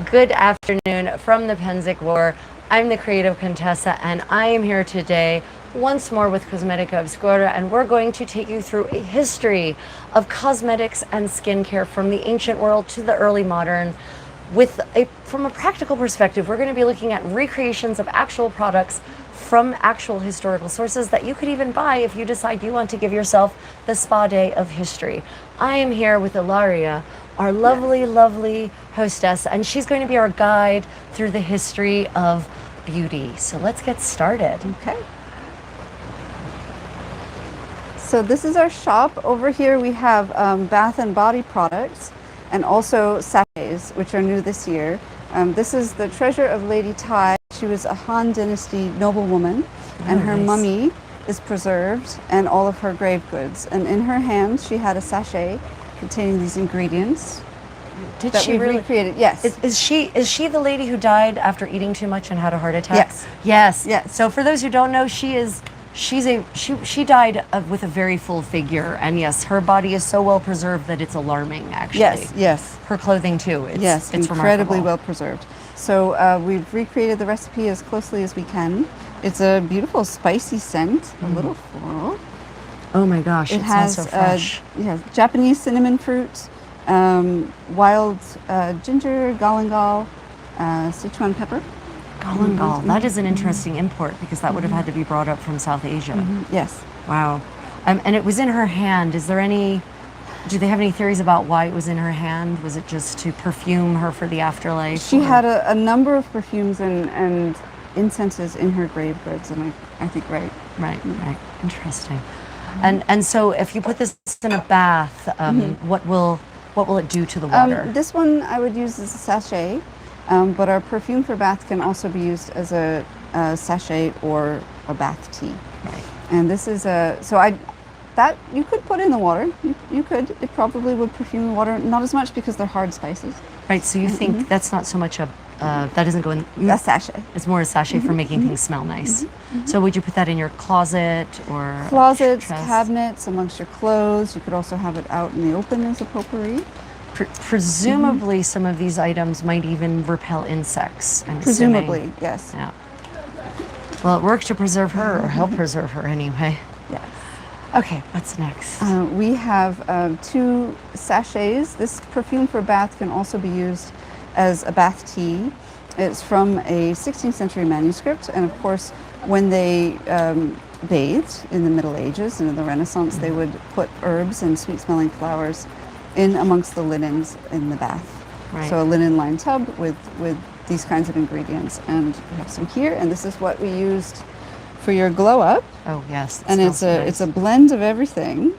Good afternoon from the Penzic War. I'm the creative Contessa, and I am here today once more with Cosmetica Obscura, and we're going to take you through a history of cosmetics and skincare from the ancient world to the early modern. From a practical perspective, we're going to be looking at recreations of actual products from actual historical sources that you could even buy if you decide you want to give yourself the spa day of history. I am here with Ilaria, our lovely, lovely hostess, and she's going to be our guide through the history of beauty. So let's get started. Okay. So this is our shop. Over here we have bath and body products and also sachets, which are new this year. This is the treasure of Lady Tai. She was a Han Dynasty noblewoman, and her mummy is preserved and all of her grave goods. And in her hand she had a sachet containing these ingredients. Did that she we really? recreated? Yes. Is she the lady who died after eating too much and had a heart attack? Yes. Yes. Yes. So for those who don't know, she died with a very full figure, and yes, her body is so well preserved that it's alarming. Actually. Yes. Yes. Her clothing too. It's incredibly remarkable. well preserved. So we've recreated the recipe as closely as we can. It's a beautiful spicy scent, a little floral. Oh my gosh, It smells has so fresh. Japanese cinnamon fruit, wild ginger, galangal, Sichuan pepper. Galangal. That is an interesting import because that would have had to be brought up from South Asia. Yes. Wow. And it was in her hand. Do they have any theories about why it was in her hand? Was it just to perfume her for the afterlife? She had a number of perfumes and incenses in her grave goods, and I think right. Right. Interesting. And so if you put this in a bath, what will it do to the water? This one I would use as a sachet, but our perfume for bath can also be used as a sachet or a bath tea. Right. And this is that you could put in the water. You could. It probably would perfume the water, not as much because they're hard spices. Right. So you think that's not so much that doesn't go in a sachet. It's more a sachet for making things smell nice. So would you put that in your closet or closets, cabinets, amongst your clothes? You could also have it out in the open as a potpourri. Presumably, some of these items might even repel insects. I'm Presumably, assuming. yes. Yeah. Well, it worked to preserve her, or help preserve her anyway. Yes. Okay, what's next? We have 2 sachets. This perfume for bath can also be used as a bath tea. It's from a 16th century manuscript, and of course, when they bathed in the Middle Ages and in the Renaissance, they would put herbs and sweet-smelling flowers in amongst the linens in the bath. Right. So a linen-lined tub with these kinds of ingredients, and we have some here, and this is what we used for your glow up. Oh yes, And it's a blend of everything.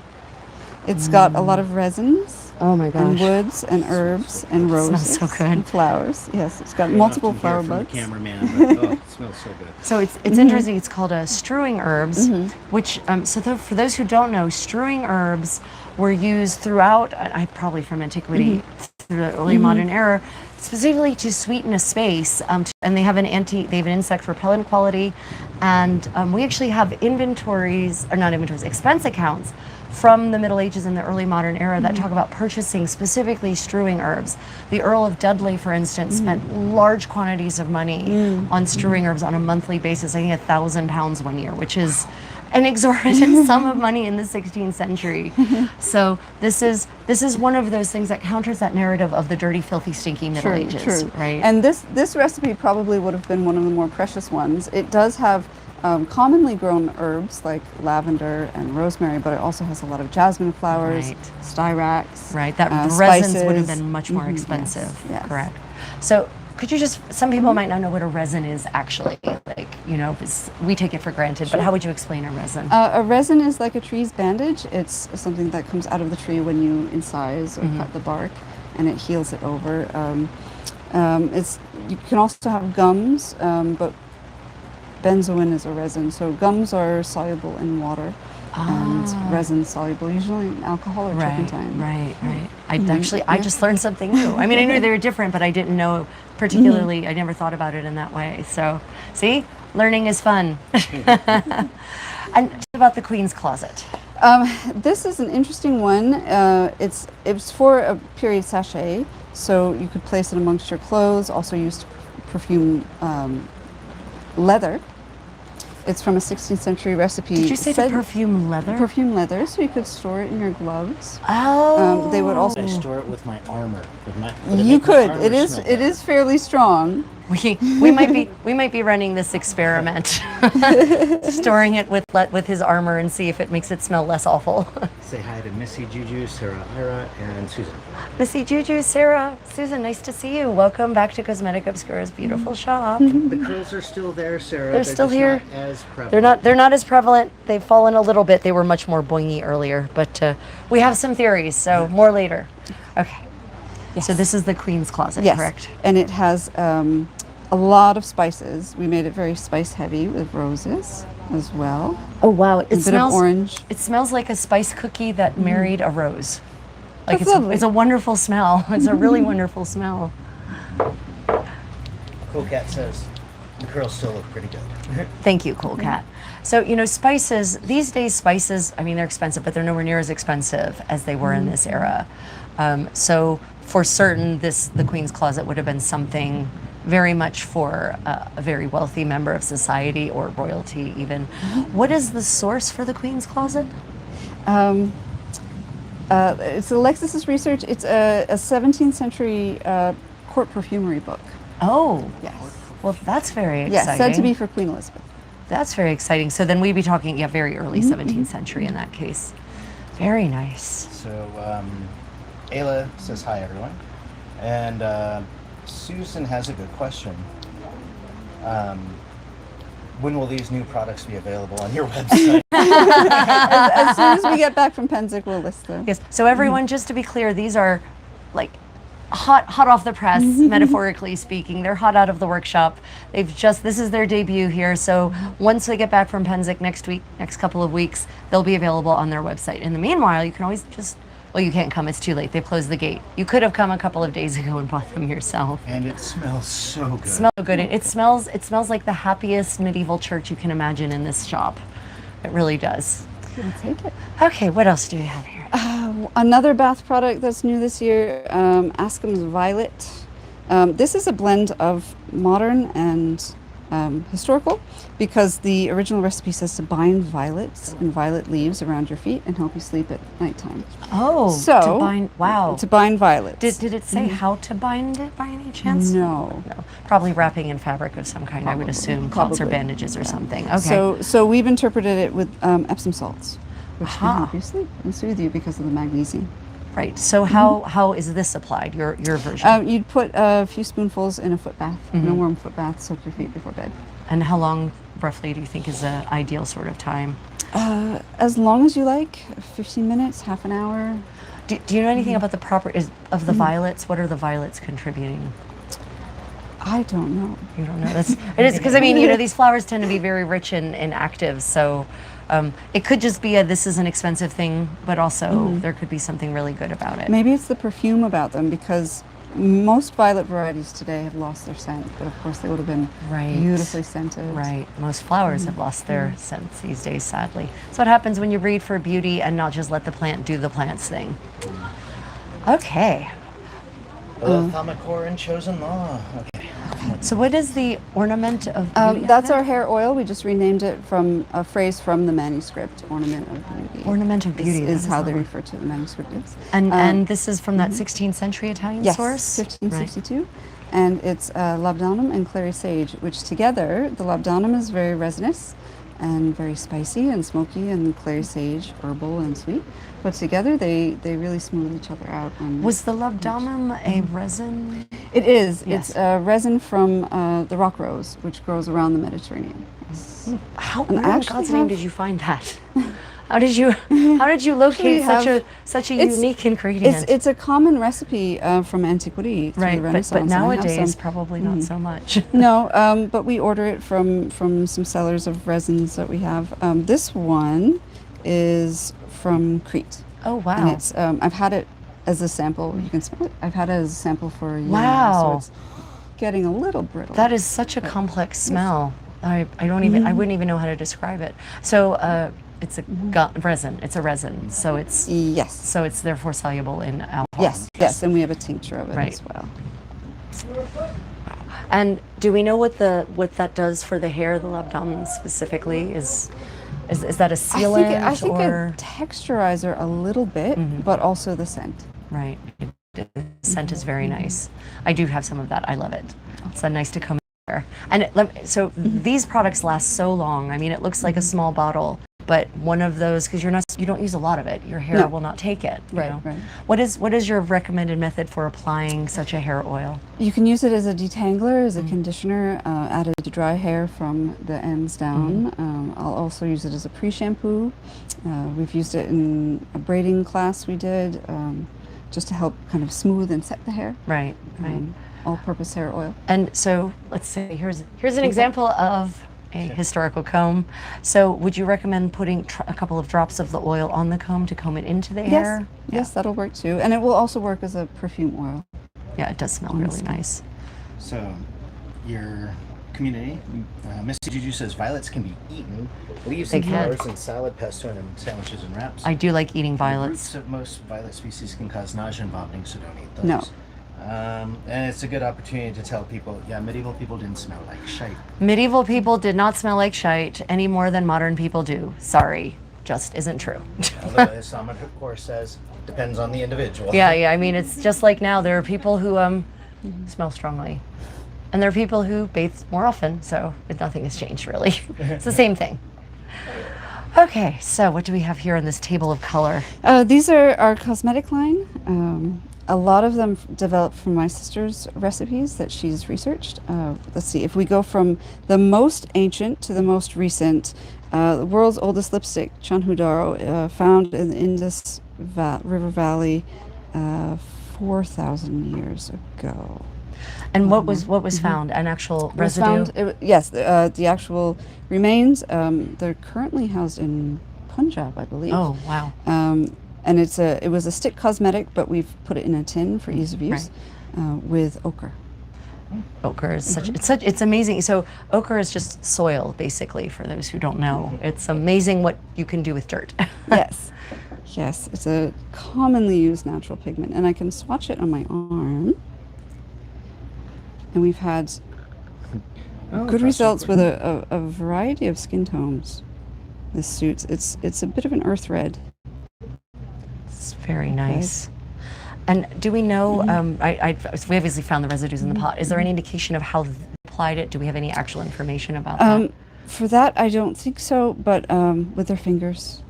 It's got a lot of resins. Oh my gosh. And woods and herbs and roses. Smells so good. And flowers. Yes, it's got multiple flower buds. The cameraman, but, oh, it smells so good. So it's interesting. It's called strewing herbs, which for those who don't know, strewing herbs were used throughout, probably from antiquity through the early modern era, specifically to sweeten a space. And they have an insect repellent quality, and we actually have expense accounts from the Middle Ages and the early modern era that talk about purchasing specifically strewing herbs. The Earl of Dudley, for instance, spent large quantities of money on strewing herbs on a monthly basis. I think £1,000 one year, which is an exorbitant sum of money in the 16th century. So this is one of those things that counters that narrative of the dirty, filthy, stinky Middle Ages, right? And this recipe probably would have been one of the more precious ones. It does have commonly grown herbs like lavender and rosemary, but it also has a lot of jasmine flowers, styrax. Right, that resins spices. would have been much more expensive. Yes. Correct. So could you some people might not know what a resin is actually, we take it for granted, but how would you explain a resin? A resin is like a tree's bandage. It's something that comes out of the tree when you incise or cut the bark, and it heals it over. You can also have gums, but benzoin is a resin. So gums are soluble in water, and resin soluble, usually in alcohol or turpentine. Right. I just learned something new. I mean, I knew they were different, but I didn't know particularly, I never thought about it in that way. So, see, learning is fun. And about the Queen's Closet. This is an interesting one. It's for a period sachet. So you could place it amongst your clothes, also used to perfume leather. It's from a 16th century recipe. Did you say to perfume leather? Perfume leather, so you could store it in your gloves. Oh. They would also. I store it with my armor. You could. It is fairly strong. We might be running this experiment, storing it with his armor and see if it makes it smell less awful. Say hi to Missy, Juju, Sarah, Ira, and Susan. Missy, Juju, Sarah, Susan, nice to see you. Welcome back to Cosmetic Obscura's beautiful shop. The curls are still there, Sarah. They're still just here. Not as prevalent. They're not as prevalent. They've fallen a little bit. They were much more boingy earlier, but we have some theories, so more later. Okay. Yes. So this is the Queen's Closet, Yes. correct? And it has a lot of spices. We made it very spice heavy with roses as well. Oh wow! It A bit smells of orange. It smells like a spice cookie that married a rose. Like That's lovely. it's a wonderful smell. It's a really wonderful smell. Cool Cat says the curls still look pretty good. Thank you, Cool Cat. So, spices, these days spices, I mean, they're expensive, but they're nowhere near as expensive as they were in this era. So for certain, the Queen's Closet would have been something very much for a very wealthy member of society or royalty even. What is the source for the Queen's Closet? It's Alexis's research. It's a 17th century court perfumery book. Oh, Yes. well, that's very exciting. Yes, said to be for Queen Elizabeth. That's very exciting. So then we'd be talking, very early 17th century in that case. Very nice. So, Ayla says hi, everyone. And Susan has a good question. When will these new products be available on your website? As soon as we get back from Pennsic, we'll list them. Yes. So everyone, just to be clear, these are like hot off the press, metaphorically speaking. They're hot out of the workshop. This is their debut here. So once they get back from Pennsic next couple of weeks, they'll be available on their website. In the meanwhile, you can always well, you can't come, it's too late. They've closed the gate. You could have come a couple of days ago and bought them yourself. And it smells so good. Smells good. It smells like the happiest medieval church you can imagine in this shop. It really does. I'll take it. Okay, what else do we have here? Another bath product that's new this year, Askham's Violet. This is a blend of modern and historical, because the original recipe says to bind violets and violet leaves around your feet and help you sleep at nighttime. Oh, So, to bind, wow. To bind violets. Did it say how to bind it by any chance? No. No. Probably wrapping in fabric of some kind, I would assume. Cloths or Probably. bandages or something. Okay. So we've interpreted it with Epsom salts, which Aha. can help you sleep and soothe you because of the magnesium. Right. So how is this applied, your version? You'd put a few spoonfuls in a foot bath, in a warm foot bath, soak your feet before bed. And how long, roughly, do you think is the ideal sort of time? As long as you like, 15 minutes, half an hour. Do you know anything about the properties of the violets? What are the violets contributing? I don't know. You don't know. It is because these flowers tend to be very rich in actives, so it could just be this is an expensive thing, but also there could be something really good about it. Maybe it's the perfume about them, because most violet varieties today have lost their scent, but of course they would have been Right. beautifully scented. Right. Most flowers have lost their scents these days, sadly. So what happens when you breed for beauty and not just let the plant do the plant's thing? Okay. Thamacor and Chosen Law. Okay. So what is the ornament of beauty? That's our hair oil. We just renamed it from a phrase from the manuscript, Ornament of Beauty. Ornament of Beauty. Is that how they lovely. refer to the manuscript. Yes. And this is from that 16th century Italian Yes, source? 1562. And it's labdanum and clary sage, which together, the labdanum is very resinous and very spicy and smoky, and clary sage, herbal and sweet. But together, they really smooth each other out. And Was the labdanum a resin? it is. Yes. It's a resin from the rock rose, which grows around the Mediterranean. Yes. How And where in actually God's name have- did you find that? How did you locate such a It's- unique ingredient? It's a common recipe from antiquity through right, the but Renaissance. and I have nowadays some- probably not so much. No, but we order it from some sellers of resins that we have. This one is from Crete. Oh wow. And it's I've had it as a sample. You can smell it. I've had it as a sample for a year now, Wow. so it's getting a little brittle. That is such a complex smell. I wouldn't even know how to describe it. So it's a resin. It's a resin, so Yes. it's therefore soluble in alcohol. Yes, and we have a tincture of it Right. as well. And do we know what that does for the hair, the labdam specifically? Is that a sealant I think or a texturizer a little bit, but also the scent. right? The scent is very nice. I do have some of that. I love it. It's nice to come in here. And so these products last so long. I mean, it looks like a small bottle, but one of those, because you don't use a lot of it, your hair No. will not take it. You Right, know? right. What is your recommended method for applying such a hair oil? You can use it as a detangler, as a conditioner, added to dry hair from the ends down. I'll also use it as a pre-shampoo. We've used it in a braiding class we did, just to help kind of smooth and set the hair. Right, right. All-purpose hair oil. And so let's see, here's an example of a historical comb. So would you recommend putting a couple of drops of the oil on the comb to comb it into the hair? Yes, that'll work too. And it will also work as a perfume oil. Yeah, it does smell really nice. So, your community, Missy Juju says violets can be eaten. Leaves and They can. flowers and salad, pesto, and in sandwiches and wraps. I do like eating The violets. roots of most violet species can cause nausea and vomiting, so don't eat those. No. And it's a good opportunity to tell people, medieval people didn't smell like shite. Medieval people did not smell like shite any more than modern people do. Sorry, just isn't true. Although Islam, of course, says depends on the individual. Yeah, I mean, it's just like now. There are people who smell strongly, and there are people who bathe more often. So nothing has changed really. It's the same thing. Okay, so what do we have here on this table of color? These are our cosmetic line. A lot of them developed from my sister's recipes that she's researched. Let's see, if we go from the most ancient to the most recent, the world's oldest lipstick, Chanhudaro, found in the Indus River Valley 4,000 years ago. And what was found? An actual residue? Yes, the actual remains. They're currently housed in Punjab, I believe. Oh, wow. And it was a stick cosmetic, but we've put it in a tin for ease of use with ochre. Ochre is it's amazing. So ochre is just soil, basically, for those who don't know. It's amazing what you can do with dirt. Yes, it's a commonly used natural pigment, and I can swatch it on my arm. And we've had good results with a variety of skin tones. This suits. It's a bit of an earth red. It's very nice. And do we know, we obviously found the residues in the pot. Is there any indication of how they applied it? Do we have any actual information about that? For that, I don't think so, but with their fingers,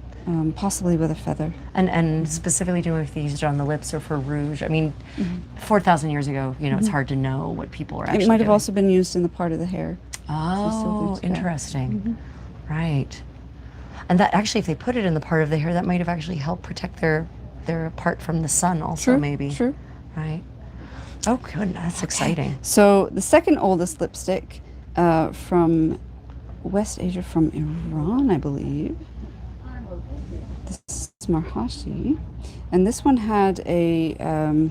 possibly with a feather. And specifically, do we know if they used it on the lips or for rouge? I mean, 4,000 years ago, it's hard to know what people were actually It might have doing. also been used in the part of the hair. Oh, interesting. Right. And that actually, if they put it in the part of the hair, that might have actually helped protect their part from the sun also, maybe. True. Right. Oh, good. That's exciting. So the second oldest lipstick from West Asia, from Iran, I believe. This is Marhashi. And this one had a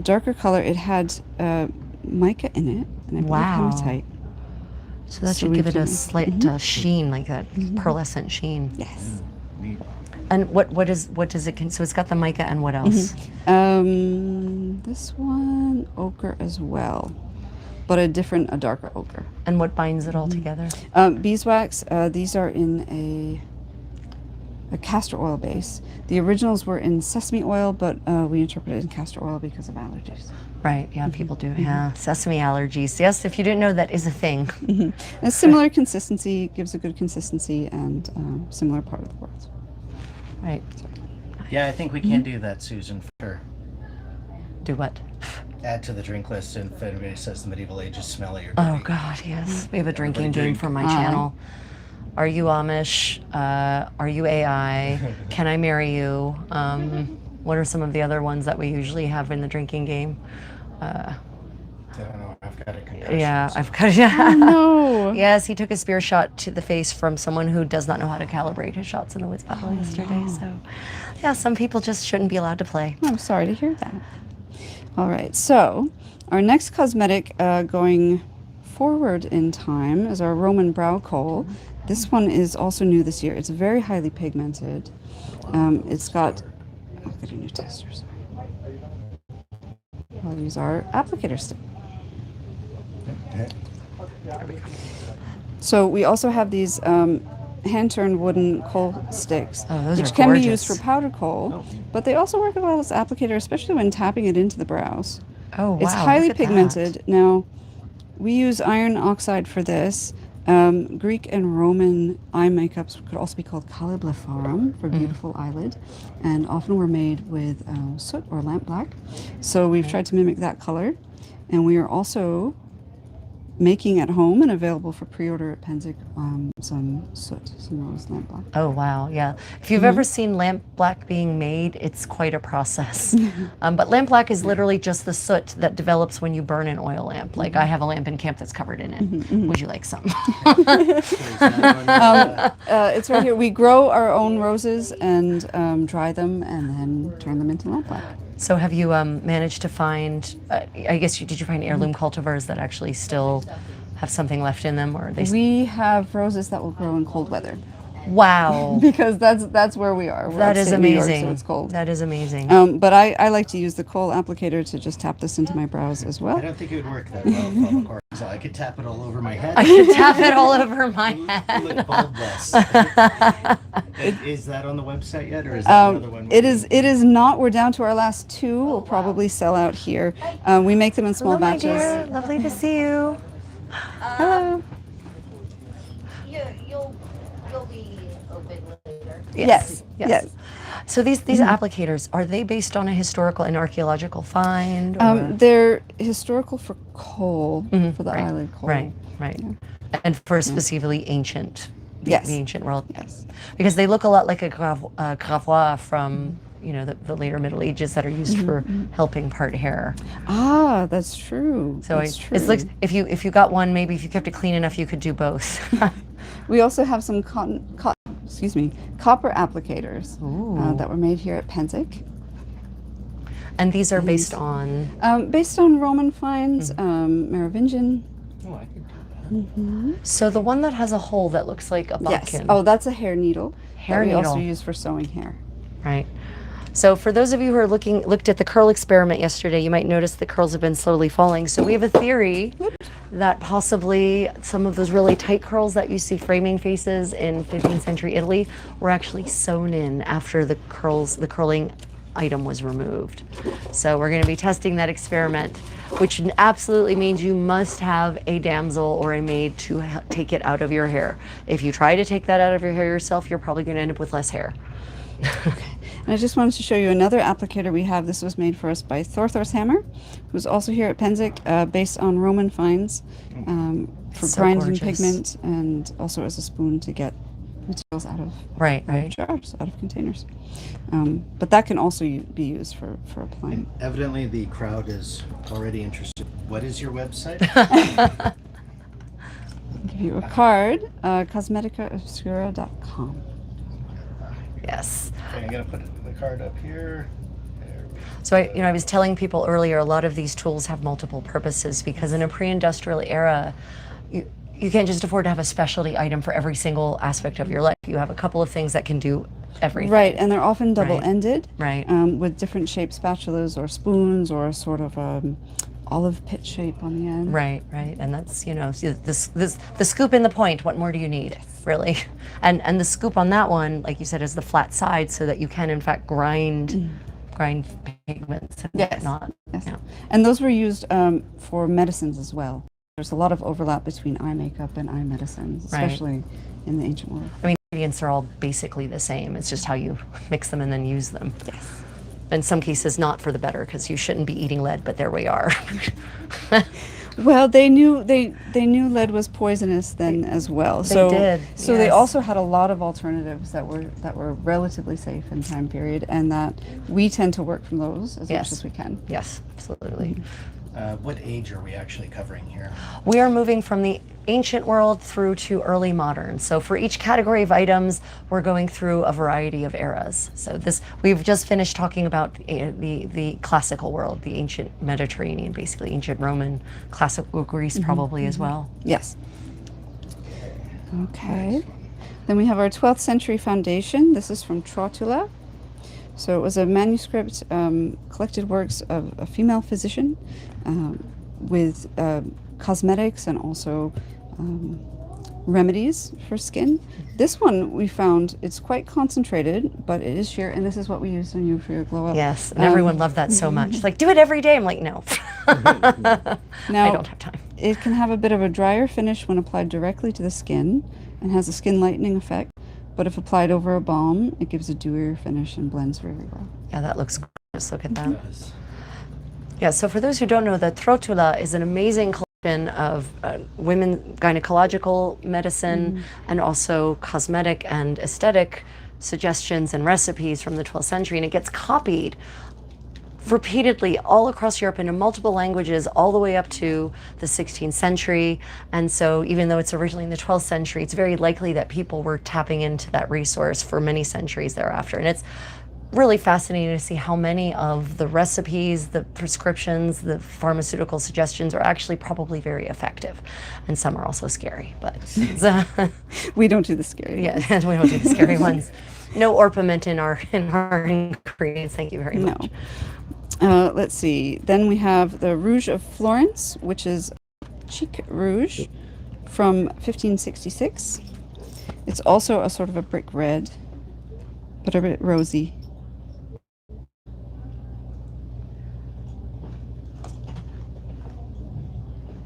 darker color. It had mica in it, and I believe Wow. hematite. So that So should we give it a can- slight sheen, like that pearlescent sheen. Yes. Neat. And what does it? So it's got the mica and what else? This one ochre as well, but a darker ochre. And what binds it all together? Beeswax. These are in a castor oil base. The originals were in sesame oil, but we interpreted in castor oil because of allergies. Right. Yeah, people do. Yeah, sesame allergies. Yes, if you didn't know, that is a thing. A similar consistency, gives a good consistency, and similar part of the world. Right. Yeah, I think we can do that, Susan, for sure. Do what? Add to the drink list, and if anybody says the medieval age is smelly or Oh dirty. God, yes. We have a drinking Everybody game drink. for my channel. Are you Amish? Are you AI? Can I marry you? What are some of the other ones that we usually have in the drinking game? I don't know. I've got a concussion. Yeah, so- I've got. Yeah. No. Yes, he took a spear shot to the face from someone who does not know how to calibrate his shots in the woods battle yesterday. So, yeah, some people just shouldn't be allowed to play. I'm sorry to hear that. All right, so our next cosmetic going forward in time is our Roman brow kohl. This one is also new this year. It's very highly pigmented. It's got, I'll get a new tester. Sorry. I'll use our applicator stick. So we also have these hand-turned wooden coal sticks, which can be used for powder coal, but they also work well as applicator, especially when tapping it into the brows. Oh, wow. It's highly look at pigmented. that. Now, we use iron oxide for this. Greek and Roman eye makeups could also be called caliblepharum for beautiful eyelid, and often were made with soot or lamp black. So we've tried to mimic that color, and we are also making at home and available for pre-order at Pennsic some soot, some rose lamp black. Oh, wow, yeah. If you've ever seen lamp black being made, it's quite a process. But lamp black is literally just the soot that develops when you burn an oil lamp. Like I have a lamp in camp that's covered in it. Would you like some? It's right here. We grow our own roses and dry them and then turn them into lamp black. So have you managed to find, I guess, did you find heirloom cultivars that actually still have something left in them, or are they? We have roses that will grow in cold weather. Wow. Because that's where we are. We're That is upstate New York, amazing. so it's cold. That is amazing. But I like to use the kohl applicator to just tap this into my brows as I well. don't think it would work that well, of course. So I could tap it all over my head. I could tap it all over my head. Look bulbous. Is that on the website yet, or is that another one? It is not. We're down to our last two. We'll probably sell out here. We make them in small Hello, my batches. dear. Lovely to see you. Hello. You'll be open later. Yes. Yes. So these applicators, are they based on a historical and archaeological find? Or? They're historical for kohl, for the eyelid kohl. Right. And for specifically ancient, the Yes. ancient world. Yes. Because they look a lot like a gravois from, the later Middle Ages that are used for helping part hair. Ah, that's true. So that's it looks, if you got one, maybe if you kept it clean enough, you could do both. We also have some copper applicators that were made here at Pennsic. And these are based on? Based on Roman finds, Merovingian. Oh, I could do that. So the one that has a hole that looks like a Yes. bumpkin. Oh, that's a hair needle. Hair that we needle. also use for sewing hair. Right. So for those of you who are looked at the curl experiment yesterday, you might notice the curls have been slowly falling. So we have a theory that possibly some of those really tight curls that you see framing faces in 15th century Italy were actually sewn in after the curling item was removed. So we're going to be testing that experiment, which absolutely means you must have a damsel or a maid to take it out of your hair. If you try to take that out of your hair yourself, you're probably going to end up with less hair. And I just wanted to show you another applicator we have. This was made for us by Thorthor's-Hammer, who's also here at Pennsic, based on Roman finds for So grinding gorgeous. pigment, and also as a spoon to get materials out of Right. jars, out of containers. But that can also be used for applying. Evidently, the crowd is already interested. What is your website? I'll give you a card, cosmeticaobscura.com. Yes. Okay, I'm gonna put the card up here. There we go. So I was telling people earlier, a lot of these tools have multiple purposes because in a pre-industrial era, you can't just afford to have a specialty item for every single aspect of your life. You have a couple of things that can do everything. Right, and they're often double-ended, Right. with different shaped spatulas or spoons or a sort of olive pit shape on the end. Right, and that's the scoop and the point. What more do you need, really? And the scoop on that one, like you said, is the flat side, so that you can in fact grind pigments and Yes. whatnot. Yes. Yeah. And those were used for medicines as well. There's a lot of overlap between eye makeup and eye medicines, Right. especially in the ancient world. I mean, ingredients are all basically the same. It's just how you mix them and then use them. Yes. In some cases, not for the better, because you shouldn't be eating lead, but there we are. Well, they knew lead was poisonous then as well. They did, So they yes. also had a lot of alternatives that were relatively safe in time period, and that we tend to work from those as Yes. much as we can. Yes, absolutely. What age are we actually covering here? We are moving from the ancient world through to early modern. So for each category of items, we're going through a variety of eras. So we've just finished talking about the classical world, the ancient Mediterranean, basically ancient Roman, classical Greece probably as well. Yes. Okay. Then we have our 12th century foundation. This is from Trotula. So it was a manuscript, collected works of a female physician with cosmetics and also remedies for skin. This one we found, it's quite concentrated, but it is sheer, and this is what we used on you for your glow up. Yes, and everyone loved that so much. Like, do it every day. I'm like, no. I Now, don't have time. it can have a bit of a drier finish when applied directly to the skin and has a skin lightening effect, but if applied over a balm, it gives a dewier finish and blends very well. Yeah, that looks gorgeous. Look at that. Yeah, so for those who don't know, the Trotula is an amazing collection of women gynecological medicine and also cosmetic and aesthetic suggestions and recipes from the 12th century, and it gets copied repeatedly all across Europe in multiple languages all the way up to the 16th century. And so even though it's originally in the 12th century, it's very likely that people were tapping into that resource for many centuries thereafter. And it's really fascinating to see how many of the recipes, the prescriptions, the pharmaceutical suggestions are actually probably very effective. And some are also scary, but We don't do the scary. yeah, we don't do the scary ones. No orpiment in our ingredients, thank you very much. No. Let's see. Then we have the Rouge of Florence, which is cheek rouge from 1566. It's also a sort of a brick red, but a bit rosy.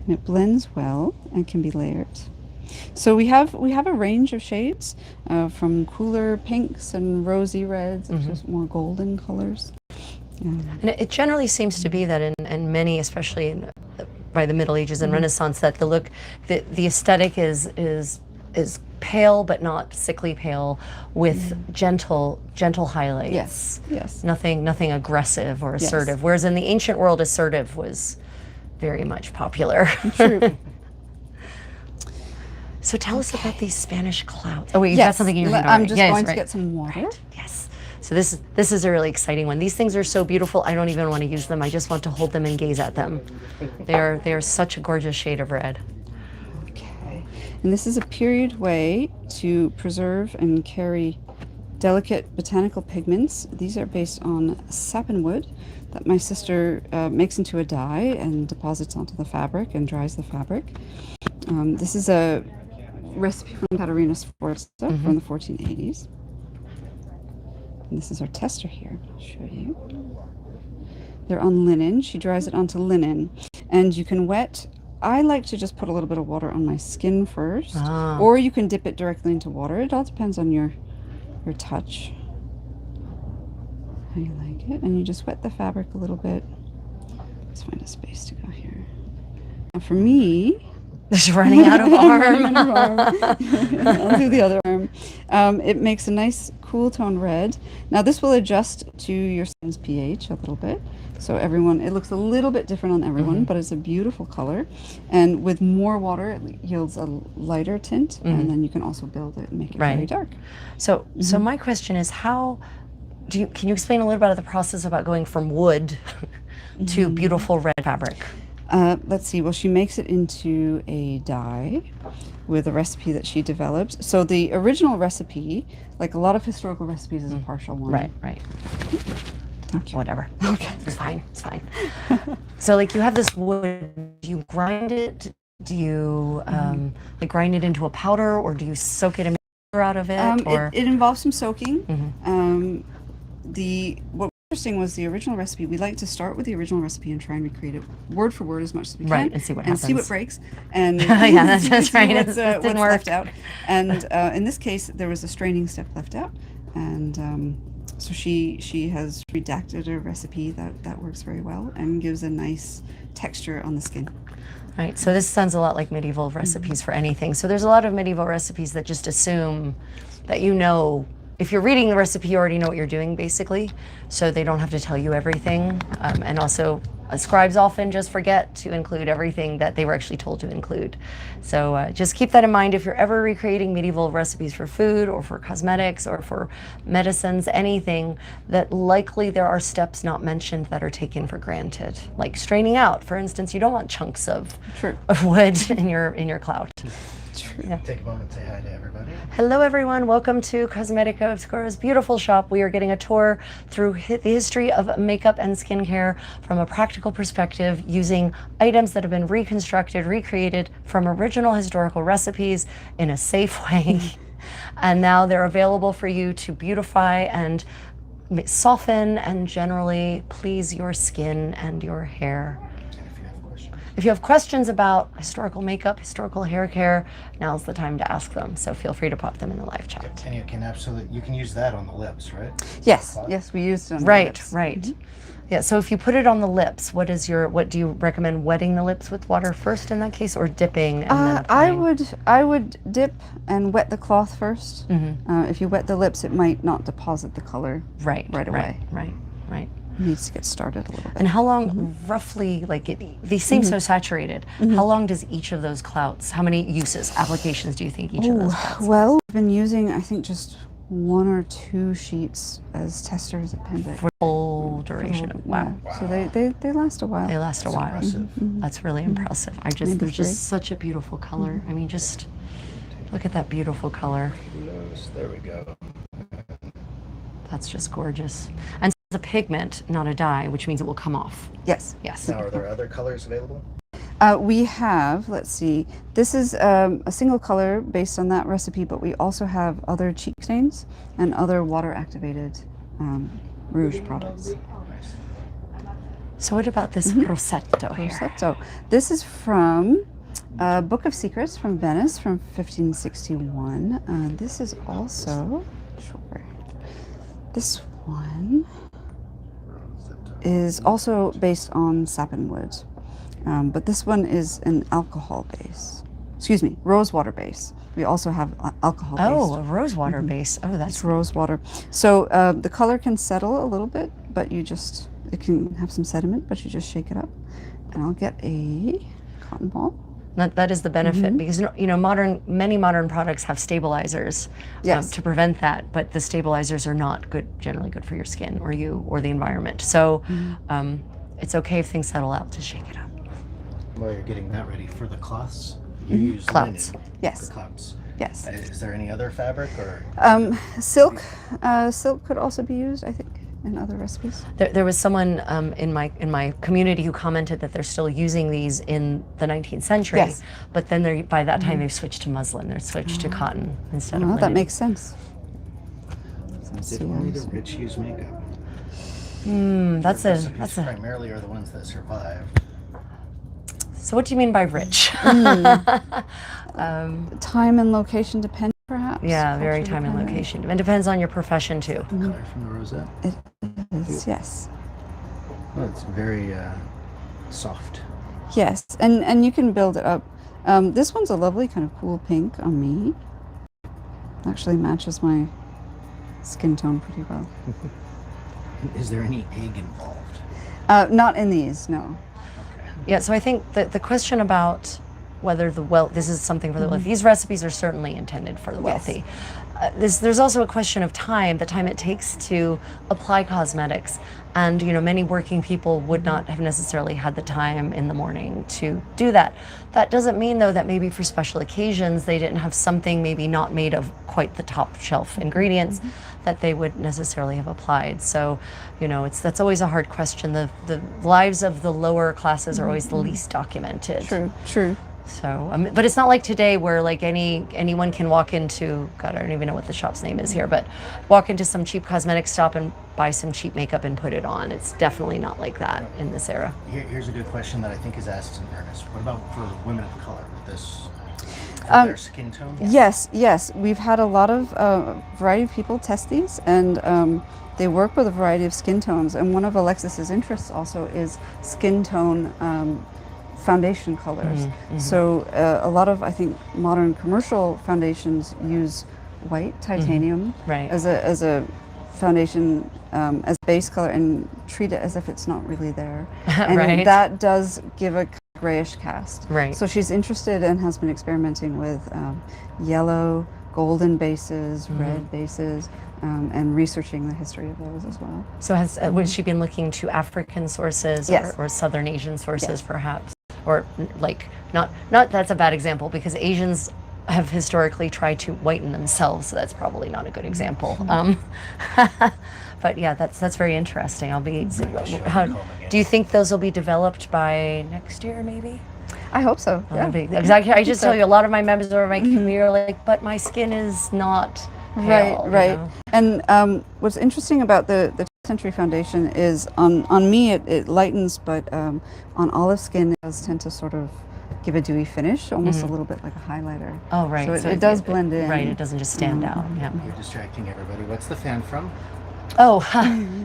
And it blends well and can be layered. So we have a range of shades from cooler pinks and rosy reds, and just more golden colors. And it generally seems to be that in many, especially by the Middle Ages and Renaissance, that the look, the aesthetic is pale but not sickly pale, with gentle highlights. Yes, yes. Nothing aggressive or Yes. assertive. Whereas in the ancient world, assertive was very much popular. True. So tell us about these Spanish clouds. Oh wait, you've got Yes, something in your hand I'm already. just Yes, going to right. get some water. Right. Yes. So this is a really exciting one. These things are so beautiful. I don't even want to use them. I just want to hold them and gaze at them. They are such a gorgeous shade of red. Okay. And this is a period way to preserve and carry delicate botanical pigments. These are based on sapinwood that my sister makes into a dye and deposits onto the fabric and dries the fabric. This is a recipe from Caterina Sforza from the 1480s. And this is our tester here. I'll show you. They're on linen. She dries it onto linen. And you can wet. I like to just put a little bit of water on my skin first. Or you can dip it directly into water. It all depends on your touch. How you like it. And you just wet the fabric a little bit. Let's find a space to go here. Now for me, Just running out of arm. I'll do the other arm. It makes a nice cool tone red. Now this will adjust to your skin's pH a little bit. So it looks a little bit different on everyone, but it's a beautiful color. And with more water, it yields a lighter tint, and then you can also build it and make it very dark. So my question is, can you explain a little bit of the process about going from wood to beautiful red fabric? Let's see. Well, she makes it into a dye with a recipe that she developed. So the original recipe, like a lot of historical recipes, is a partial one. Right. Thank you. Whatever. Okay. It's fine. So like you have this wood, do you grind it? Do you like grind it into a powder, or do you soak it and make powder out of it? Or It involves some soaking. What was interesting was the original recipe. We like to start with the original recipe and try and recreate it word for word as much as we can. Right, and see what happens. see what breaks. And Yeah, that's see right. What's, It didn't what's work. left out. And in this case, there was a straining step left out. And so she has redacted a recipe that works very well and gives a nice texture on the skin. Right, so this sounds a lot like medieval recipes for anything. So there's a lot of medieval recipes that just assume that if you're reading the recipe, you already know what you're doing, basically. So they don't have to tell you everything. And also, scribes often just forget to include everything that they were actually told to include. So just keep that in mind if you're ever recreating medieval recipes for food or for cosmetics or for medicines, anything, that likely there are steps not mentioned that are taken for granted. Like straining out, for instance, you don't want chunks of wood in your clout. Yeah. Take a moment to say hi to everybody. Hello everyone, welcome to Cosmetica Obscura's beautiful shop. We are getting a tour through the history of makeup and skincare from a practical perspective using items that have been reconstructed, recreated from original historical recipes in a safe way. And now they're available for you to beautify and soften and generally please your skin and your hair. If you have questions about historical makeup, historical hair care, now's the time to ask them. So feel free to pop them in the live chat. And you can use that on the lips, right? Yes, yes, we used it on the Right, lips. right. Yeah, so if you put it on the lips, what do you recommend, wetting the lips with water first in that case, or dipping and then applying? I would dip and wet the cloth first. If you wet the lips, it might not deposit the color right away. Right. It needs to get started a little bit. And how long, roughly, these seem so saturated, how long does each of those clouts, how many uses, applications do you think each of those clouts? Well, I've been using, I think, just 1 or 2 sheets as testers at Penzic. For full duration. Wow. Yeah. So they last a while. They last a while. Impressive. That's really impressive. Maybe There's 3. just such a beautiful color. I mean, just look at that beautiful color. There we go. That's just gorgeous. And it's a pigment, not a dye, which means it will come off. Yes. Yes. Now, are there other colors available? We have, let's see, this is a single color based on that recipe, but we also have other cheek stains and other water-activated rouge products. So what about this Rosetto here? Rosetto. This is from Book of Secrets from Venice from 1561. This is also, this one is also based on sappanwood, but this one is an alcohol base. Excuse me, rosewater base. We also have alcohol base. Oh, a rosewater base. Oh, that's It's rosewater. So the color can settle a little bit, but it can have some sediment, but you just shake it up. And I'll get a cotton ball. that is the benefit, because many modern products have stabilizers Yes. to prevent that, but the stabilizers are not generally good for your skin or you or the environment. So it's okay if things settle out to shake it up. While you're getting that ready for the cloths, you use Clouts. linen. Yes. The clouts. Yes. Is there any other fabric or? Silk. Silk could also be used, I think, in other recipes. There was someone in my community who commented that they're still using these in the 19th century, Yes. but then by that time they've switched to muslin. They're switched to cotton instead of Well, linen. that makes sense. Did only the rich use makeup? That's Recipes a. primarily are the ones that survive. So what do you mean by rich? Time and location depend, perhaps. Yeah, very Culture time and dependent. location. It depends on your profession too. Color from the rosette. It is, yes. Well, it's very soft. Yes, and you can build it up. This one's a lovely kind of cool pink on me. Actually matches my skin tone pretty well. Is there any egg involved? Not in these, no. Yeah, so I think that the question about whether this is something for the wealthy. These recipes are certainly intended for the wealthy. There's also a question of time, the time it takes to apply cosmetics. And many working people would not have necessarily had the time in the morning to do that. That doesn't mean, though, that maybe for special occasions they didn't have something maybe not made of quite the top shelf ingredients that they would necessarily have applied. So, that's always a hard question. The lives of the lower classes are always the least documented. True. So, but it's not like today where anyone can walk into, God, I don't even know what the shop's name is here, but walk into some cheap cosmetic shop and buy some cheap makeup and put it on. It's definitely not like that in this era. Here's a good question that I think is asked in earnest. What about for women of color? This for their skin tone? Yes. We've had a lot of variety of people test these, and they work with a variety of skin tones. And one of Alexis's interests also is skin tone foundation colors. So a lot of, I think, modern commercial foundations use white titanium Right. as a foundation as base color and treat it as if it's not really there. And Right. that does give a grayish cast. Right. So she's interested and has been experimenting with yellow, golden bases, red bases, and researching the history of those as well. So has she been looking to African sources Yes. or Southern Asian sources Yes. perhaps? Or not that's a bad example because Asians have historically tried to whiten themselves, so that's probably not a good example. But yeah, that's very interesting. I'll be. How, do you think those will be developed by next year, maybe? I hope so. Yeah. Exactly. I just So- tell you, a lot of my members of my community are like, but my skin is not pale, Right. you know? And what's interesting about the 20th Century Foundation is on me it lightens, but on olive skin it does tend to sort of give a dewy finish, almost a little bit like a highlighter. Oh, right. So it does blend in. Right. It doesn't just stand out. Yeah. You're distracting everybody. What's the fan from? Oh,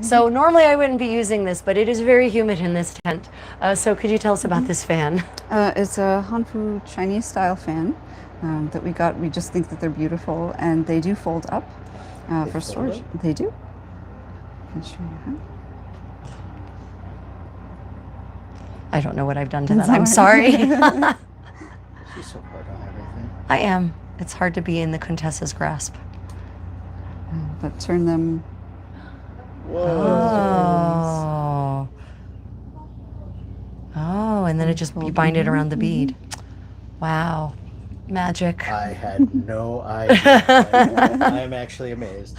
so normally I wouldn't be using this, but it is very humid in this tent. So could you tell us about this fan? It's a Hanfu Chinese style fan that we got. We just think that they're beautiful, and they do fold up for fold storage. up? They do. I can show you how. I don't know what I've done to That's that. I'm all sorry. She's so hard on everything. I am. It's hard to be in the Contessa's grasp. But turn them. Oh. Oh, and then it just, you bind it around the bead. Wow. Magic. I had no idea. I'm actually amazed.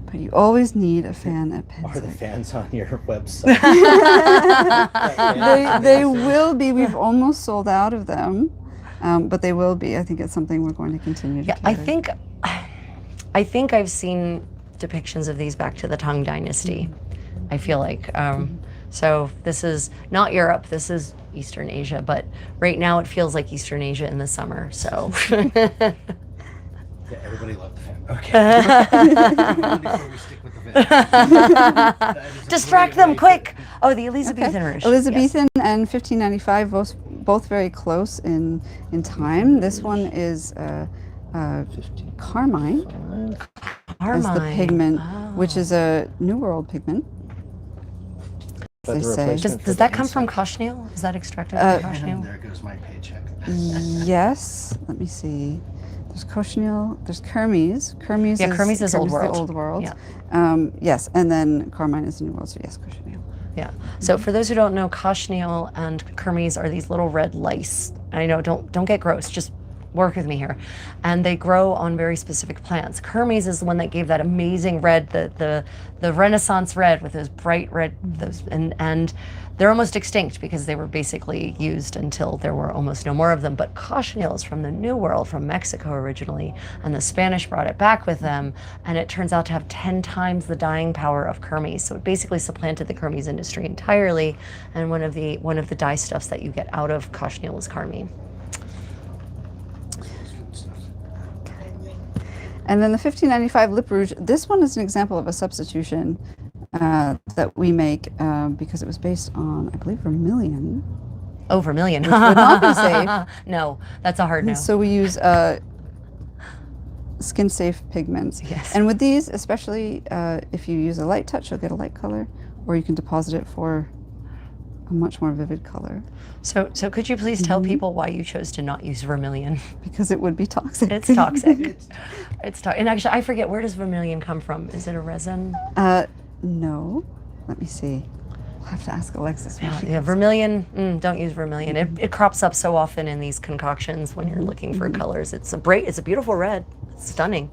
But you always need a fan at Are the Pensick. fans on your website? They will be. We've almost sold out of them, but they will be. I think it's something we're going to continue to Yeah, carry. I think I've seen depictions of these back to the Tang Dynasty. I feel like so. This is not Europe. This is Eastern Asia, but right now it feels like Eastern Asia in the summer. So Yeah, everybody loved the fan. Okay. Before we stick with the fan. distract them quick. Oh, the Elizabethan Rouge. Elizabethan and 1595, both very close in time. This one is carmine as the Carmine. pigment, Oh. which is a New World pigment. But They the say. replacement for Does the that come from insect- cochineal? Is that extracted Uh, from And cochineal? there goes my paycheck. Yes. Let me see. There's cochineal. There's Kermes. Kermes. Yeah, Kermes is Old the World. Old World. Yeah. Yes, and then carmine is the New World. So yes, cochineal. Yeah. So for those who don't know, cochineal and Kermes are these little red lice. I know, don't get gross. Just work with me here. And they grow on very specific plants. Kermes is the one that gave that amazing red, the Renaissance red with those bright red, and they're almost extinct because they were basically used until there were almost no more of them. But cochineal is from the New World, from Mexico originally, and the Spanish brought it back with them, and it turns out to have 10 times the dyeing power of Kermes. So it basically supplanted the Kermes industry entirely, and one of the dye stuffs that you get out of cochineal is carmine. And then the 1595 Lip Rouge, this one is an example of a substitution that we make because it was based on, I believe, vermilion. Oh, vermilion. Which would not be safe. No, that's a hard no. So we use skin-safe pigments. Yes. And with these, especially if you use a light touch, you'll get a light color, or you can deposit it for a much more vivid color So could you please tell people why you chose to not use vermilion? because it would be toxic. It's toxic. And actually, I forget, where does vermilion come from? Is it a resin? No. Let me see. We'll have to ask Alexis. when she Yeah, vermilion. Don't use vermilion. It crops up so often in these concoctions when you're looking for colors. It's a beautiful red. It's stunning.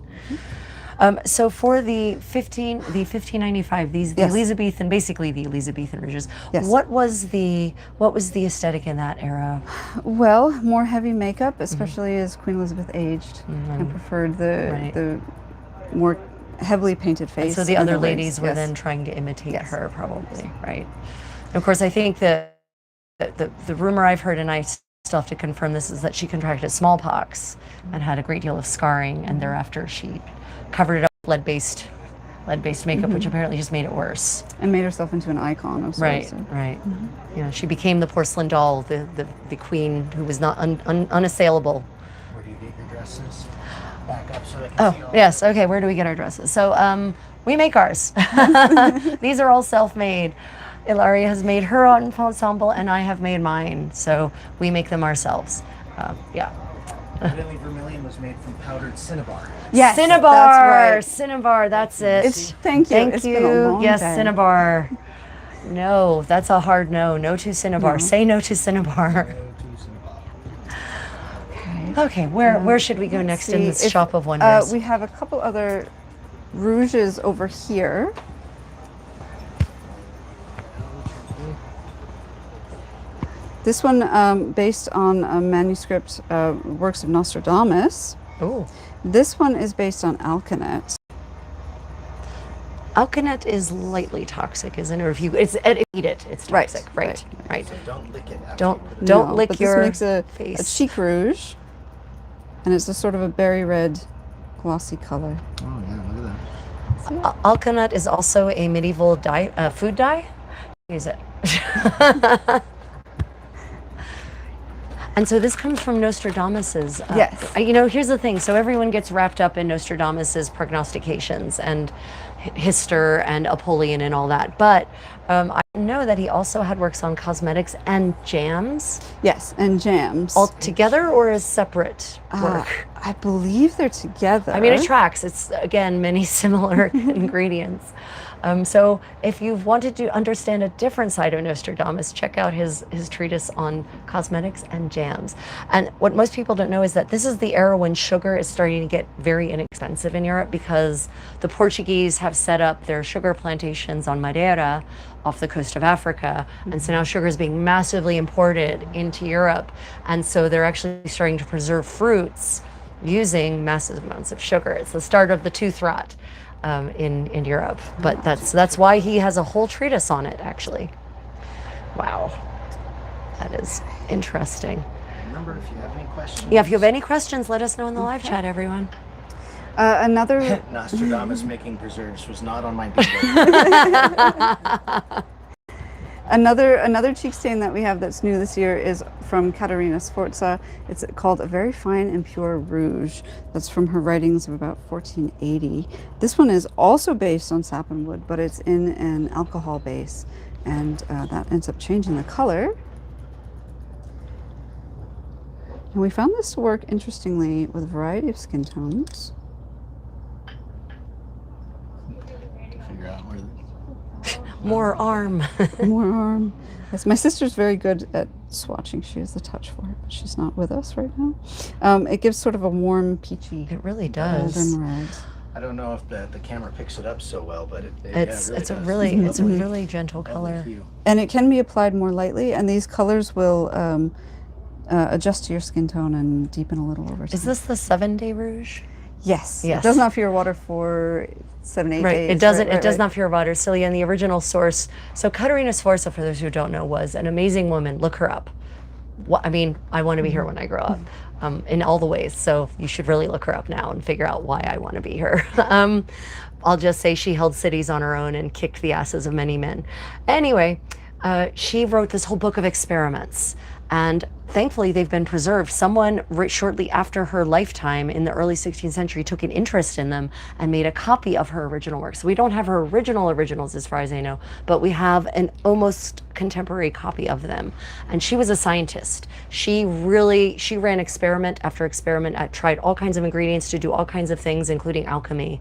So for the 1595, the Yes. Elizabethan, basically the Elizabethan rouges. Yes. What was the aesthetic in that era? Well, more heavy makeup, especially as Queen Elizabeth aged, and preferred the more heavily painted face. And so the and other wigs. ladies were Yes. then trying to imitate Yes. her, probably, right? And of course, I think the rumor I've heard, and I still have to confirm this, is that she contracted smallpox and had a great deal of scarring, and thereafter she covered it up with lead-based makeup, which apparently just made it worse. And made herself into an icon of sorts. Right, so. right. Yeah, she became the porcelain doll, the queen who was not unassailable. Where do you get your dresses? Back up so I can see Oh, all. yes. Okay, where do we get our dresses? So we make ours. These are all self-made. Ilaria has made her ensemble, and I have made mine. So we make them ourselves. Yeah. Evidently, vermilion was made from powdered cinnabar. Yes, Cinnabar, that's right. Cinnabar, that's it. Thank you. Thank It's you. been a long Yes, day. Cinnabar. No, that's a hard no. No to Cinnabar. No. Say no to Cinnabar. Go to cinnabar. Okay, where should we go next in this See, shop of wonders? we have a couple other rouges over here. This one based on a manuscript works of Nostradamus. Oh, This one is based on alkanet. alkanet is lightly toxic, isn't it? Or if you eat it, it's Right, toxic. Right. So don't lick it. After Don't you put it don't No, lick but your this makes face. a cheek rouge, and it's a sort of a berry red, glossy color. Oh yeah, look at that. Alkanet is also a medieval dye, food dye. Use it. And so this comes from Nostradamus's. Yes. Here's the thing. So everyone gets wrapped up in Nostradamus's prognostications and Hister and Apollyon and all that. But I know that he also had works on cosmetics and jams. Yes, and jams. All together or as separate work? I believe they're together. I mean, it tracks. It's, again, many similar ingredients. So if you've wanted to understand a different side of Nostradamus, check out his treatise on cosmetics and jams. And what most people don't know is that this is the era when sugar is starting to get very inexpensive in Europe because the Portuguese have set up their sugar plantations on Madeira off the coast of Africa. And so now sugar is being massively imported into Europe. And so they're actually starting to preserve fruits using massive amounts of sugar. It's the start of the tooth rot in Europe, but that's why he has a whole treatise on it, actually. Wow, that is interesting. Remember, if you have any questions. Yeah, if you have any questions, let us know in the live chat, everyone. Another Nostradamus making preserves was not on my list. Another cheek stain that we have that's new this year is from Caterina Sforza. It's called A Very Fine and Pure Rouge. That's from her writings of about 1480. This one is also based on sapwood, but it's in an alcohol base, and that ends up changing the color. And we found this to work interestingly with a variety of skin tones. Figure out where. More arm. More arm. Yes, my sister's very good at swatching. She has the touch for it, but she's not with us right now. It gives sort of a warm, peachy It really does. golden red. I don't know if the camera picks it up so well, but It's a really gentle color. And it can be applied more lightly, and these colors will adjust to your skin tone and deepen a little over time. Is this the 7-day rouge? Yes. Yes. It does not fear water for 7-8 Right, days. it doesn't. Right, It does right. not fear water. Celia, and the original source. So Caterina Sforza, for those who don't know, was an amazing woman. Look her up. I mean, I want to be her when I grow up, in all the ways. So you should really look her up now and figure out why I want to be her. I'll just say she held cities on her own and kicked the asses of many men. Anyway, she wrote this whole book of experiments. And thankfully, they've been preserved. Someone shortly after her lifetime in the early 16th century took an interest in them and made a copy of her original work. So we don't have her originals as far as I know, but we have an almost contemporary copy of them. And she was a scientist. She ran experiment after experiment, tried all kinds of ingredients to do all kinds of things, including alchemy.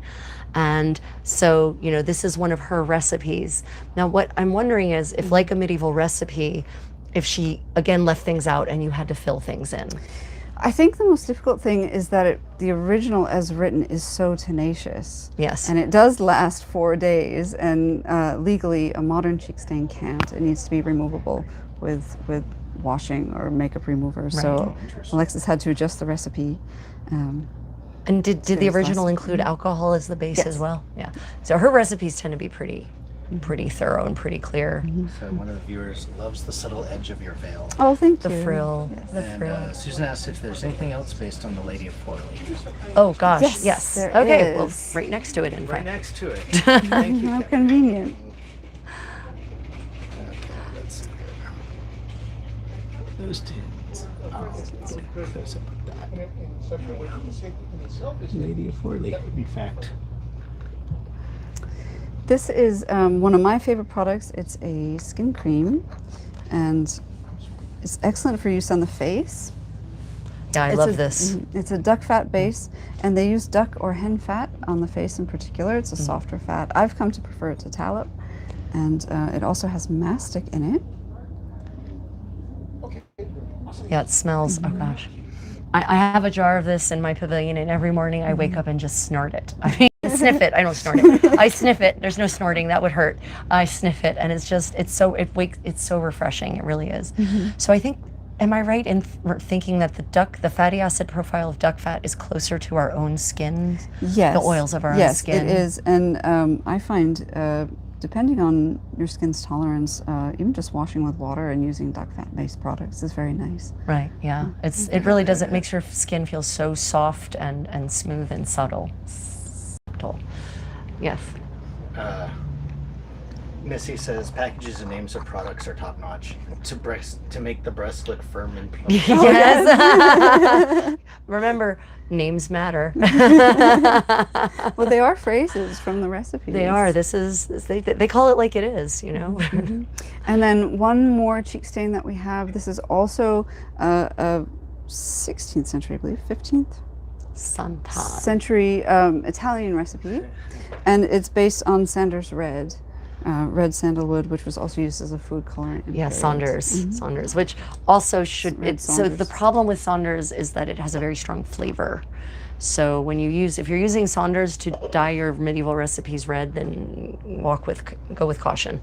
And so, this is one of her recipes. Now, what I'm wondering is if, like a medieval recipe, if she, again, left things out and you had to fill things in. I think the most difficult thing is that the original as written is so tenacious. Yes. And it does last 4 days, and legally a modern cheek stain can't. It needs to be removable with washing or makeup remover. So Alexis had to adjust the recipe. And did the original include alcohol as the base as well? Yeah. So her recipes tend to be pretty thorough and pretty clear. So one of the viewers loves the subtle edge of your veil. Oh, thank The you. frill. Yes. The And frill. Susan asked if there's anything else based on the Lady of Forley. Oh gosh, Yes, yes. there Okay, well, is. right next to it, in Right fact. next to it. Thank you. How Kevin. convenient. Okay, let's see here. Those tins. Oh, let's see. Those up with that. Lady of Forley, in fact. This is one of my favorite products. It's a skin cream, and it's excellent for use on the face. Yeah, I It's love a- this. It's a duck fat base, and they use duck or hen fat on the face in particular. It's a softer fat. I've come to prefer it to tallow, and it also has mastic in it. Yeah, it smells. Oh gosh. I have a jar of this in my pavilion, and every morning I wake up and just snort it. I mean, sniff it. I don't snort it. I sniff it. There's no snorting. That would hurt. I sniff it, and it's just, it's so refreshing. It really is. So I think, am I right in thinking that the fatty acid profile of duck fat is closer to our own skin? Yes. The oils of our own skin. Yes, it is. And I find, depending on your skin's tolerance, even just washing with water and using duck fat-based products is very nice. Right, yeah. It really does. It makes your skin feel so soft and smooth and subtle. Subtle. Yes. Missy says packages and names of products are top notch to make the breast look firm and plump. Yes. Remember, names matter. Well, they are phrases from the recipes. They are. They call it like it is, you know. And then one more cheek stain that we have. This is also a 16th century, I believe, 15th Santa. century Italian recipe, and it's based on Sanders red. Red sandalwood, which was also used as a food colorant. Yeah, Saunders. Saunders, which also should. So the Saunders. problem with Saunders is that it has a very strong flavor. So when if you're using Saunders to dye your medieval recipes red, then go with caution.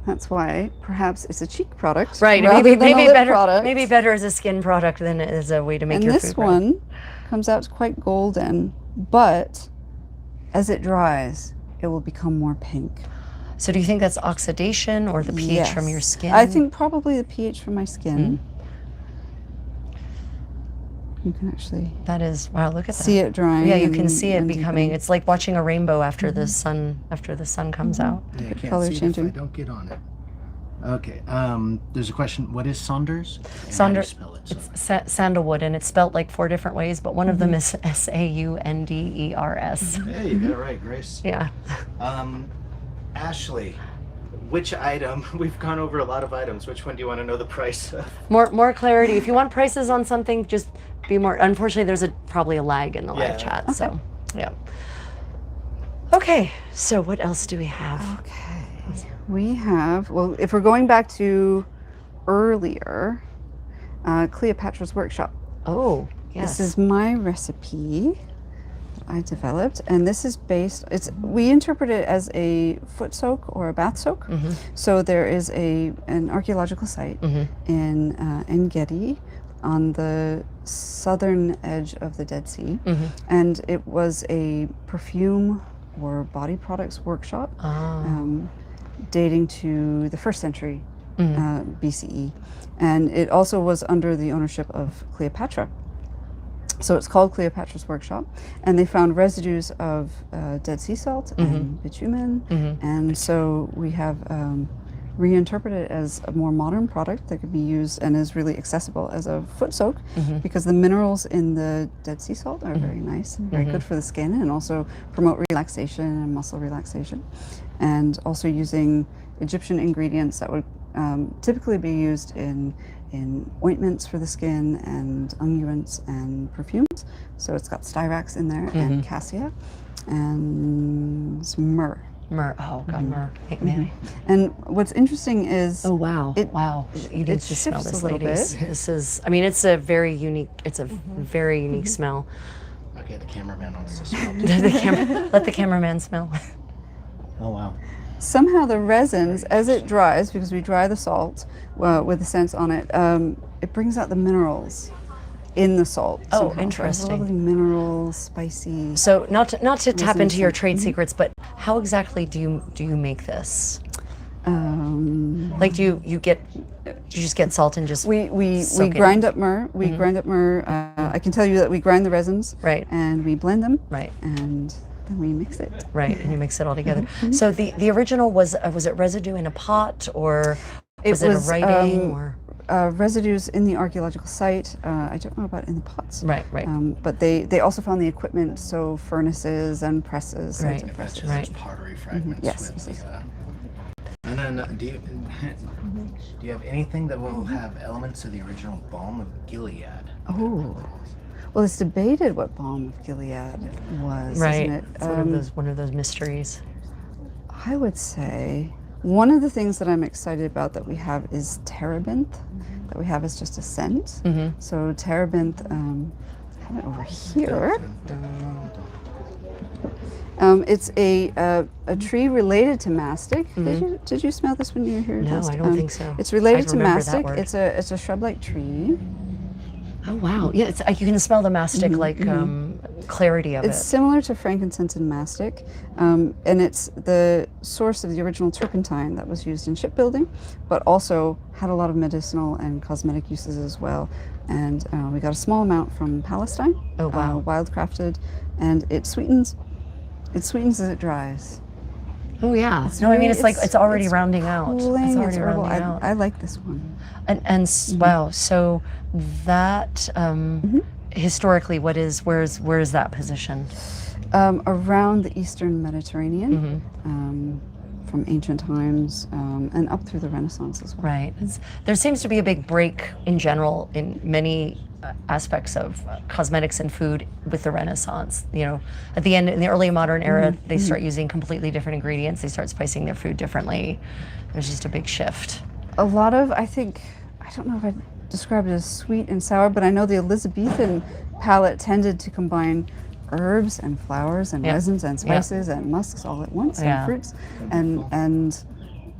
That's why perhaps it's a cheek product, Right. rather Maybe than a lip better. product. Maybe better as a skin product than as a way to make And your this food product. one comes out quite golden, but as it dries, it will become more pink. So do you think that's oxidation or the pH from your Yes. skin? I think probably the pH from my skin. You can actually that is, wow, look at that. see it drying. Yeah, you can and- see it and becoming, deepening. it's like watching a rainbow after the sun comes out. Yeah, I can't color see it if changing. I don't get on it. Okay. There's a question. What is Saunders? And how do you Saunders, spell it? it's sandalwood, and it's spelled like 4 different ways, but one of them is Saunders. Hey, you got it right, Grace. Yeah. Ashley, which item? We've gone over a lot of items. Which one do you want to know the price of? More clarity. If you want prices on something, just be more. Unfortunately, there's probably a lag in the live Yeah. chat. So, yeah. Okay. So what else do we have? Okay. We have, well, if we're going back to earlier, Cleopatra's Workshop. Oh, yes. This is my recipe that I developed, and this is we interpret it as a foot soak or a bath soak. So there is an archaeological site in En-Gedi on the southern edge of the Dead Sea, and it was a perfume or body products workshop. Dating to the 1st century BCE. And it also was under the ownership of Cleopatra. So it's called Cleopatra's Workshop. And they found residues of Dead Sea salt and bitumen. And so we have reinterpreted it as a more modern product that could be used and is really accessible as a foot soak because the minerals in the Dead Sea salt are very nice and very good for the skin and also promote relaxation and muscle relaxation. And also using Egyptian ingredients that would typically be used in ointments for the skin and unguents and perfumes. So it's got styrax in there and cassia and some myrrh. Myrrh. Oh, God, myrrh. Hey, man. And what's interesting is Oh, wow. It- wow. You need it to smell shifts a this, little ladies. bit. This is, I mean, it's a very unique smell. Okay, the cameraman wants to smell. Let the cameraman smell. Oh wow. somehow the resins, as it dries, because we dry the salt with the scents on it, it brings out the minerals in the salt. Oh, somehow. So it has interesting. lovely mineral, spicy. So not to tap into your Resins. trade secrets, but how exactly do you make this? Um, Do you just get salt and just we soak it grind in? up myrrh. We grind up myrrh. I can tell you that we grind the resins. Right. And we blend them. Right. And then we mix it. Right, and you mix it all together. So the original was it residue in a pot, or was it a writing, or residues in the archaeological site. I don't know about in the pots. right. But they also found the equipment, so furnaces and presses. Right. And That's just Right. those pottery fragments. Yes. With the, and then do you have anything that will have elements of the original balm of Gilead? Oh. Well, it's debated what balm of Gilead was, Right. isn't it? It's one of those mysteries. I would say one of the things that I'm excited about that we have is terebinth. that we have is just a scent. So terebinth, I have it over here. It's a tree related to mastic. Did you smell this when you were here? No, last? I don't think so. It's related I'd to remember that mastic. word. It's a shrub-like tree. Oh wow! Yeah, it's, you can smell the mastic clarity of It's it. similar to frankincense and mastic, and it's the source of the original turpentine that was used in shipbuilding, but also had a lot of medicinal and cosmetic uses as well. And we got a small amount from Palestine. Oh wow! Wildcrafted, and it sweetens. It sweetens as it dries. Oh yeah. It's No, I mean very- it's like it's already it's rounding out. cooling, It's it's already herbal. rounding out. I like this one. Wow. So that historically, where is that position? Around the Eastern Mediterranean, from ancient times, and up through the Renaissance as well. Right. There seems to be a big break in general in many aspects of cosmetics and food with the Renaissance. You know, at the end, in the early modern era, they start using completely different ingredients. They start spicing their food differently. There's just a big shift. A lot of, I don't know if I'd describe it as sweet and sour, but I know the Elizabethan palate tended to combine herbs and flowers and resins and spices and musks all at once and fruits, and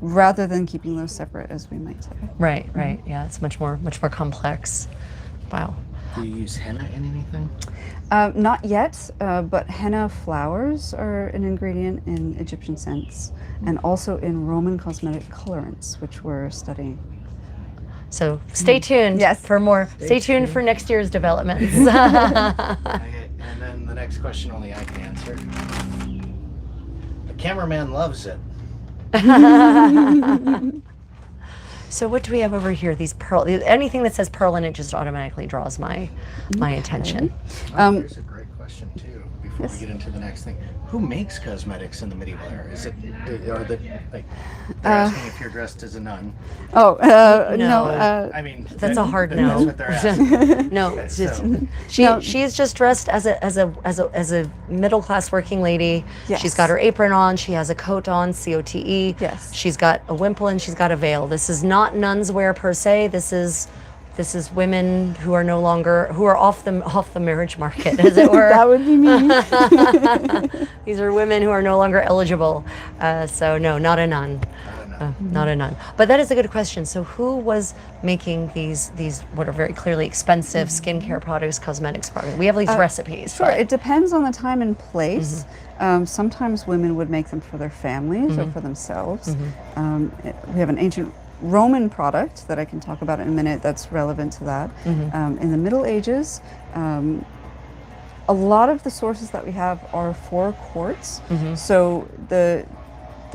rather than keeping those separate, as we might say. Right. Right. Yeah. It's much more complex. Wow. Do you use henna in anything? Not yet, but henna flowers are an ingredient in Egyptian scents and also in Roman cosmetic colorants, which we're studying. So stay tuned for more. Stay tuned for next year's developments. Okay, and then the next question only I can answer. The cameraman loves it. So what do we have over here? These pearl. Anything that says pearl in it just automatically draws my attention. Here's a great question too. Before we get into the next thing, who makes cosmetics in the medieval era? Is it or the like? They're asking if you're dressed as a nun. No. I mean, That's a hard that's no. what they're asking. No, it's just, So- she is just dressed as a middle class working lady. Yes. She's got her apron on. She has a coat on, COTE. Yes. She's got a wimple and she's got a veil. This is not nuns wear per se. This is women who are no longer off the marriage market, as it were. That would be me. These are women who are no longer eligible. So no, not a nun. Not a nun. But that is a good question. So who was making these what are very clearly expensive skincare products, cosmetics products? We have these recipes. Sure, but- it depends on the time and place. Sometimes women would make them for their families or for themselves. We have an ancient Roman product that I can talk about in a minute that's relevant to that. In the Middle Ages, a lot of the sources that we have are for courts. So the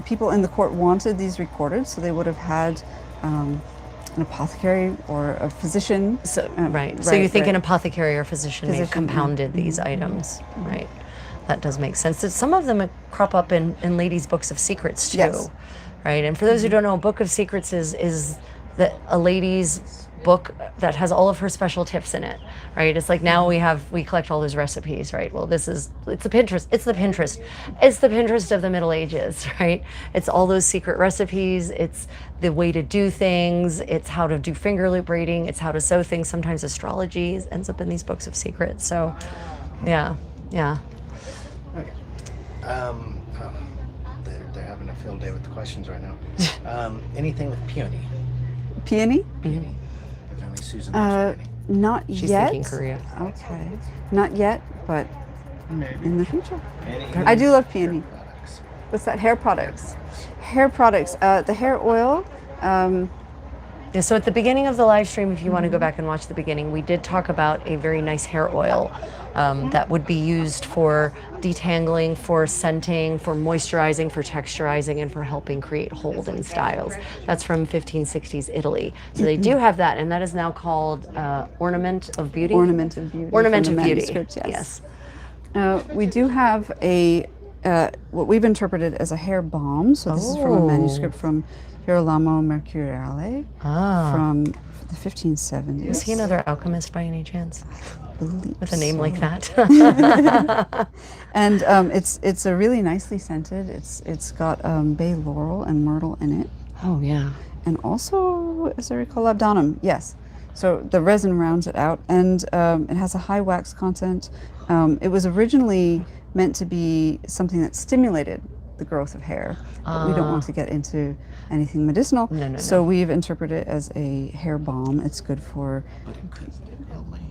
people in the court wanted these recorded, so they would have had an apothecary or a physician. So, So you think an apothecary or physician may have compounded these items, right? That does make sense. Some of them crop up in ladies' books of secrets too, Yes. right? And for those who don't know, a book of secrets is a lady's book that has all of her special tips in it, right? It's like now we collect all those recipes, right? Well, it's the Pinterest. It's the Pinterest of the Middle Ages, right? It's all those secret recipes. It's the way to do things. It's how to do finger loop braiding. It's how to sew things. Sometimes astrology ends up in these books of secrets. So, yeah. Okay. They're having a field day with the questions right now. Anything with peony? Peony? Peony. Evidently Susan loves peony. Not She's yet. thinking Korea. Okay. Not yet, but Maybe. in the future. Any I do love peony. products? What's that? Hair products. Hair products. The hair oil. Yeah, so at the beginning of the live stream, if you want to go back and watch the beginning, we did talk about a very nice hair oil that would be used for detangling, for scenting, for moisturizing, for texturizing, and for helping create hold and styles. That's from 1560s Italy. So they do have that, and that is now called Ornament of Beauty. Ornament of beauty. Ornament from of the Beauty. manuscript, yes. We do have what we've interpreted as a hair balm. So this is from a manuscript from Girolamo Mercuriale from the 1570s. Is he another alchemist by any chance? With a name like that? And it's a really nicely scented. It's got bay laurel and myrtle in it, Oh, yeah. and also, as I recall, labdanum. Yes. So the resin rounds it out, and it has a high wax content. It was originally meant to be something that stimulated the growth of hair, but we don't want to get into anything medicinal. No. So we've interpreted it as a hair balm. It's good for. But it could help me.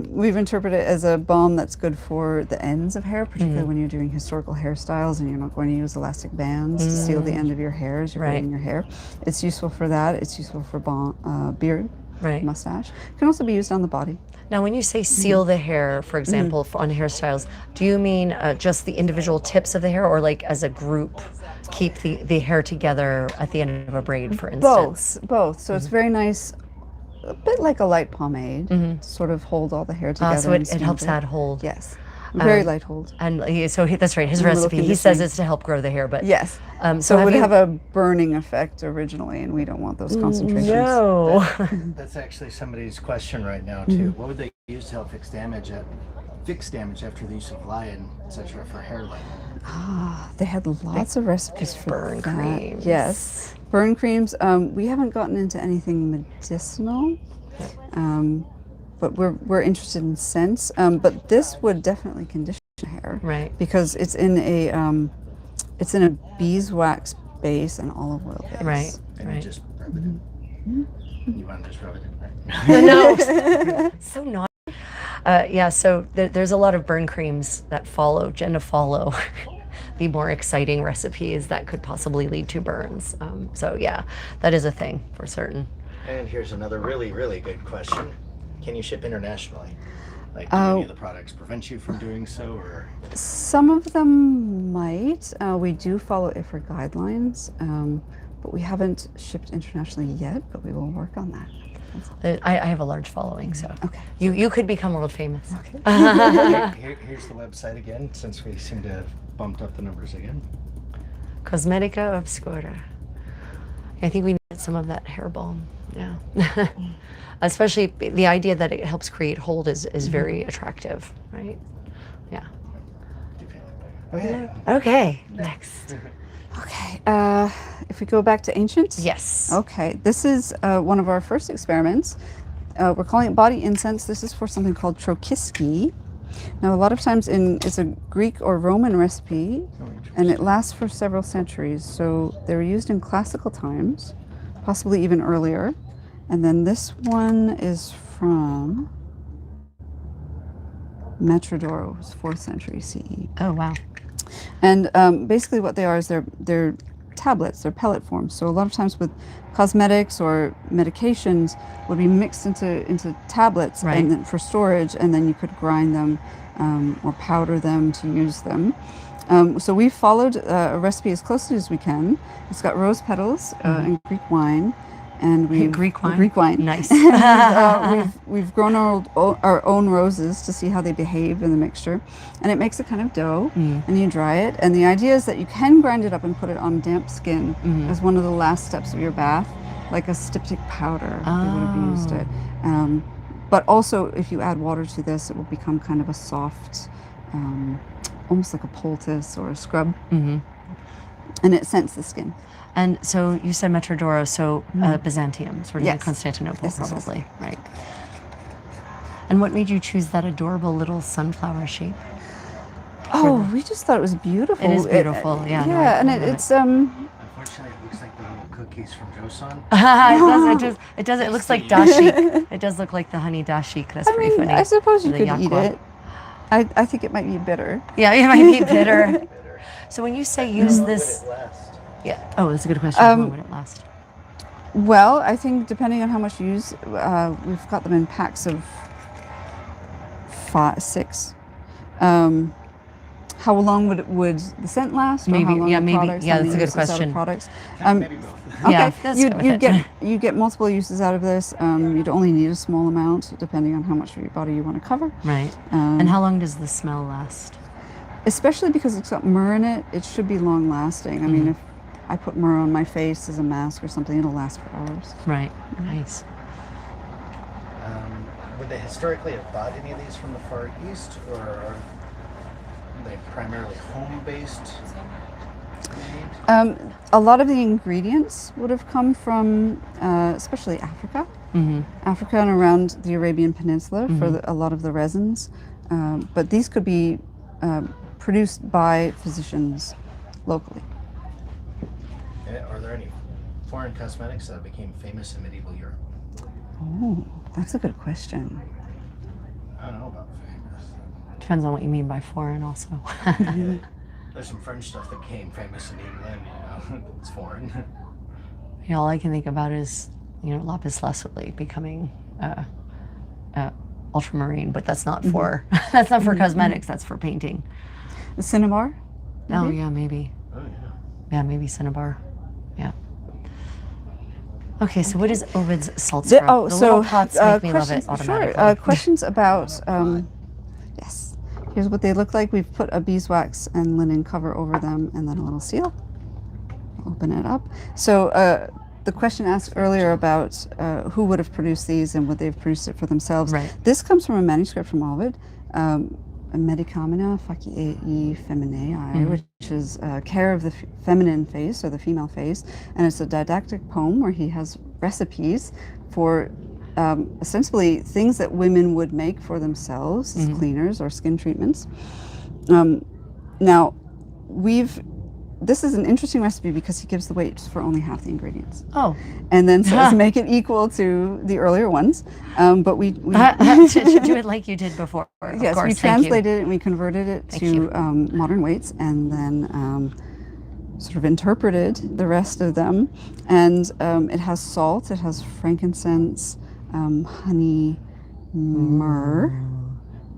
We've interpreted it as a balm that's good for the ends of hair, particularly when you're doing historical hairstyles and you're not going to use elastic bands to seal the end of your hair as you're braiding your hair. It's useful for that. It's useful for beard, mustache. It can also be used on the body. Now, when you say seal the hair, for example, on hairstyles, do you mean just the individual tips of the hair, or like as a group, keep the hair together at the end of a braid, for instance? Both. So it's very nice, a bit like a light pomade, to sort of hold all the hair together. So it helps add hold. Yes. Very light hold. And that's right. His recipe, he says it's to help grow the hair, but yes. So it would have a burning effect originally, and we don't want those concentrations. No. That's actually somebody's question right now too. What would they use to help fix damage after the use of lye and etc. for hairline? They had lots of recipes for burn that. creams. Yes, burn creams. We haven't gotten into anything medicinal. But we're interested in scents. But this would definitely condition hair, Right. Because it's in a beeswax base and olive oil base. Right. And you just rub it in. You want to just rub it in? No. So naughty. Yeah. So there's a lot of burn creams that follow the more exciting recipes that could possibly lead to burns. So yeah, that is a thing for certain. And here's another really, really good question. Can you ship internationally? Like, do any of the products prevent you from doing so, or? Some of them might. We do follow IFRA guidelines, but we haven't shipped internationally yet, but we will work on that. I have a large following, so Okay. you could become world famous. Okay. Here's the website again, since we seem to have bumped up the numbers again. Cosmetica obscura. I think we need some of that hair balm. Yeah. Especially the idea that it helps create hold is very attractive, right? Yeah. Okay. Okay, next. Okay. If we go back to ancient. Yes. Okay. This is one of our first experiments. We're calling it body incense. This is for something called trokiski. Now, a lot of times it's a Greek or Roman recipe, and it lasts for several centuries. So they were used in classical times, possibly even earlier. And then this one is from Metrodoro, 4th century CE. Oh, wow. And basically what they are is they're tablets, they're pellet forms. So a lot of times with cosmetics or medications would be mixed into tablets and then for storage, and then you could grind them or powder them to use them. So we followed a recipe as closely as we can. It's got rose petals and Greek wine. And Greek wine? Greek wine. Nice. And, we've grown our own roses to see how they behave in the mixture. And it makes a kind of dough, and you dry it. And the idea is that you can grind it up and put it on damp skin as one of the last steps of your bath, like a styptic powder. They would have used it. But also, if you add water to this, it will become kind of a soft, almost like a poultice or a scrub. And it scents the skin. And so you said Metrodoro, so Byzantium, sort of Yes. Constantinople, Yes, yes, probably, right? And what made you choose that adorable little sunflower shape? Oh, we just thought it was beautiful. It is beautiful, yeah. No, Yeah, and I love it's Unfortunately, it looks like the little cookies from Joseon. It does. It looks like dashik. It does look like the honey dashik. That's pretty funny. I suppose you The could eat yakwa. it. I think it might be bitter. Yeah, it might be bitter. So when you say use this, Would it last? yeah. Oh, that's a good question. How long would it last? Well, I think depending on how much you use, we've got them in packs of 6. How long would the scent last? Or Maybe, how long yeah, the maybe, products, yeah, how that's a many good uses out of question. Products. Maybe both. Okay, Yeah, let's go with it. you get multiple uses out of this. You'd only need a small amount, depending on how much of your body you want to cover. Right. And how long does the smell last? Especially because it's got myrrh in it, it should be long lasting. I mean, if I put myrrh on my face as a mask or something, it'll last for hours. Right. Nice. Would they historically have bought any of these from the Far East, or are they primarily home-based? A lot of the ingredients would have come from, especially Africa. Africa and around the Arabian Peninsula for a lot of the resins. But these could be produced by physicians locally. Are there any foreign cosmetics that became famous in medieval Europe? Oh, that's a good question. I don't know about famous. Depends on what you mean by foreign also. There's some French stuff that became famous in England, it's foreign. All I can think about is, lapis lazuli becoming ultramarine, but that's not for that's not for cosmetics. That's for painting. The cinnabar? Oh yeah, maybe. Oh yeah. Yeah, maybe cinnabar. Yeah. Okay, so what is Ovid's salt scrub? The little pots make me love it automatically. Sure. Questions about, yes. Here's what they look like. We've put a beeswax and linen cover over them and then a little seal. Open it up. So the question asked earlier about who would have produced these and would they have produced it for themselves. Right. This comes from a manuscript from Ovid. Medicamina faciei feminae, which is care of the feminine face or the female face, and it's a didactic poem where he has recipes for ostensibly things that women would make for themselves as cleaners or skin treatments. Now, this is an interesting recipe because he gives the weights for only half the ingredients. Oh. And then says make it equal to the earlier ones. But we do it like you did before. Yes, course, we translated it and we converted it to modern weights and then sort of interpreted the rest of them. And it has salt, it has frankincense, honey, myrrh,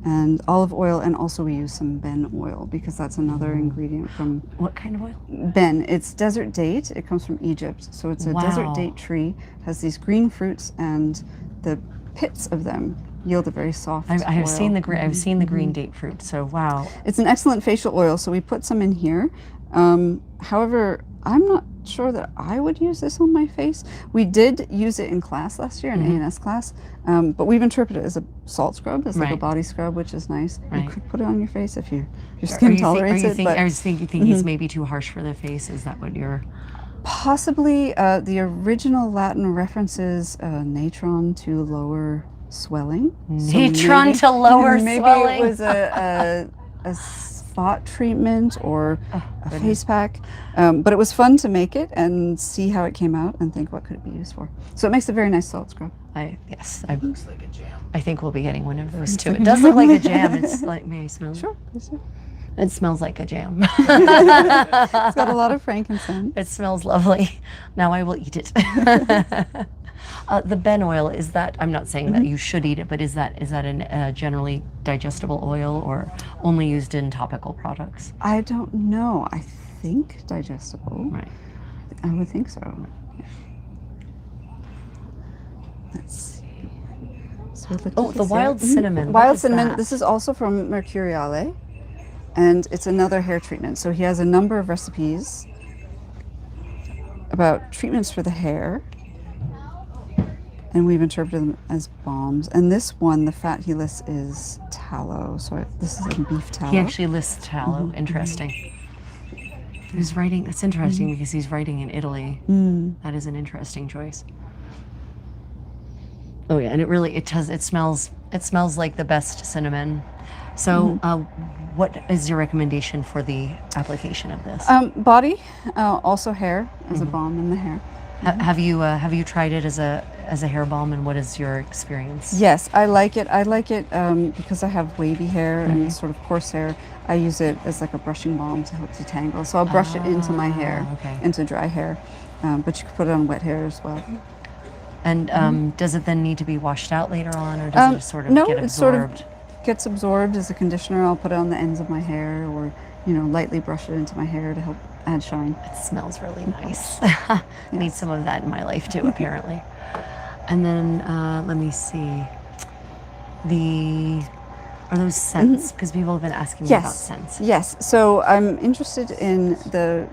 and olive oil, and also we use some ben oil because that's another ingredient from... What kind of oil? Ben. It's desert date. It comes from Egypt. So it's a desert date tree, has these green fruits, and the pits of them yield a very soft I've oil. seen the green. I've seen the green date fruit. So wow. It's an excellent facial oil, so we put some in here. However, I'm not sure that I would use this on my face. We did use it in class last year, in A&S class, but we've interpreted it as a salt scrub, as like a body scrub, which is nice. You could put it on your face if your skin tolerates it. I was thinking it's maybe too harsh for the face. Is that what you're... Possibly. The original Latin references natron to lower swelling. Natron to lower swelling? Maybe it was a spot treatment or a face pack. But it was fun to make it and see how it came out and think what could it be used for. So it makes a very nice salt scrub. It looks like a jam. I think we'll be getting one of those too. It does look like a jam. It's like, may I smell it? Sure. It smells like a jam. It's got a lot of frankincense. It smells lovely. Now I will eat it. The ben oil, is that, I'm not saying that you should eat it, but is that a generally digestible oil or only used in topical products? I don't know. I think digestible. Right. I would think so. Yeah. Let's see. So the wild cinnamon. Wild cinnamon. This is also from Mercuriale, and it's another hair treatment. So he has a number of recipes about treatments for the hair, and we've interpreted them as balms. And this one, the fat he lists is tallow. So this is a beef tallow. He actually lists tallow. Interesting. He's writing. It's interesting because he's writing in Italy. That is an interesting choice. Oh yeah, and it smells like the best cinnamon. So, what is your recommendation for the application of this? Body, also hair as a balm in the hair. Have you tried it as a hair balm, and what is your experience? Yes, I like it. I like it because I have wavy hair and sort of coarse hair. I use it as like a brushing balm to help detangle. So I'll brush it into my hair, into dry hair, but you can put it on wet hair as well. And does it then need to be washed out later on, or does it just sort of get absorbed? It sort of gets absorbed as a conditioner. I'll put it on the ends of my hair, or lightly brush it into my hair to help add shine. It smells really nice. Need some of that in my life too, apparently. And then let me see. Are those scents? Because people have been asking me about scents. Yes. So I'm interested in the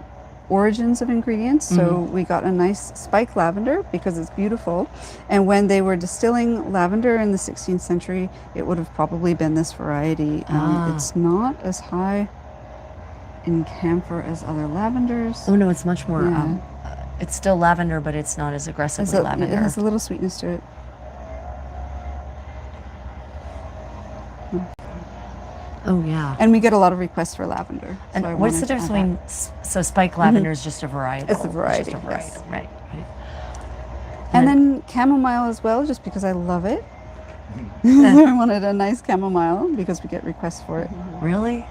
origins of ingredients. So we got a nice spike lavender because it's beautiful. And when they were distilling lavender in the 16th century, it would have probably been this variety. It's not as high in camphor as other lavenders. Oh no, it's much more. Yeah. It's still lavender, but it's not as aggressively It lavender. has a little sweetness to it. Oh yeah. And we get a lot of requests for lavender. And so I what's the wanted to difference add between so spike lavender is just a variety? It's a variety, Just a variety. yes. Right. Right. that. And then chamomile as well, just because I love it. I wanted a nice chamomile because we get requests for it. Really?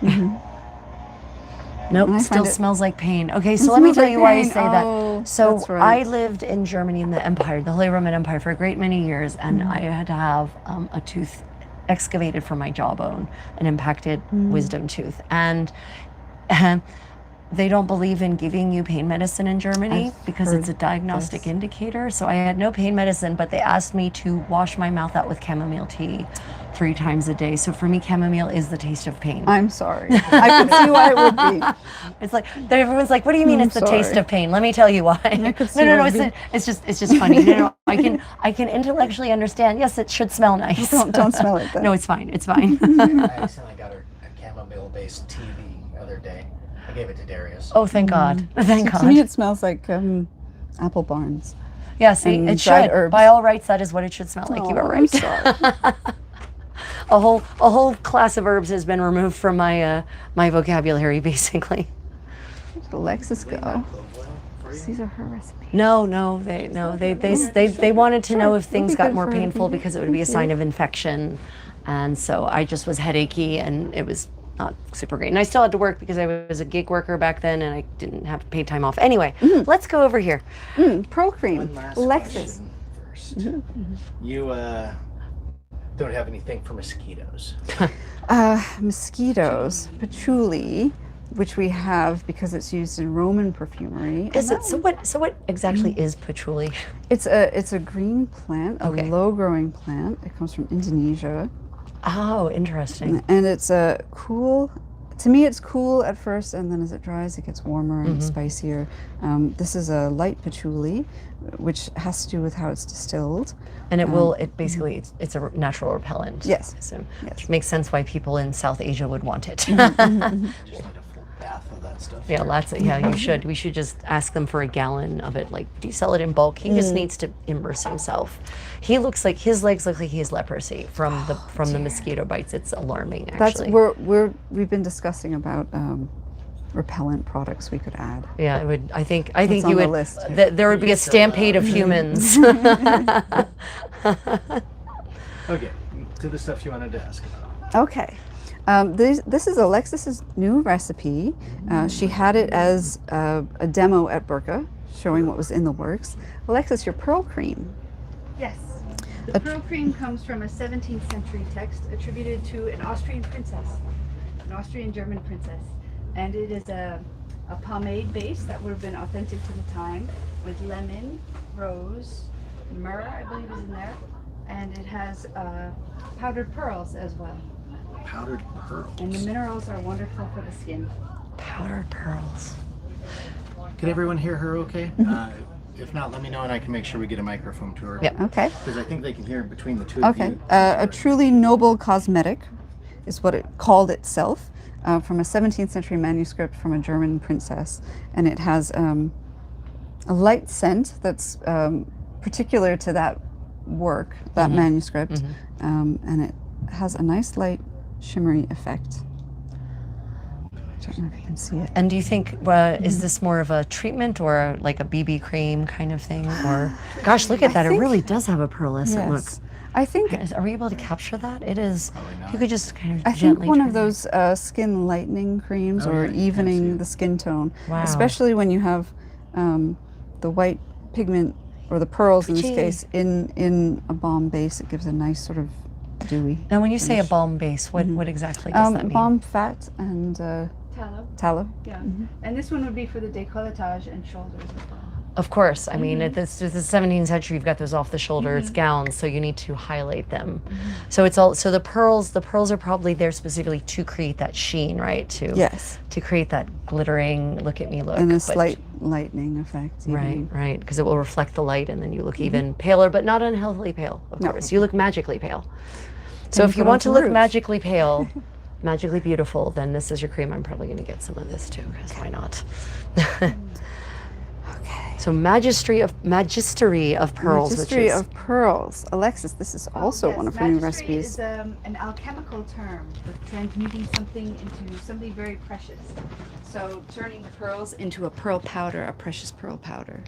Nope, And I still find it- smells like pain. Okay, It so let me smells tell like you why I pain. say Oh, that. So that's right. I lived in Germany in the Empire, the Holy Roman Empire, for a great many years, and I had to have a tooth excavated from my jawbone, an impacted wisdom tooth, and they don't believe in giving you pain medicine in Germany I've because heard it's a diagnostic this. indicator. So I had no pain medicine, but they asked me to wash my mouth out with chamomile tea 3 times a day. So for me, chamomile is the taste of pain. I'm sorry. I can see why it would be. It's like everyone's like, "What do you mean I'm it's the taste sorry. of pain?" Let me tell you why. could see No. why it'd It's just funny. No, I can intellectually understand. Yes, it should smell nice. Don't smell it then. No, it's fine. It's fine. I accidentally got her a chamomile-based TV the other day. I gave it to Darius. Oh, thank God. Thank To me, God. it smells like apple barns. Yeah, see, and it dried should. herbs. By all rights, that is what it should smell like. You Oh, are I'm right. sorry. A whole class of herbs has been removed from my my vocabulary, basically. Where did Alexis go? Clove oil for you? These are her recipes. They wanted to know if Sure, things it'd be got good more for- painful because it would be a sign of infection, and so I just was headachy and it was not super great. And I still had to work because I was a gig worker back then and I didn't have paid time off. Anyway, let's go over here. Pro cream. One last Alexis. question first. You don't have anything for mosquitoes. Mosquitoes, patchouli, which we have because it's used in Roman perfumery. Is it so? What exactly is patchouli? It's a green plant, a Okay. low-growing plant. It comes from Indonesia, Oh, interesting. and it's a cool. To me, it's cool at first, and then as it dries, it gets warmer and spicier. This is a light patchouli, which has to do with how it's distilled. And it basically it's a natural repellent. Yes. So, Yes. which makes sense why people in South Asia would want it. Just need a full bath of that stuff. Yeah, lots of you should. We should just ask them for a gallon of it. Like, do you sell it in bulk? He just needs to immerse himself. He looks like his legs look like he has leprosy from the mosquito bites. It's alarming, That's actually. we've been discussing about repellent products we could add. Yeah, it would. I think on you the would. list? There would be a stampede of humans. Okay, to the stuff you wanted to ask about. Okay. This is Alexis's new recipe. She had it as a demo at Burka, showing what was in the works. Alexis, your pearl cream. Yes. The pearl cream comes from a 17th century text attributed to an Austrian princess, an Austrian-German princess. And it is a pomade base that would have been authentic to the time with lemon, rose, myrrh, I believe is in there. And it has powdered pearls as well. Powdered pearls. And the minerals are wonderful for the skin. Powdered pearls. Can everyone hear her okay? If not, let me know and I can make sure we get a microphone to her. Yep. Okay. Because I think they can hear between the two of Okay. you. A truly noble cosmetic is what it called itself, from a 17th century manuscript from a German princess. And it has a light scent that's particular to that work, that manuscript. And it has a nice light shimmery effect. I don't know if you can see it. And do you think is this more of a treatment or like a BB cream kind of thing? Or gosh, look at that! It think- really does have a pearlescent look. Yes. I think Are we able to capture that? It is. Probably not. You could just kind of I think gently. one turn of those skin lightening creams Oh, or yeah, you can see evening it. the skin tone, Wow. especially when you have the white pigment or the pearls in this Gee. case in a balm base. It gives a nice sort of dewy. it. Now, when you say a balm base, what exactly does that mean? Balm fat and Tallow. tallow. Yeah. And this one would be for the décolletage and shoulders as well. Of course. I mean, at this the 17th century, you've got those off the shoulder. It's gowns, so you need to highlight them. So it's all. So the pearls are probably there specifically to create that sheen, right? Yes, To create that glittering, look at me look. and a but- slight lightening effect. Right, evening. right, because it will reflect the light, and then you look even paler, but not unhealthily pale. Of No. course, you look magically pale. So And if you put on want to some look rouge. magically pale, magically beautiful, then this is your cream. I'm probably going to get some of this too, because why not? Okay. So Magistery of Pearls, Magistery which is of Pearls. Alexis, this is also one of her new Magistery recipes. is an alchemical term for transmuting something into something very precious. So turning the pearls into a pearl powder, a precious pearl powder.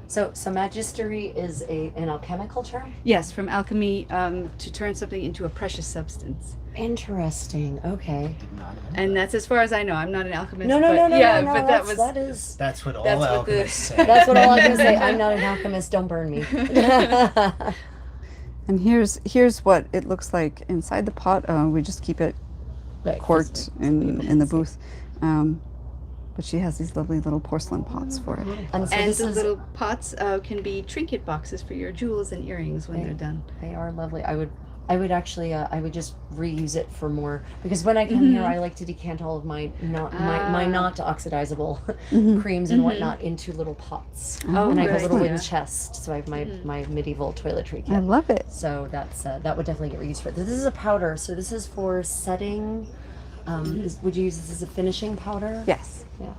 so Magistery is an alchemical term. Yes, from alchemy to turn something into a precious substance. Interesting. Okay. Did not know And that. that's as far as I know. I'm not an alchemist. No, but yeah, no. but That is. That's what all That's what the- alchemists say. That's what all I'm gonna say. I'm not an alchemist. Don't burn me. And here's what it looks like inside the pot. We just keep it Right, corked in the booth. But she has these lovely little porcelain pots for it. And so And this the is, little pots can be trinket boxes for your jewels and earrings when they're done. they are lovely. I would actually I would just reuse it for more, because when I come here I like to decant all of my not oxidizable creams and whatnot into little pots. Oh, And I have a little good. wooden chest, so I have my medieval toiletry I kit. love it. So that would definitely get reused for it. This is a powder, so this is for setting. Would you use this as a finishing powder? Yes. Yeah.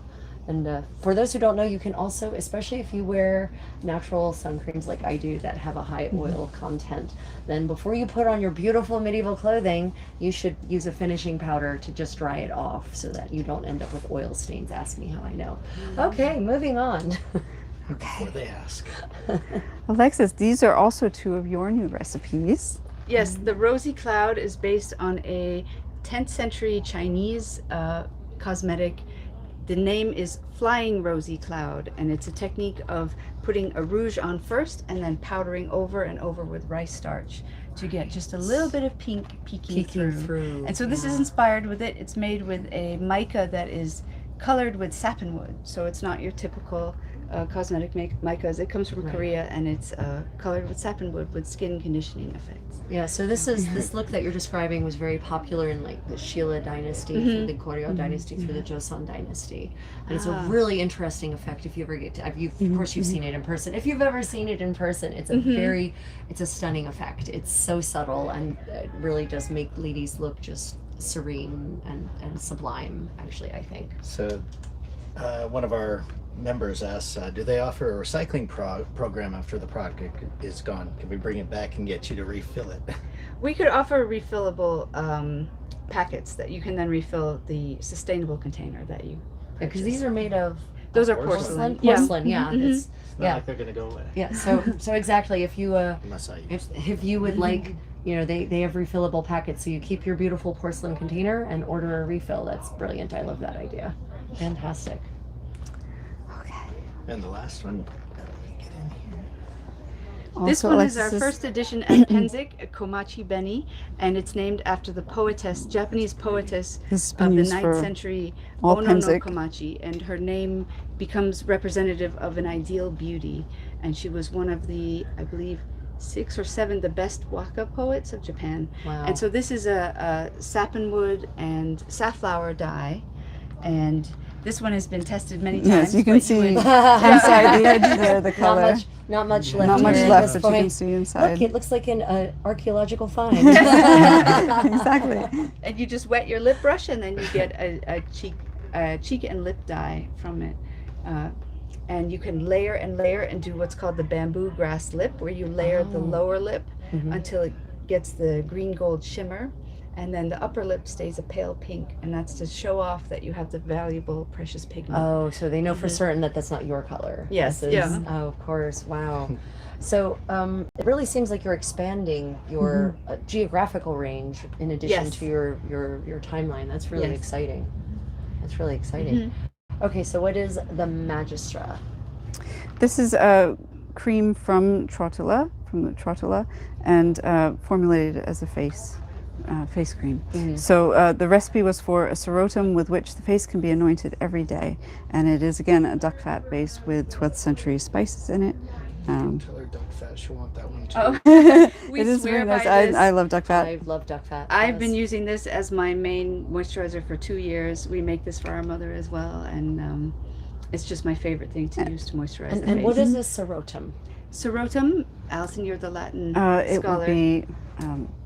And for those who don't know, you can also, especially if you wear natural sun creams like I do that have a high oil content, then before you put on your beautiful medieval clothing, you should use a finishing powder to just dry it off so that you don't end up with oil stains. Ask me how I know. Okay, moving on. Before they ask. Alexis, these are also two of your new recipes. Yes, the Rosy Cloud is based on a 10th century Chinese cosmetic. The name is Flying Rosy Cloud, and it's a technique of putting a rouge on first and then powdering over and over with rice starch to get just a little bit of pink peeking through. And so this is inspired with it. It's made with a mica that is colored with satinwood, so it's not your typical cosmetic micas. It comes from Korea, and it's colored with satinwood with skin conditioning effects. Yeah, so this look that you're describing was very popular in like the Shilla dynasty, through the Goryeo dynasty, through the Joseon dynasty, and it's a really interesting effect. If you ever get to, of course you've seen it in person. If you've ever seen it in person, it's it's a stunning effect. It's so subtle, and it really does make ladies look just serene and sublime. Actually, I think. So, one of our members asks, do they offer a recycling program after the product is gone? Can we bring it back and get you to refill it? We could offer refillable packets that you can then refill the sustainable container that you. Because these are made of Those are Porcelain? porcelain. porcelain. Yeah, it's It's not yeah. like they're going to go away. Yeah, so exactly. If you Unless I use them. if you would like, they have refillable packets, so you keep your beautiful porcelain container and order a refill. That's brilliant. I love that idea. Fantastic. And the last one. Get in here. This Also, one is our Alexis' first edition at Penzik, Komachi Beni, and it's named after the poetess, Japanese poetess This has of been the used 9th for century, all Ono no Penzik. Komachi, and her name becomes representative of an ideal beauty, and she was one of the, I believe, 6 or 7 the best waka poets of Japan. Wow. And so this is a satinwood and safflower dye, and this one has been tested many times. Yes, you can but see would- inside the edge there the color. Not much left. Not much here at left this that you can point. see inside. Look, it looks like an archaeological find. Exactly. And you just wet your lip brush, and then you get a cheek and lip dye from it. And you can layer and layer and do what's called the bamboo grass lip, where you layer the lower lip until it gets the green gold shimmer, and then the upper lip stays a pale pink, and that's to show off that you have the valuable precious pigment. Oh, so they know for certain that that's not your color. Yes, This is- yeah. Oh, of course. Wow. So it really seems like you're expanding your geographical range in addition Yes. to your timeline. That's really Yes. exciting. That's really exciting. Okay, so what is the Magistra? This is a cream from the Trotula, and formulated as a face cream. So the recipe was for a serotum with which the face can be anointed every day, and it is again a duck fat base with 12th century spices in it. Tell her duck fat, she'll want that one too. Oh, we It is swear very nice. by this. I love duck fat. I love duck fat. I've been yes. using this as my main moisturizer for 2 years. We make this for our mother as well, and it's just my favorite thing to use to moisturize the And face. what is a serotum? Serotum, Alison, you're the Latin It scholar. would be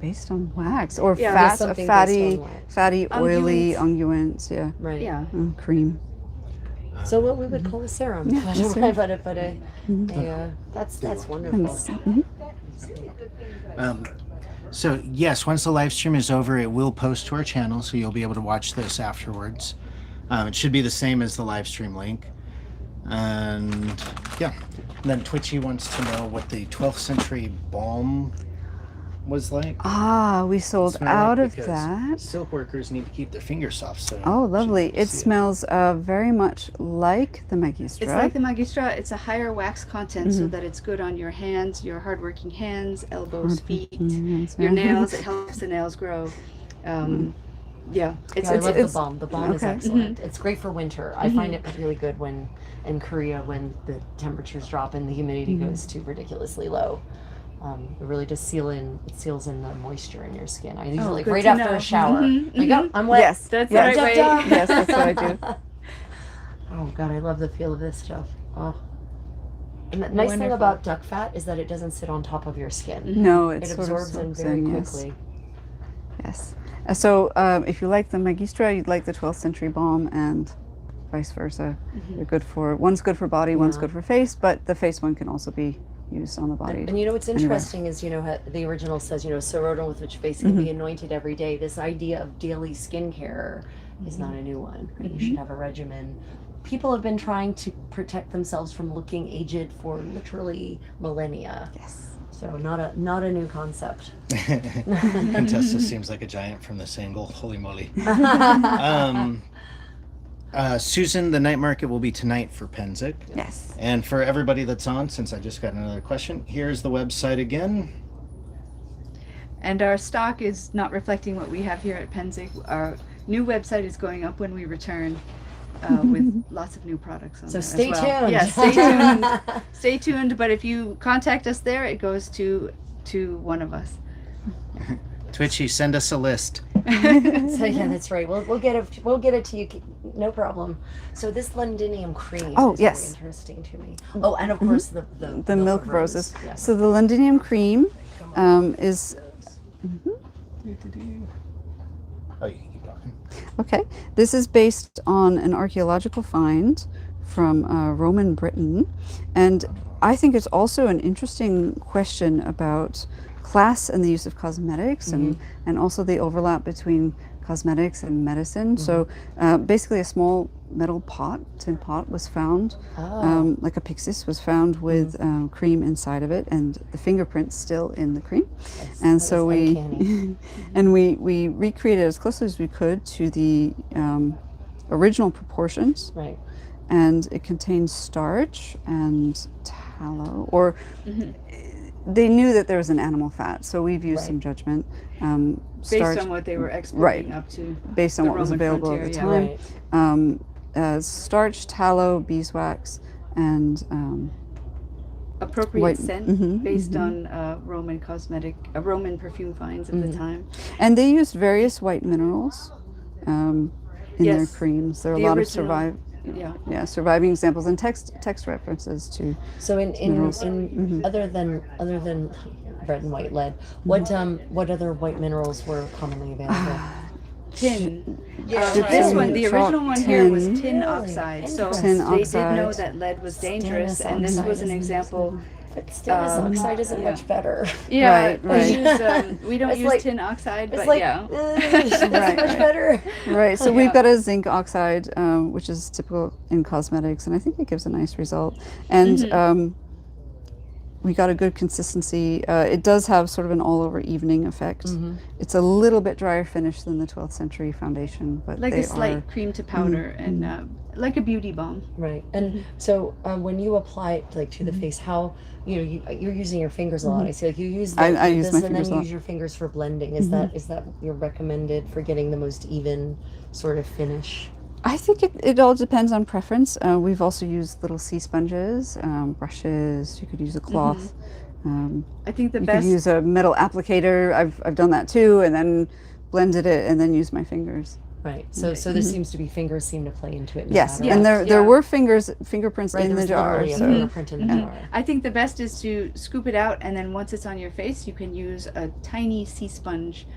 based on wax or Yeah, fat, something based on wax. fatty, oily Unguents. unguents. Yeah, Right. Yeah. cream. So what we would call a serum, Yeah, a serum. that's wonderful. So yes, once the live stream is over, it will post to our channel, so you'll be able to watch this afterwards. It should be the same as the live stream link. And yeah, then Twitchy wants to know what the 12th century balm was like. Ah, we sold Smell out like, of because that. Silk workers need to keep their fingers soft. So Oh, lovely. you It see smells very much like the Magistra. It's like the Magistra. It's a higher wax content so that it's good on your hands, your hardworking hands, elbows, feet, hands, your yeah. nails. It helps the nails grow. Yeah, I love it's- the balm. The balm is okay. excellent. It's great for winter. I find it really good when in Korea when the temperatures drop and the humidity goes to ridiculously low. It really just seals in the moisture in your skin. I usually like good right to after know. a shower. Like, oh, I'm wet. Yes, That's yes. the right way. Yes, that's what I do. Oh God, I love the feel of this stuff. Oh. And the nice thing Wonderful. about duck fat is that it doesn't sit on top of your skin. No, it It sort of absorbs in soaks very yes. quickly. Yes. So if you like the Magistra, you'd like the 12th century balm, and vice versa. They're good for one's good for body, one's Yeah. good for face, but the face one can also be used on the body. And you know what's Anyway. interesting is, you know, how the original says, you know, serotin with which face can be anointed every day. This idea of daily skincare is not a new one. Right? You should have a regimen. People have been trying to protect themselves from looking aged for literally millennia. Yes. So not a new concept. Contessa seems like a giant from this angle. Holy moly. Susan, the night market will be tonight for Penzik. Yes. And for everybody that's on, since I just got another question, here's the website again. And our stock is not reflecting what we have here at Penzik. Our new website is going up when we return with lots of new products on So there stay as well. tuned. Yeah, stay tuned. Stay tuned. But if you contact us there, it goes to one of us. Twitchy, send us a list. So yeah, that's right. We'll get it to you. No problem. So this Londinium cream Oh, is yes. very interesting to me. Oh, and of course The milk of roses. Yes. So the Londinium cream is Oh, you can keep talking. okay. This is based on an archaeological find from Roman Britain, and I think it's also an interesting question about class and the use of cosmetics, and also the overlap between cosmetics and medicine. So basically, a small metal tin pot was found, like a pyxis was found with cream inside of it, and the fingerprints still in the cream. And so we and we recreated as closely as we could to the original proportions. Right. And it contains starch and tallow, or they knew that there was an animal fat, so we've used some judgment. Based on what they were exporting up to. Based on the what was Roman available at the frontier, time. Starch, tallow, beeswax, and appropriate white- scent based on Roman perfume finds at the time. and they used various white minerals in their Yes. creams. There are a The lot original- of surviving examples and text references to. So in minerals. other than red and white lead, what other white minerals were commonly available? Tin. Tin, This one, the chalk, original one here was tin. tin oxide. So Tin they did oxide. know that lead was dangerous, Stannous and this oxide was an is example. But stannous oxide isn't much better. Yeah, Right. we don't It's use like- tin oxide, It's but like yeah. it's much Right. better. Right, so we've got a zinc oxide, which is typical in cosmetics, and I think it gives a nice result. And we got a good consistency. It does have sort of an all-over evening effect. It's a little bit drier finish than the 12th century foundation, but Like they a slight are. cream to powder, and like a beauty balm. Right. And so when you apply it like to the face, how you're using your fingers a lot. I see like you use I use this my and fingers a then lot. use your fingers for blending. Is that you're recommended for getting the most even sort of finish? I think it all depends on preference. We've also used little sea sponges, brushes. You could use a cloth. I think the You best. could use a metal applicator. I've done that too, and then blended it and then used my fingers. Right. So this seems to be fingers seem to play into it. No Yes, matter and what. there Yeah. were fingerprints Right, in there the was jar. literally a So fingerprint in the jar. I think the best is to scoop it out, and then once it's on your face, you can use a tiny sea sponge,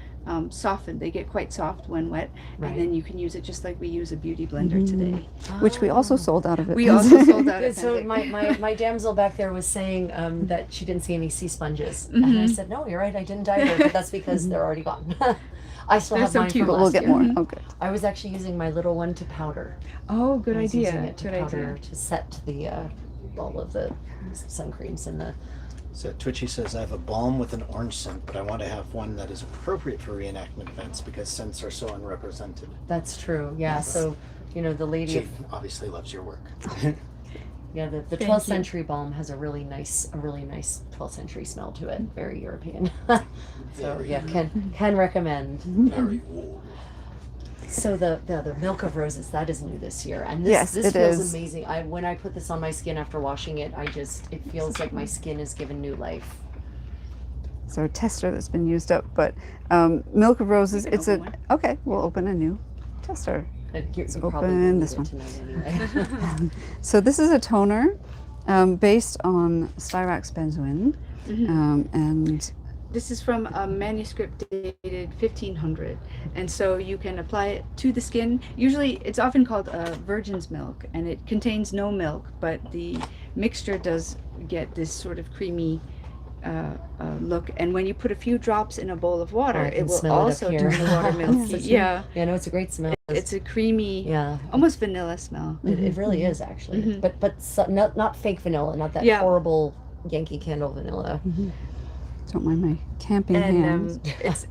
softened. They get quite soft when wet, Right. and then you can use it just like we use a beauty blender today. which we also sold out of it. We also sold out Good. of So Penzig. my damsel back there was saying that she didn't see any sea sponges, and I said, no, you're right, I didn't either, but that's because they're already gone. I still They're have so mine cute. from But we'll last get year. more. Okay. I was actually using my little one to powder. Oh, good I was using idea. it to Good powder idea. to set the all of the sun creams and the. So Twitchy says, I have a balm with an orange scent, but I want to have one that is appropriate for reenactment events because scents are so unrepresented. That's true. Yeah. So the lady. She obviously loves your work. Yeah, the Thank 12th you. century balm has a really nice 12th century smell to it. Very European. So yeah, can recommend. Very warm. So the milk of roses, that is new this year, and this Yes, this it feels is. amazing. When I put this on my skin after washing it, it feels like my skin is given new life. So a tester that's been used up, but Milk of Roses. can It's open okay. We'll open a new tester. You Let's probably open will need this it one. tonight anyway. So this is a toner based on Styrax benzoin, and This is from a manuscript dated 1500, and so you can apply it to the skin. Usually, it's often called virgin's milk, and it contains no milk, but the mixture does get this sort of creamy look. And when you put a few drops in a bowl of water, I it can will smell it up also here. turn the water milky. Yeah, Yeah, no, it's a great smell. it's a creamy, Yeah, almost vanilla smell. it really is actually, but not fake vanilla, not that Yeah. horrible Yankee Candle vanilla. don't mind my camping And hands.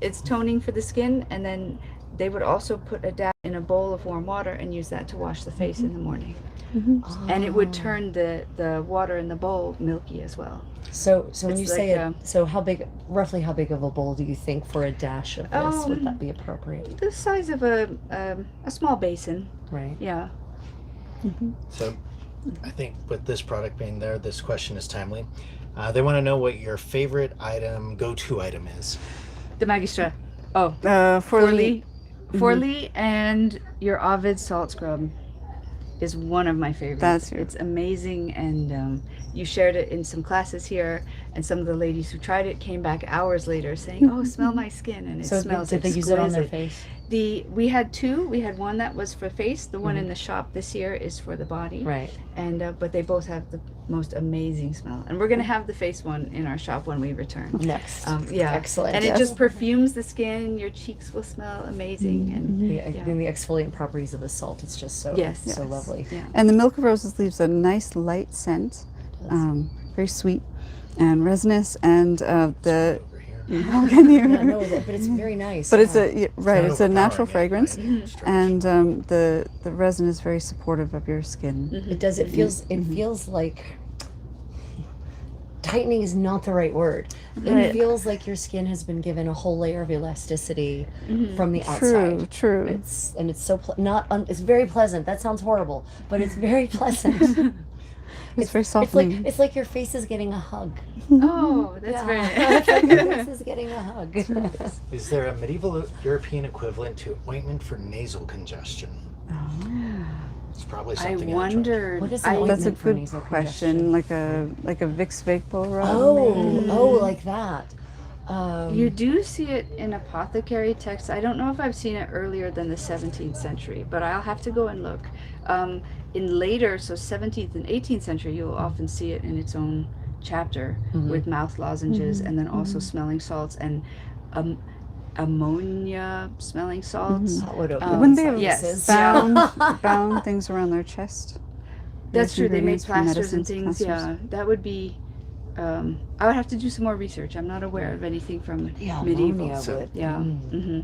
it's toning for the skin, and then they would also put a dab in a bowl of warm water and use that to wash the face in the morning. And it would turn the water in the bowl milky as well. So when It's you say like, it, so roughly how big of a bowl do you think for a dash of this would that be appropriate? The size of a small basin. Right. Yeah. So I think with this product being there, this question is timely. They want to know what your favorite go-to item is. The Magistra. Oh, For Forley. Forley and your Ovid salt scrub is one of my favorites. That's your- It's amazing, and you shared it in some classes here, and some of the ladies who tried it came back hours later saying, "Oh, smell my skin," and it So smells did they use it on their exquisite. face? We had two. We had one that was for face. The one in the shop this year is for the body. Right. And but they both have the most amazing smell. And we're gonna have the face one in our shop when we return. Next. Yeah. Excellent. And it Yes. just perfumes the skin. Your cheeks will smell amazing. And The exfoliant properties of the salt, it's just so Yes. so lovely. yeah. And the Milk of Roses leaves a nice light scent, very sweet and resinous, and the Over here. how can you? Yeah, no, but it's very nice. But it's yeah. right. not It's a natural overpowering fragrance, by any stretch. and the resin is very supportive of your skin. It does. It feels like tightening is not the right word. It feels like your skin has been given a whole layer of elasticity from the outside. True. It's so it's very pleasant. That sounds horrible, but it's very pleasant. It's very softening. It's like your face is getting a hug. Oh, that's It's like your very. face is getting a hug. Is there a medieval European equivalent to ointment for nasal congestion? It's probably I something. wondered. What is I- an That's a ointment for good nasal question. Like a Vicks Vapor rub. Oh, like that. You do see it in apothecary texts. I don't know if I've seen it earlier than the 17th century, but I'll have to go and look. In later, so 17th and 18th century, you'll often see it in its own chapter with mouth lozenges and then also smelling salts and ammonia smelling salts. That would open Wouldn't they some have Yes. bound things around their chest? That's true. They made Ingredients for plasters and medicines, things. plasters. Yeah, that would be. I would have to do some more research. I'm not aware of anything from Yeah, medieval. ammonia So- would. Yeah. Mm-hmm.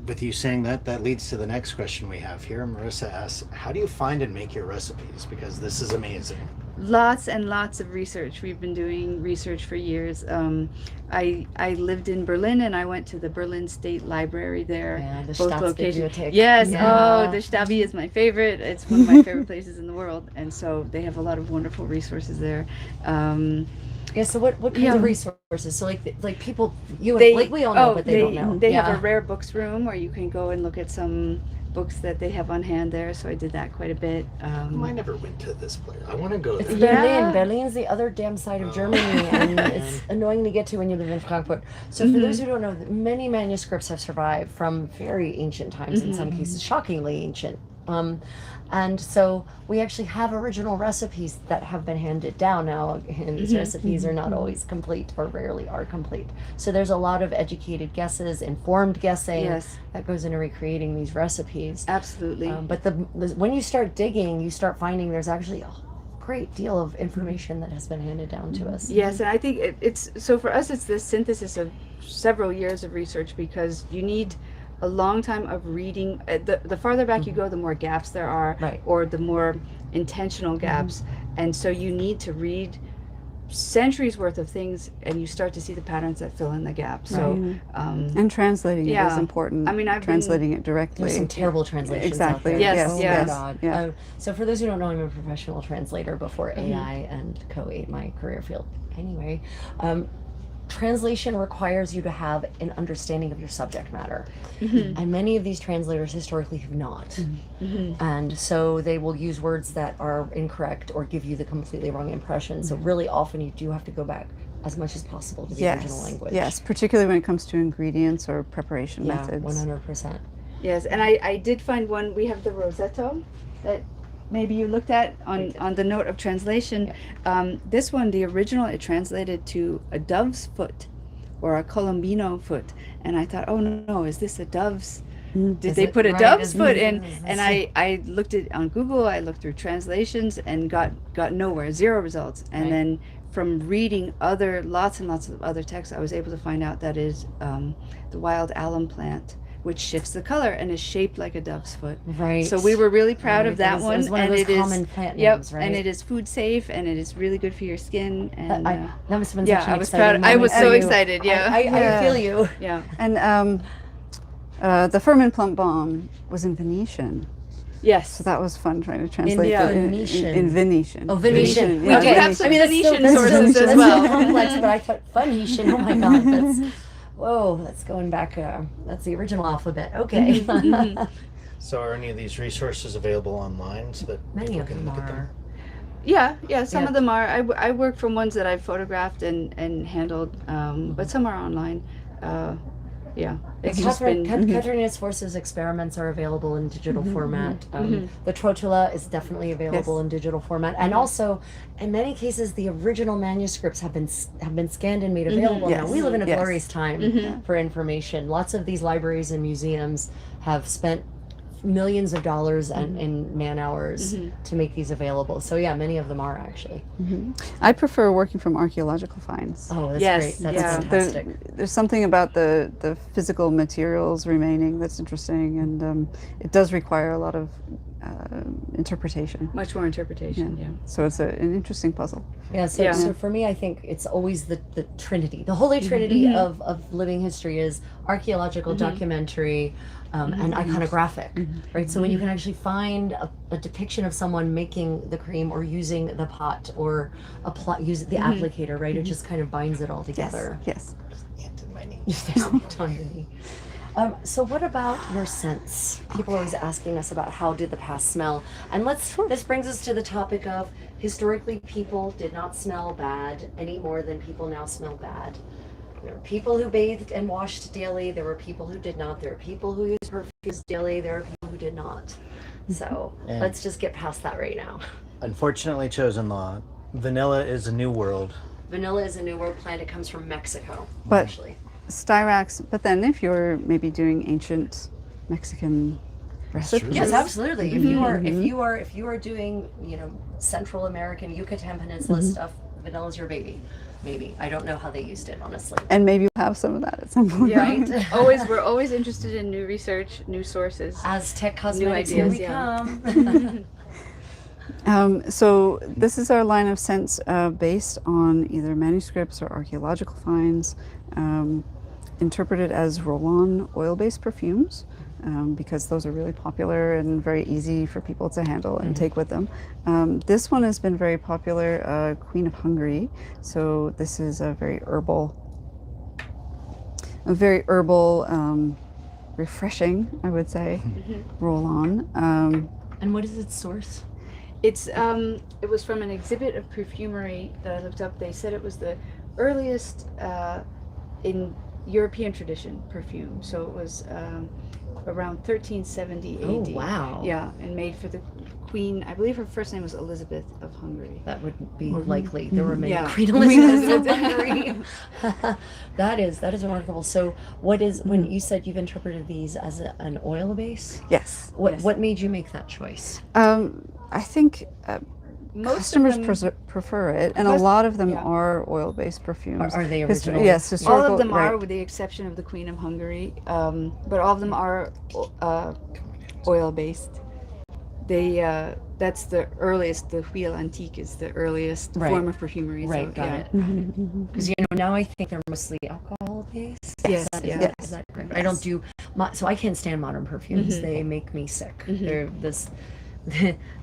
With you saying that, that leads to the next question we have here. Marissa asks, how do you find and make your recipes? Because this is amazing. Lots and lots of research. We've been doing research for years. I lived in Berlin, and I went to the Berlin State Library there. Yeah, the both locations. Staatsbibliothek. Yes. Yeah. Oh, the Stabi is my favorite. It's one of my favorite places in the world, and so they have a lot of wonderful resources there. Yeah. So what kinds of resources? So like people you They, like we all know, but they don't know. They yeah. have a rare books room where you can go and look at some books that they have on hand there. So I did that quite a bit. I never went to this place. I want to go It's there. Berlin. Berlin's the other damn side of Germany, and it's annoying to get to when you live in Frankfurt. So for those who don't know, many manuscripts have survived from very ancient times, in some cases shockingly ancient. And so we actually have original recipes that have been handed down now, and these recipes are not always complete, or rarely are complete. So there's a lot of educated guesses, informed guessing that goes into recreating these recipes. Absolutely. But when you start digging, you start finding there's actually a great deal of information that has been handed down to us. Yes, and I think it's so for us it's the synthesis of several years of research, because you need a long time of reading. The farther back you go, the more gaps there are, or the more intentional gaps. And so you need to read centuries worth of things, and you start to see the patterns that fill in the gaps. So and translating it is important. I mean, I've translating it directly. There's some terrible translations Exactly. out there. Yes, Oh yes. my God. Yeah. So for those who don't know, I'm a professional translator before AI and co-ate my career field. Anyway, translation requires you to have an understanding of your subject matter. And many of these translators historically have not. And so they will use words that are incorrect or give you the completely wrong impression. So really often you do have to go back as much as possible to the original language. Yes, particularly when it comes to ingredients or preparation Yeah, methods. 100%. yes, and I did find one. We have the Rosetto that maybe you looked at on the note of translation. This one, the original, it translated to a dove's foot or a colombino foot, and I thought, oh no, is this a dove's? Did they put a dove's foot in? And I looked it on Google. I looked through translations and got nowhere, zero results. And then from reading lots and lots of other texts, I was able to find out that is the wild alum plant, which shifts the color and is shaped like a dove's foot. Right. So we were really proud of that one. It was one and of those it common is, plant yep, names, right? and it is food safe, and it is really good for your skin. And that must have been yeah, such an I was exciting proud. I was moment so for you. excited. Yeah, I feel you. yeah. And the Furman Plump Balm was in Venetian. Yes. So that was fun trying to translate Venetian. in Venetian. Oh, Venetian. Yeah, We do have some Venetian that's sources still, as that's well. still complex, but I thought Phoenician. Oh my God, that's going back. That's the original alphabet. Okay. So are any of these resources available online so that Many people of can them look at them? are. Yeah. Some of them are. I work from ones that I've photographed and handled, but some are online. Yeah, it's just been. Katerina Sforce's experiments are available in digital format. The Trotula is definitely available in digital format, and also, in many cases, the original manuscripts have been scanned and made available. Now we live in a glorious time for information. Lots of these libraries and museums have spent millions of dollars and in man hours to make these available. So yeah, many of them are actually. I prefer working from archaeological finds. Oh, that's Yes, great. That's yeah. fantastic. There's something about the physical materials remaining that's interesting, and it does require a lot of interpretation. Much more interpretation. Yeah. So it's an interesting puzzle. Yeah, so for me, I think it's always the trinity, the holy trinity of living history is archaeological, documentary, and iconographic, right? So when you can actually find a depiction of someone making the cream or using the pot or use the applicator, right? It just kind of binds it all together. Yes. Ant in my knee. So what about your scents? People are always asking us about how did the past smell, and this brings us to the topic of historically people did not smell bad any more than people now smell bad. There were people who bathed and washed daily. There were people who did not. There were people who used perfumes daily. There were people who did not. So let's just get past that right now. Unfortunately, chosen law. Vanilla is a new world. Vanilla is a new world plant. It comes from Mexico, But actually. Styrax, but then if you're maybe doing ancient Mexican recipes. Yes, absolutely. If you are doing, Central American Yucatan Peninsula stuff, vanilla's your baby. Maybe. I don't know how they used it, honestly. And maybe we'll have some of that at some point. Yeah. We're always interested in new research, new sources. Aztec Cosmetics, New here ideas, we yeah. come. So this is our line of scents based on either manuscripts or archaeological finds, interpreted as roll-on oil-based perfumes. because those are really popular and very easy for people to handle and take with them. This one has been very popular, Queen of Hungary. So this is a very herbal, refreshing, I would say, roll on. And what is its source? It's it was from an exhibit of perfumery that I looked up. They said it was the earliest in European tradition perfume. So it was around 1370 AD. Oh, wow. Yeah, and made for the queen. I believe her first name was Elizabeth of Hungary. That would be likely. There were many Yeah. Queen Elizabeths of Hungary. That is remarkable. So, what is when you said you've interpreted these as an oil base? Yes. What made you make that choice? I think Most customers of them, prefer it, and a Most- lot of them yeah. are oil-based perfumes. Are they Histo- original? yes, all historical. of them right. are, with the exception of the Queen of Hungary. But all of them are oil based. They that's the earliest. The Huile Antique is the earliest Right. form of perfumery. Right, so, got yeah. it. Because now I think they're mostly alcohol based. Yes, yeah. Is that correct? I don't do so I can't stand modern perfumes. They make me sick. They're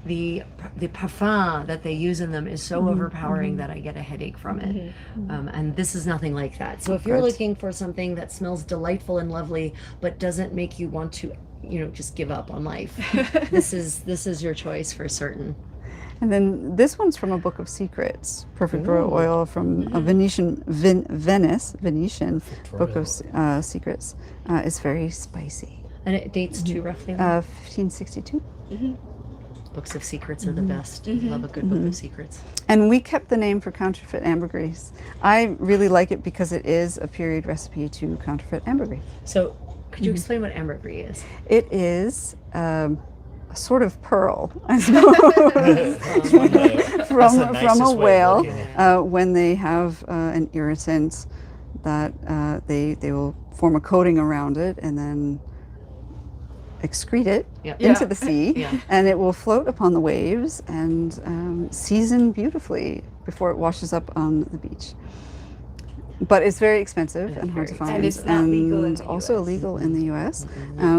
the parfum that they use in them is so overpowering that I get a headache from it. And this is nothing like that. So if you're Good. looking for something that smells delightful and lovely but doesn't make you want to just give up on life, this is your choice for certain. And then this one's from a book of secrets, Perfect Royal Oil from a Venetian book of secrets. It's very spicy. And it dates to roughly when? 1562. Books of secrets are the best. Love a good book of secrets. And we kept the name for counterfeit ambergris. I really like it because it is a period recipe to counterfeit ambergris. So could you explain what ambergris is? It is a sort of pearl, I suppose, from a whale when they have an irritant that they will form a coating around it and then excrete it Yep. into the sea, Yeah. and it will float upon the waves and season beautifully before it washes up on the beach. But it's very expensive It's and hard to very find, And it's not legal in the also US. illegal in the U.S.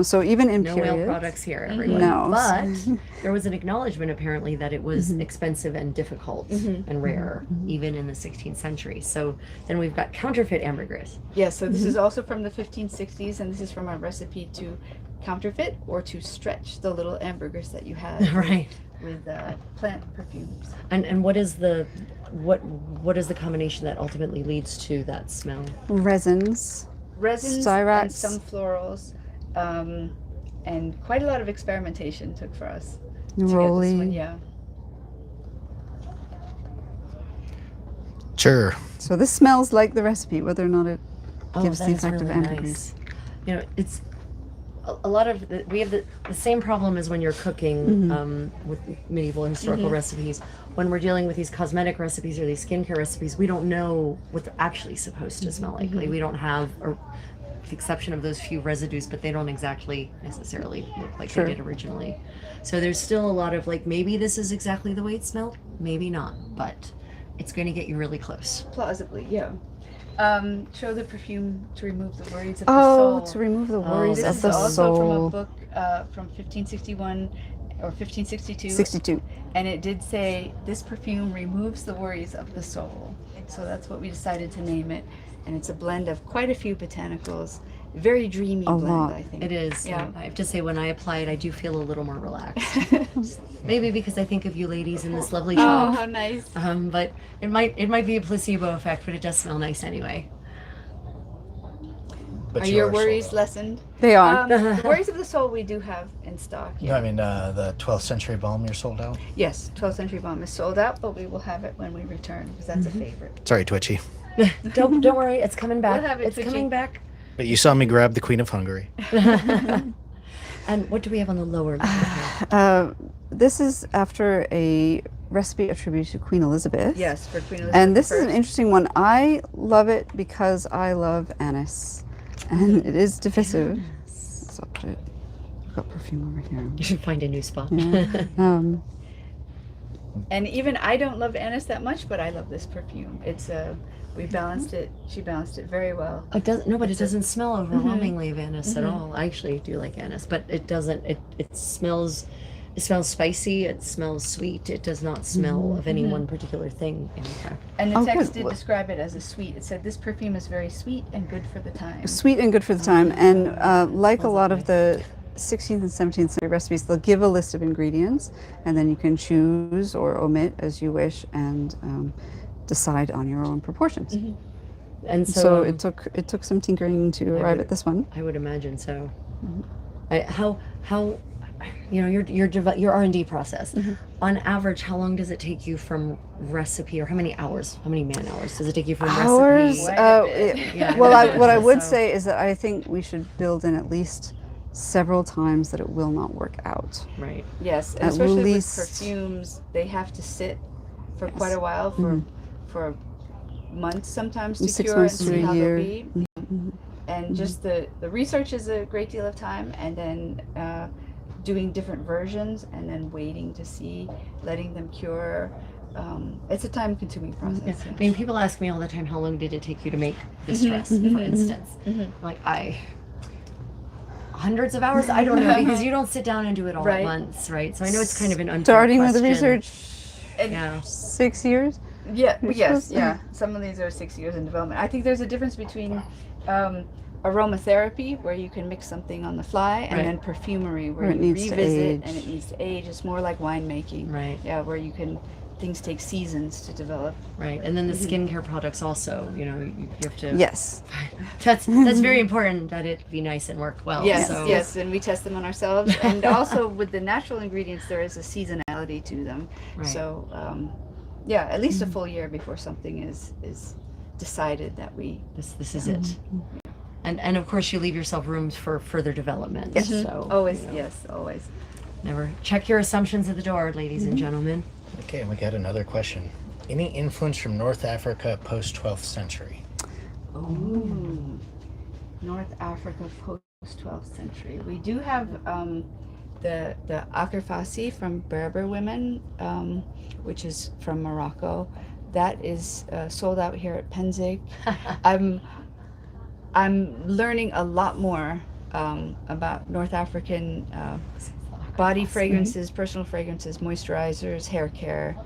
So even in No periods, whale products here, everyone. No. But there was an acknowledgement apparently that it was expensive and difficult and rare, even in the 16th century. So then we've got counterfeit ambergris. Yeah, so this is also from the 1560s, and this is from a recipe to counterfeit or to stretch the little ambergris that you have Right. with plant perfumes. And what is the combination that ultimately leads to that smell? resins. Resins Styrax. and some florals, and quite a lot of experimentation took for us to get this one. Neroli. Yeah. Sure. So this smells like the recipe, whether or not it gives that the is effect of really ambergris. nice. It's a lot of we have the same problem as when you're cooking with medieval and historical recipes. When we're dealing with these cosmetic recipes or these skincare recipes, we don't know what they're actually supposed to smell like. Like we don't have, or with the exception of those few residues, but they don't exactly necessarily look like True. they did originally. So there's still a lot of maybe this is exactly the way it smelled, maybe not, but it's going to get you really close. Plausibly, yeah. Show the perfume to remove the worries of the soul. To remove the worries This of is the also from a soul. book from 1561 or 1562. 62. And it did say, this perfume removes the worries of the soul. So that's what we decided to name it. And it's a blend of quite a few botanicals. Very dreamy blend, lot. I think. It is. Yeah. I have to say, when I apply it, I do feel a little more relaxed. Maybe because I think of you ladies in this lovely Oh, shop. how nice. But it might be a placebo effect, but it does smell nice anyway. But Are you your sold worries out. lessened? They are. The worries of the soul we do have in stock. No, I mean the 12th century balm you're sold out. Yes, 12th Century Bomb is sold out, but we will have it when we return because that's a favorite. Sorry, Twitchy. Don't worry, it's coming back. We'll have it, It's Twitchy. coming back. But you saw me grab the Queen of Hungary. And what do we have on the lower left? This is after a recipe attributed to Queen Elizabeth. Yes, for Queen Elizabeth And this is an I. interesting one. I love it because I love anise. And it is divisive. So I'll put it, I've got perfume over here. You should find a new spot. Yeah. And even I don't love anise that much, but I love this perfume. It's we balanced it. She balanced it very well. It doesn't. No, but it It's a- doesn't smell overwhelmingly of anise at all. I actually do like anise, but it doesn't. It smells. It smells spicy. It smells sweet. It does not smell of any one particular thing. In fact, And the Oh, text good. did describe it as a sweet. It said this perfume is very sweet and good for the time. Sweet and good for the time. And like a Smells lot lovely. of the 16th and 17th century recipes, they'll give a list of ingredients, and then you can choose or omit as you wish, and decide on your own proportions. and So so, it took some tinkering to arrive would- at this one. I would imagine so. How you know your R&D process. On average, how long does it take you from recipe, or how many hours, how many man hours does it take you from Hours. recipe? Quite a bit. Yeah. Well, what I would So- say is that I think we should build in at least several times that it will not work out. Right. Yes, and At especially least- with perfumes, they have to sit for quite Yes. a while, for months sometimes to 6 cure and months to see a how year. they'll be. And just the research is a great deal of time, and then doing different versions, and then waiting to see, letting them cure. It's a time-consuming process. Yeah. yeah. I mean, people ask me all the time, how long did it take you to make this dress, for instance? Like, hundreds of hours? I don't know, because you don't sit down and do it all Right. at once, right? So I know it's kind of an unfair Starting with the question. research, And- Yeah. 6 years. Yeah, You're yes, supposed to- yeah. Some of these are 6 years in development. I think there's a difference between aromatherapy, where you can mix something on the fly, and Right. then perfumery, where Where it you needs to revisit and age. it needs to age. It's more like winemaking. Right. Yeah, where you can, things take seasons to develop. Right. And then the skincare products also, you know, you have to. Yes. That's very important that it be nice and work well. Yes, So. yes, and we test them on ourselves. And also with the natural ingredients, there is a seasonality to them. Right. So, yeah, at least a full year before something is decided that we. This is it. And of course you leave yourself rooms for further development. Yes. So Always, you know, yes, always. never check your assumptions at the door, ladies and gentlemen. Okay, and we got another question. Any influence from North Africa post 12th century? Ooh. North Africa post 12th century. We do have the Akerfasi from Berber women, which is from Morocco. That is sold out here at Penzig. I'm learning a lot more about North African body fragrances, personal fragrances, moisturizers, hair care.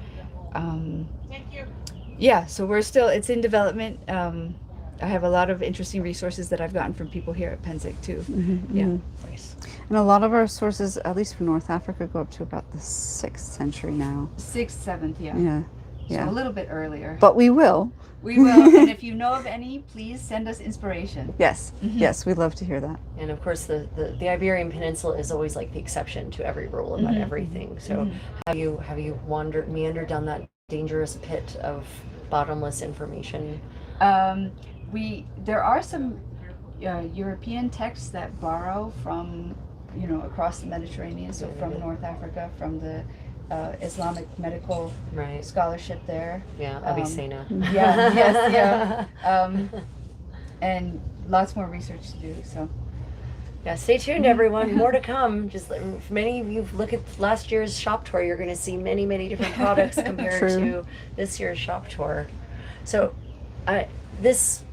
Yeah, so it's in development. I have a lot of interesting resources that I've gotten from people here at Penzig too. Yeah. Nice. And a lot of our sources, at least from North Africa, go up to about the 6th century now. 6th, 7th, yeah. Yeah. So Yeah. a little bit earlier. But we will. We will, and if you know of any, please send us inspiration. Yes. Yes, we'd love to hear that. And of course, the Iberian Peninsula is always like the exception to every rule about everything. So have you meandered down that dangerous pit of bottomless information? There are some European texts that borrow from, across the Mediterranean, so from North Africa, from the Islamic medical Right. scholarship there. Yeah, Avicenna. Yeah, yes, yeah. And lots more research to do, so. Yeah, stay tuned, everyone. More to come. Just if many of you look at last year's shop tour, you're going to see many, many different products compared True. to this year's shop tour. So, this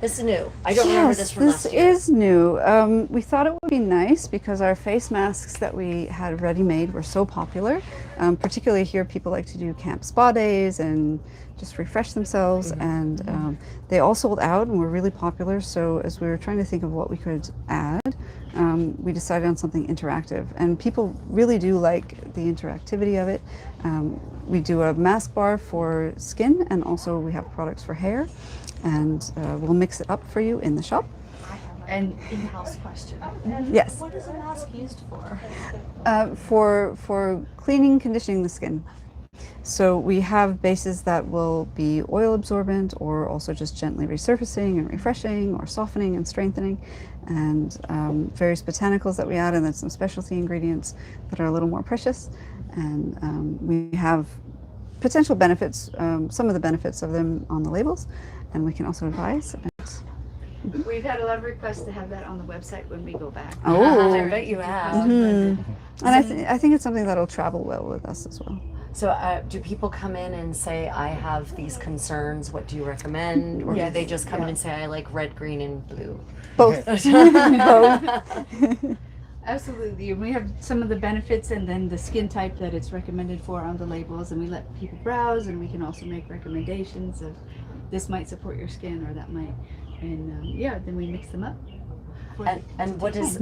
is new. I don't remember this from this last year. is new. We thought it would be nice because our face masks that we had ready-made were so popular. Particularly here, people like to do camp spa days and just refresh themselves. And they all sold out and were really popular. So as we were trying to think of what we could add, we decided on something interactive. And people really do like the interactivity of it. We do a mask bar for skin, and also we have products for hair. And we'll mix it up for you in the shop. And In-house question. Yes. What is a mask used for? For cleaning, conditioning the skin. So we have bases that will be oil absorbent, or also just gently resurfacing and refreshing, or softening and strengthening, and various botanicals that we add, and then some specialty ingredients that are a little more precious. And we have potential benefits, some of the benefits of them on the labels, and we can also advise. And We've had a lot of requests to have that on the website when we go back. Oh. I bet you have. And I think it's something that'll travel well with us as well. So, do people come in and say, I have these concerns, what do you recommend? Or do Yes. they just come in and say, I like red, green, and blue? Both. Absolutely. We have some of the benefits and then the skin type that it's recommended for on the labels, and we let people browse, and we can also make recommendations of this might support your skin or that might. And yeah, then we mix them up. And what is,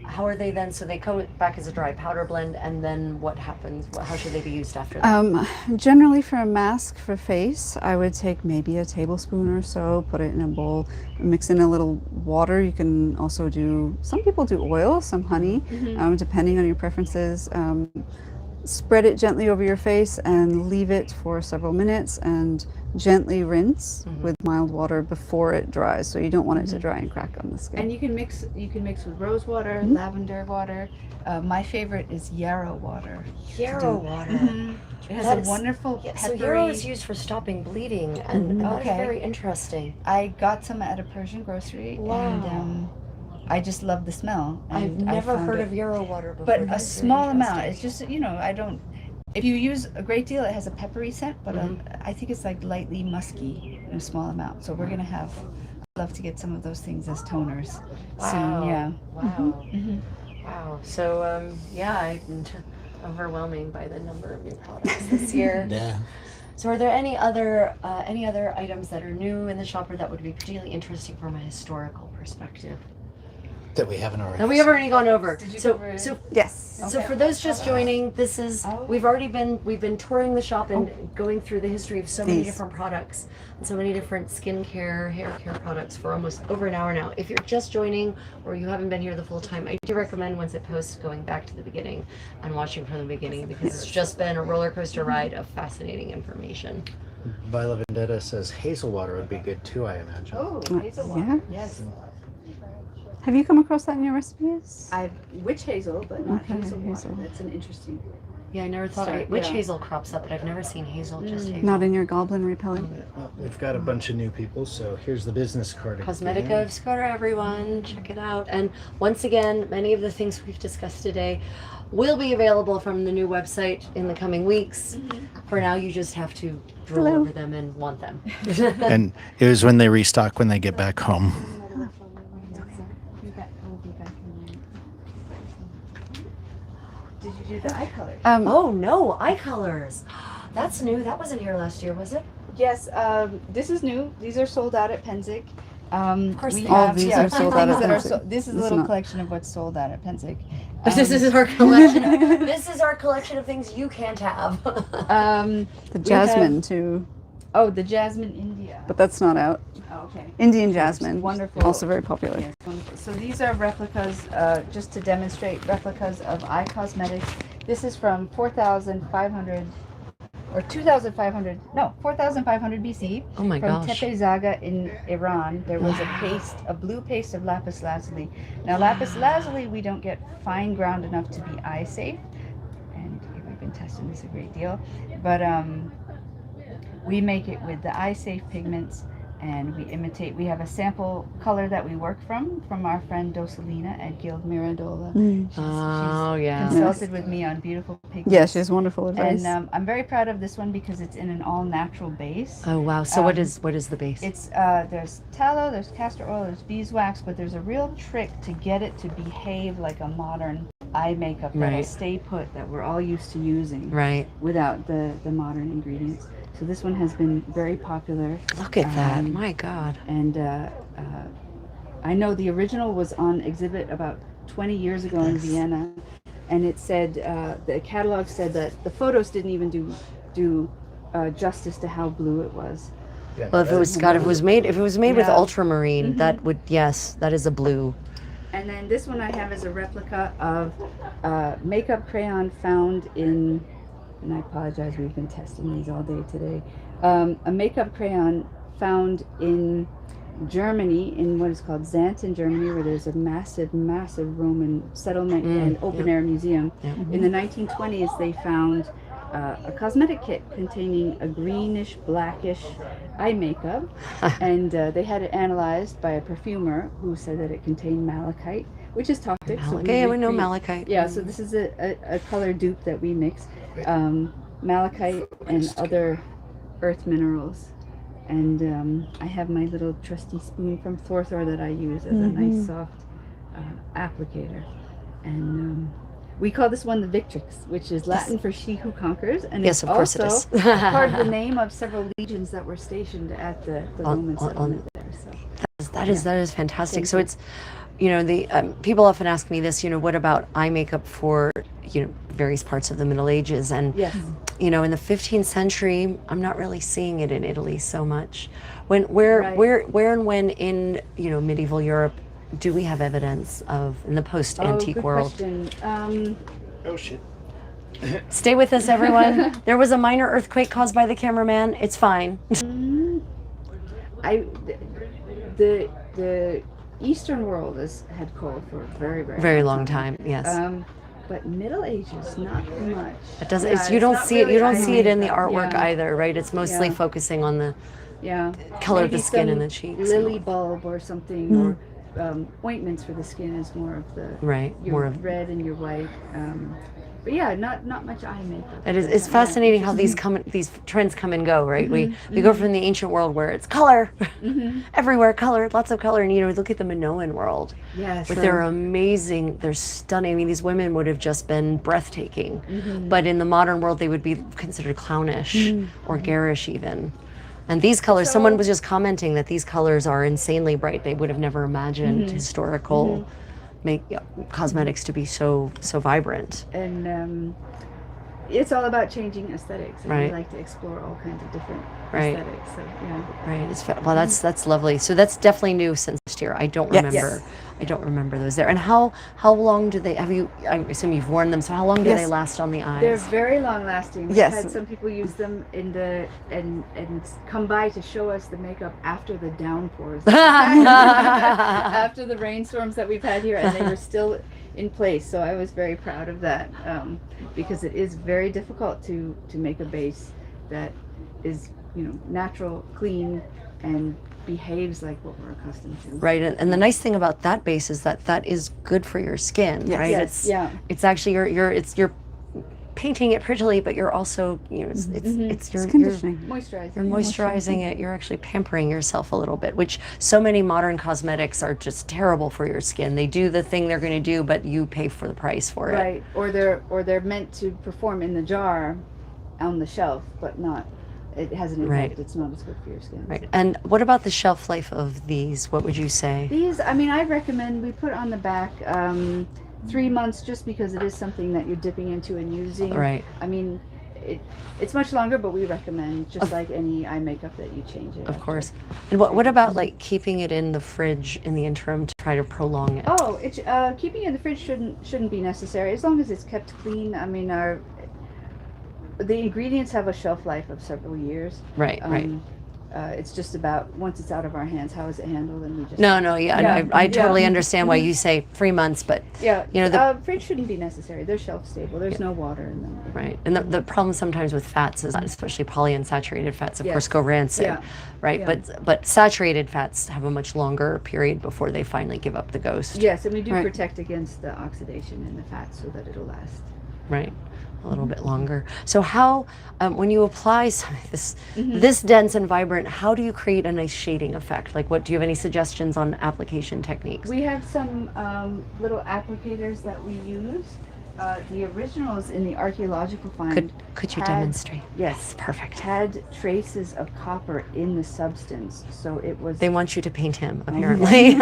how are they then? So they come back as a dry powder blend, and then what happens? How should they be used after that? Generally for a mask for face, I would take maybe a tablespoon or so, put it in a bowl, mix in a little water. You can also do, some people do oil, some honey, depending on your preferences. Spread it gently over your face and leave it for several minutes and gently rinse with mild water before it dries. So you don't want it to dry and crack on the skin. And you can mix with rose water, lavender water. My favorite is yarrow water. Yarrow water. It has That a is- wonderful So peppery. yarrow is used for stopping bleeding, and that's Okay. very interesting. I got some at a Persian grocery, and I just love the smell. I've And I never found heard it- of yarrow water before. But a That's very small amount. interesting. It's just, I don't. If you use a great deal, it has a peppery scent, but I think it's like lightly musky in a small amount. So we're gonna have. I'd love to get some of those things as toners soon. Yeah. Wow. Wow. So, yeah, I'm overwhelming by the number of new products this year. Yeah. So, are there any other items that are new in the shop or that would be particularly interesting from a historical perspective? That we haven't already. Have we ever gone over? Did you So, cover it? so Yes. So for those just joining, this is we've been touring the shop and going through the history of so many These. different products and so many different skincare, hair care products for almost over an hour now. If you're just joining or you haven't been here the full time, I do recommend once it posts going back to the beginning and watching from the beginning because it's just been a roller coaster ride of fascinating information. Viola Vendetta says hazel water would be good too, I imagine. Oh, hazel water. Yeah. Yes. Have you come across that in your recipes? Witch hazel, but not Okay, hazel water. hazel. That's an interesting. Yeah, I never thought Sorry, witch yeah. hazel crops up, but I've never seen hazel, just hazel. Not in your goblin repellent? Well, we've got a bunch of new people, so here's the business card. Cosmetica again. obscura, everyone. Check it out. And once again, many of the things we've discussed today will be available from the new website in the coming weeks. For now, you just have to drool Hello. over them and want them. And it was when they restock when they get back home. Did you do the eye color? Oh no, eye colors. That's new. That wasn't here last year, was it? Yes, this is new. These are sold out at Penzic. Of course they All these are sold out at Penzic. This is a It's little not- collection of what's sold out at Penzic. This is our collection. This is our collection of things you can't have. The we jasmine have- too, Oh, the Jasmine India. but that's not out. Oh, okay. Indian jasmine, Wonderful. also very popular. Yes, wonderful. So these are replicas, just to demonstrate replicas of eye cosmetics. This is from 4,500 or 2,500, no, 4,500 BC. Oh my From gosh. Tepe-Zaga in Iran. There was a blue paste of lapis lazuli. Now lapis lazuli we don't get fine ground enough to be eye safe, and we've been testing this a great deal. But we make it with the eye safe pigments, and we imitate. We have a sample color that we work from our friend Dosalina at Guild Mirandola. Oh She's yeah. consulted with me on beautiful pigments. Yeah, she has wonderful advice. And I'm very proud of this one because it's in an all natural base. Oh wow. So what is the base? It's there's tallow, there's castor oil, there's beeswax, but there's a real trick to get it to behave like a modern eye makeup that'll Right. stay put, that we're all used to using Right. without the modern ingredients. So this one has been very popular. Look at that. My God. And I know the original was on exhibit about 20 years ago in Vienna, and it said the catalog said that the photos didn't even do justice to how blue it was. Yeah, Well, if it was made with Yeah. ultramarine, that would, yes, that is a blue. And then this one I have is a replica of makeup crayon found in, and I apologize, we've been testing these all day today. A makeup crayon found in Germany, in what is called Xanten, Germany, where there's a massive, massive Roman settlement and open air museum. Yeah. In the 1920s, they found a cosmetic kit containing a greenish, blackish eye makeup, and they had it analyzed by a perfumer who said that it contained malachite, which is toxic. Malachite, yeah, we know malachite. Yeah, so this is a color dupe that we mix, malachite and other earth minerals. And I have my little trusty spoon from Thorthor that I use as a nice soft applicator. And we call this one the Victrix, which is Latin for she who conquers. And Yes, it's of course it also is. part of the name of several legions that were stationed at the Roman settlement there. So. That is fantastic. Thank So you. it's, you know, the people often ask me this, you know, what about eye makeup for, you know, various parts of the Middle Ages? And Yes. you know, in the 15th century, I'm not really seeing it in Italy so much. Where and when in, you know, medieval Europe do we have evidence of in the post-antique good world? question. Oh shit. Stay with us, everyone. There was a minor earthquake caused by the cameraman. It's fine. The Eastern world has had coal for a very, very, Very long time. Yes. But Middle Ages, not much. It doesn't. Yeah, It's, you it's don't not see it. You really don't eye see it in the makeup, artwork yeah. either, right? It's mostly Yeah. focusing on the Yeah. color of Maybe the skin some and the cheeks. lily bulb or something, or ointments for the skin is more of the Right, your more of- red and your white. But yeah, not much eye makeup. It is. It's Yeah, fascinating how interesting. these trends come and go, right? We go from the ancient world where it's color, everywhere, color, lots of color, and you know, look at the Minoan world. Yes. But they're amazing. They're stunning. I mean, these women would have just been breathtaking, but in the modern world, they would be considered clownish or garish even. And these colors, someone was just commenting that these colors are insanely bright. They would have never imagined historical cosmetics to be so vibrant. And it's all about changing aesthetics. And Right. we like to explore all kinds of different Right. aesthetics. So yeah. Right. Well, that's lovely. So that's definitely new since last year. I don't remember. Yes. I don't remember those there. And how long do they have you? I assume you've worn them. So how long do Yes. they last on the eyes? They're very long lasting. We've Yes. had some people use them and come by to show us the makeup after the downpours. After the rainstorms that we've had here, and they were still in place. So I was very proud of that, because it is very difficult to make a base that is, you know, natural, clean, and behaves like what we're accustomed to. Right. And the nice thing about that base is that is good for your skin, Yes. right? Yes, yeah. It's actually you're painting it prettily, but you're also, you know, it's your It's conditioning. Moisturizing. You're moisturizing it. You're actually pampering yourself a little bit, which so many modern cosmetics are just terrible for your skin. They do the thing they're going to do, but you pay for the price for it. Right, or they're meant to perform in the jar, on the shelf, but not. It has an impact. Right. It's not as good for your skin. Right. And what about the shelf life of these? What would you say? These, I mean, I recommend we put on the back 3 months, just because it is something that you're dipping into and using. Right. I mean, it's much longer, but we recommend, just like any eye makeup, that you change it. Of course. And what about like keeping it in the fridge in the interim to try to prolong it? Oh, keeping it in the fridge shouldn't be necessary, as long as it's kept clean. I mean, the ingredients have a shelf life of several years. Right. Right. It's just about, once it's out of our hands, how is it handled, and we just Yeah. Yeah. I totally Yeah. understand why you say 3 months, but Yeah, you know, the fridge shouldn't be necessary. They're shelf stable. There's no water in them. right. And the problem sometimes with fats is that, especially polyunsaturated fats, of Yes. course, go rancid. Yeah. Right. Yeah. But saturated fats have a much longer period before they finally give up the ghost. Yes, and we do Right. protect against the oxidation in the fat so that it'll last. Right. A little bit longer. So how, when you apply this dense and vibrant, how do you create a nice shading effect? Like, do you have any suggestions on application techniques? We have some little applicators that we use. The originals in the archaeological find Could you had- demonstrate? Yes, Perfect. had traces of copper in the substance, so it was. They want you to paint him, apparently.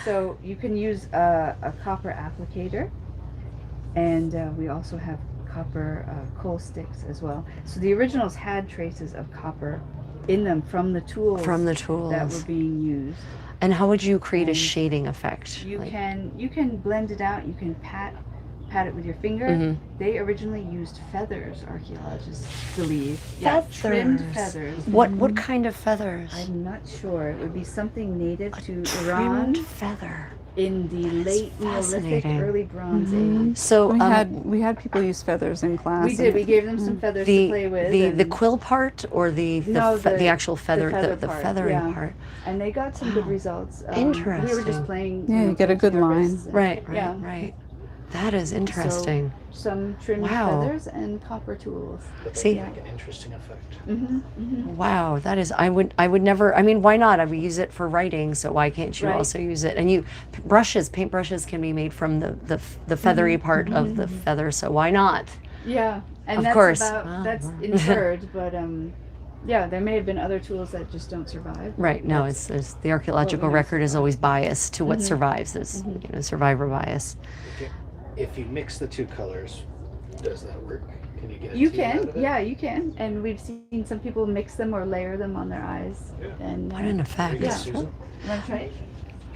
So you can use a copper applicator, and we also have copper coal sticks as well. So the originals had traces of copper in them from the tools From the that were tools. being used. And how would you create a And shading effect? You Like- can blend it out. You can pat it with your finger. Mhm. They originally used feathers, archaeologists believe. Yeah, trimmed feathers. What kind of feathers? I'm not sure. It would be something native to Trimmed Iran. feather. in the late Neolithic, Fascinating. early Bronze Age. So We had people use feathers in class. We did. We gave them some feathers to play with. the and- quill part or the No, the actual feather the part, feathering yeah. part. And they got some good Wow. results. We were Interesting. just playing. Yeah, you get a good touching our line. wrists and- Right. Yeah. That is interesting. Some trimmed Wow. feathers and copper tools. See, Like an interesting effect. wow, that is. I would never. I mean, why not? I would use it for writing, so why can't you Right. also use it? And paint brushes can be made from the feathery part of the feather, so why not? Yeah, and Of that's course. that's inferred, but yeah, there may have been other tools that just don't survive. Right. No, it's the archaeological what record is survive. always biased to what survives. There's survivor bias. If you mix the two colors, does that work? Can you get a You tea out can, of it? yeah, you can, and we've seen some people mix them or layer them on their eyes. Yeah. And What an effect. Very good, Yeah. Susan. Want to try it?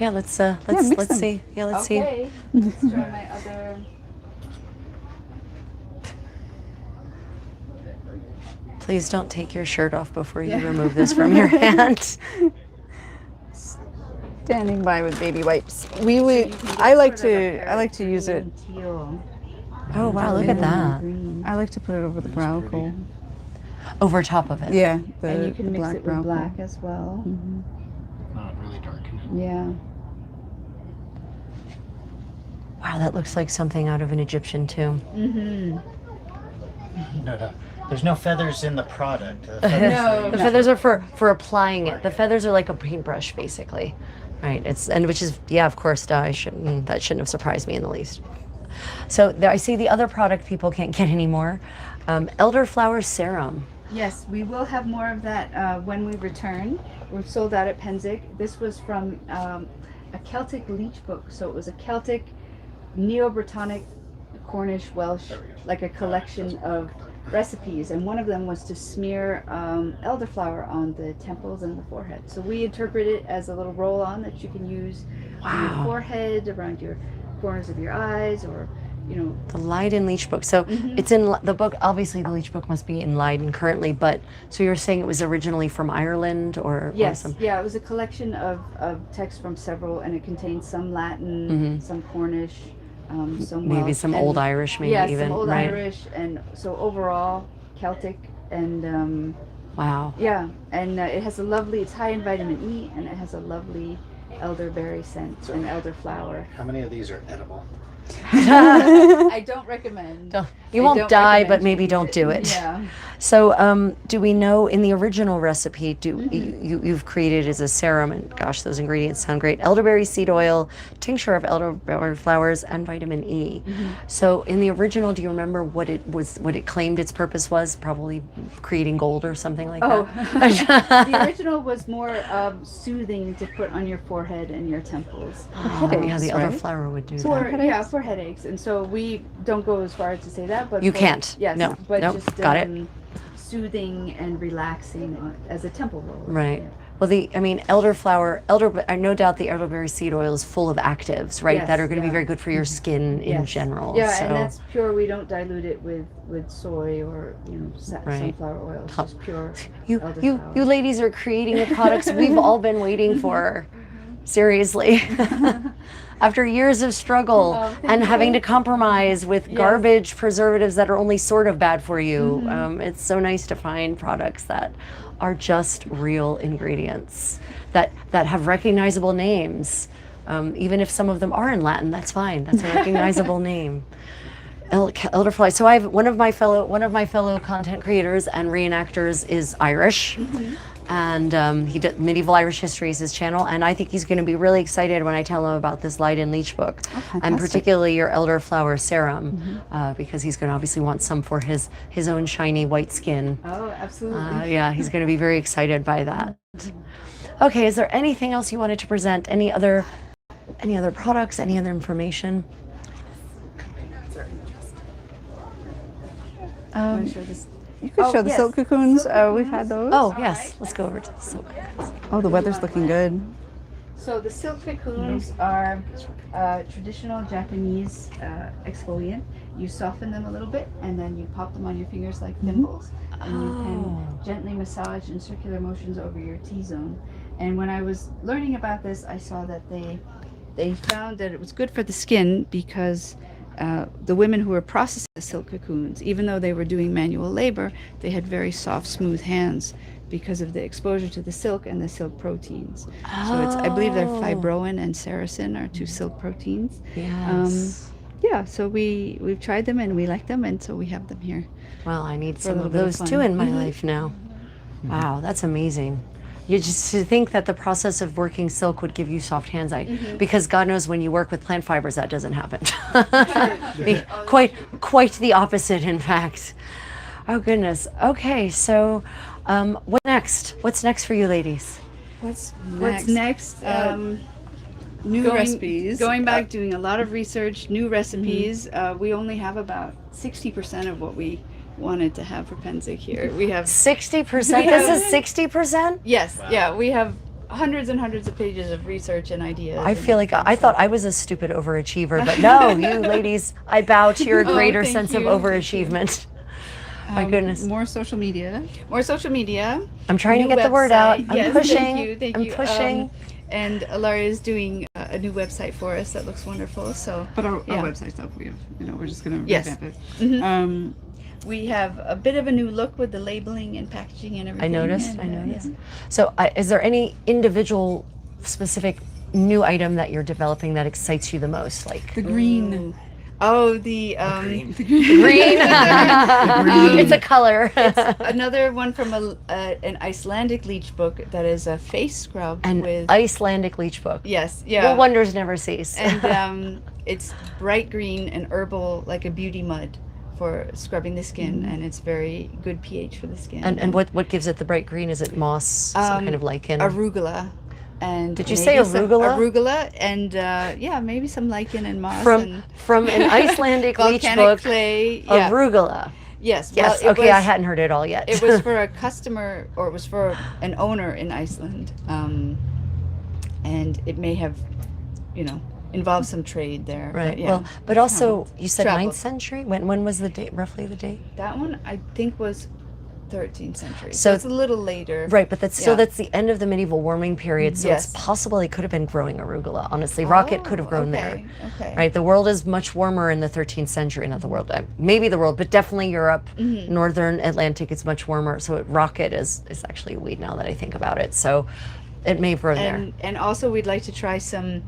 Yeah, let's mix them. see. Yeah, let's see. Okay. Let's try my other. Please don't take your shirt off before you remove this from your hand. Standing by with baby wipes. You can get I like sort of a to parrot use green it. and teal. Oh wow, look at that. Green. I like to put it over the brow coal. Over top of it. Yeah, And you the can mix black it brow with coal. black as well. Not really darken it. Yeah. Wow, that looks like something out of an Egyptian tomb. Mm-hmm. No. There's no feathers in the product. The No. The feathers are for applying it. The feathers are like a paintbrush, basically, right? Which is of course, that shouldn't have surprised me in the least. So I see the other product people can't get anymore, elderflower serum. Yes, we will have more of that when we return. We're sold out at Penzic. This was from a Celtic leech book, so it was a Celtic, Neo-Britannic, Cornish, Welsh, like a collection of recipes, and one of them was to smear elderflower on the temples and the forehead. So we interpret it as a little roll-on that you can use on your forehead, around your corners of your eyes, or The Leiden leech book. So it's in the book. Obviously, the leech book must be in Leiden currently. But so you're saying it was originally from Ireland, or yes, some? yeah, it was a collection of texts from several, and it contains some Latin, some Cornish, some Maybe Welsh, some and- Old Irish, maybe yeah, even some Old right? Irish, and so overall Celtic, and Wow. yeah, and it has a lovely. It's high in vitamin E, and it has a lovely elderberry scent and elderflower. How many of these are edible? I don't recommend. You I won't don't die, recommend but you maybe eat don't it. do it. Yeah. So, do we know in the original recipe? You've created as a serum, and gosh, those ingredients sound great: elderberry seed oil, tincture of elderberry flowers, and vitamin E. So, in the original, do you remember what it was? What it claimed its purpose was? Probably creating gold or something like that. The original was more soothing to put on your forehead and your temples. Yeah, the right? elderflower would do For that. for headaches, and so we don't go as far as to say that, but You for- can't. Yes, No. but Nope. just Got it. soothing and relaxing as a temple roll. Right. Well, elderflower, no doubt the elderberry seed oil is full of actives, right? Yes, that are going to be yeah. very good for your skin in Yes. general. Yeah, so. and that's pure. We don't dilute it with soy or Right. sunflower oil. It's just pure You elderflower. ladies are creating the products we've all been waiting for. Seriously. After years of struggle Oh, thank and having you. to compromise with Yes. garbage preservatives that are only sort of bad for you, it's so nice to find products that are just real ingredients that have recognizable names. Even if some of them are in Latin, that's fine. That's a recognizable name. Elderfly. So I have one of my fellow content creators and reenactors is Irish, and he did medieval Irish history is his channel, and I think he's going to be really excited when I tell him about this Leiden leech book, and particularly your elderflower serum, because he's going to obviously want some for his own shiny white skin. Oh, absolutely. Yeah, he's going to be very excited by that. Okay, is there anything else you wanted to present? Any other products? Any other information? I'm sure this. You could show the yes. silk cocoons. Silk We've had those. Oh, yes. Let's go over to the silk. Oh, the weather's looking good. So the silk cocoons are traditional Japanese exfoliant. You soften them a little bit, and then you pop them on your fingers like thimbles, and you can gently massage in circular motions over your T-zone. And when I was learning about this, I saw that they they found that it was good for the skin because the women who were processing the silk cocoons, even though they were doing manual labor, they had very soft, smooth hands because of the exposure to the silk and the silk proteins. So it's, I believe they're fibroin and sericin are two silk proteins. Yes. Yeah, so we've tried them and we like them, and so we have them here. Well, I need a some little of bit of those fun. too in my Mhm. life now. Wow, that's amazing. You just to think that the process of working silk would give you soft hands, because God knows when you work with plant fibers that doesn't happen. Quite the opposite, in fact. Oh goodness. Okay, so what next? What's next for you, ladies? What's What's next? New recipes. Going back, doing a lot of research, new recipes. We only have about 60% of what we wanted to have for Penzig here. We have 60%. This is 60%. yes, yeah, we have hundreds and hundreds of pages of research and ideas. I feel like I thought I was a stupid overachiever, but no, you ladies, I bow to your greater thank sense of you. overachievement. My goodness. More social media. More social media. I'm trying to new get the word out. website. I'm Yes, pushing. Thank I'm you. pushing. And Alaria is doing a new website for us that looks wonderful. So But our Yeah. website's up. We have, we're just gonna Yes. revamp it. Mhm. We have a bit of a new look with the labeling and packaging and I everything. noticed. and, I noticed. yeah. So, is there any individual, specific new item that you're developing that excites you the most? Like The green. Ooh. Oh, the green. green. It's a color. another one from an Icelandic leech book that is a face scrub An with Icelandic leech book. yes, yeah. Well, wonders never cease. And it's bright green and herbal, like a beauty mud for scrubbing the skin, and it's very good pH for the skin. and what gives it the bright green? Is it moss? Some kind of lichen? Arugula. And Did you maybe say some arugula? Arugula and yeah, maybe some lichen and moss from and an Icelandic leech volcanic book. clay. Yeah. Arugula. Yes. Yes. Well, it Okay, I was- hadn't heard it all yet. It was for a customer, or it was for an owner in Iceland, and it may have, involved some trade there. Right. But, yeah. Well, but also you said Travel. 9th century. When was the date? Roughly the date? that one I think was 13th century. So- So it's a little later. Right, but that's still Yeah. that's the end of the medieval warming period. So Yes. it's possible they could have been growing arugula. Honestly, rocket could have grown there. Okay. Right, the world is much warmer in the 13th century. Not the world, maybe the world, but definitely Europe, northern Atlantic. It's much warmer. So rocket is actually a weed now that I think about it. So it may have grown there. And also we'd like to try some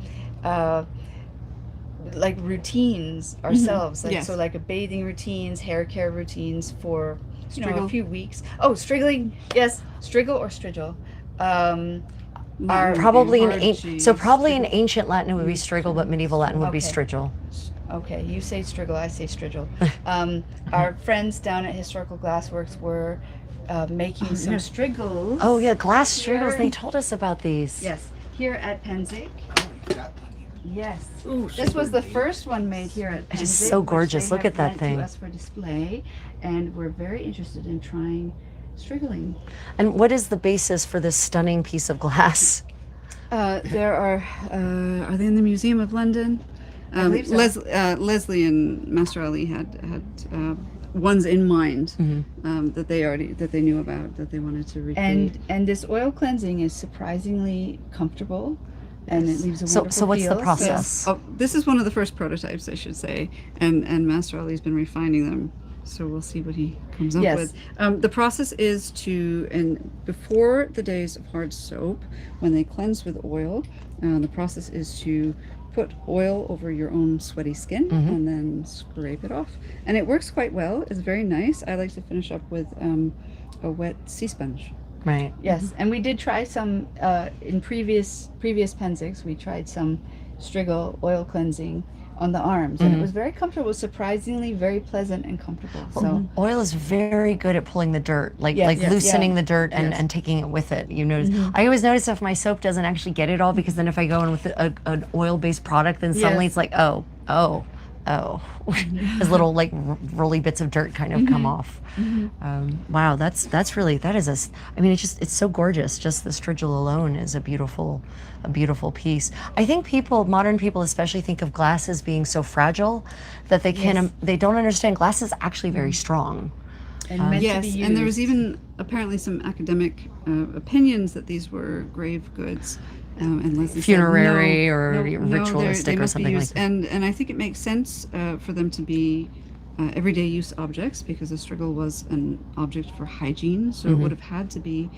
like routines ourselves, like Yes. so like a bathing routines, hair care routines for a Striggle. few weeks. Oh, striggling, yes, striggle or striggle. Probably in Hard cheese. probably in ancient Latin it would be striggle, but medieval Latin would be Okay. striggle. Okay, you say striggle, I say striggle. Our friends down at Historical Glassworks were making some striggles. Oh yeah, glass striggles. Here. They told us about these. Yes, here at Penzig. Got Yes. Ooh, This was the first one made here at Penzig. It is so which gorgeous. they Look have at that lent thing. To us for display, and we're very interested in trying striggling. And what is the basis for this stunning piece of glass? There are they in the Museum of London? believe so. Leslie and Master Ali had ones in mind that they knew about, that they wanted to recreate. And this oil cleansing is surprisingly comfortable, and it leaves a So wonderful what's the feel. process? Oh, this is one of the first prototypes, I should say, and Master Ali's been refining them. So we'll see what he comes up Yes. with. The process is before the days of hard soap, when they cleanse with oil, the process is to put oil over your own sweaty skin and then scrape it off. And it works quite well. It's very nice. I like to finish up with a wet sea sponge. Right. Yes, and we did try some in previous Penzigs. We tried some Striggle oil cleansing on the arms, and it was very comfortable. Surprisingly, very pleasant and comfortable. So Oil is very good at pulling the dirt, like Yes, yes, loosening yeah. the dirt and, Yes. and taking it with it. You notice. I always notice if my soap doesn't actually get it all, because then if I go in with an oil-based product, then suddenly Yes. it's like, oh, as little like rolly bits of dirt kind of come off. Wow, that's really, that is I mean, it's so gorgeous. Just the strigil alone is a beautiful piece. I think modern people especially think of glass as being so fragile that they don't understand glass is actually very strong. and meant to be Yes, used. and there was even apparently some academic opinions that these were grave goods. And Leslie Funerary said, or they ritualistic or must be something like used, that. and I think it makes sense for them to be everyday use objects because the striggle was an object for hygiene, so it would have had to be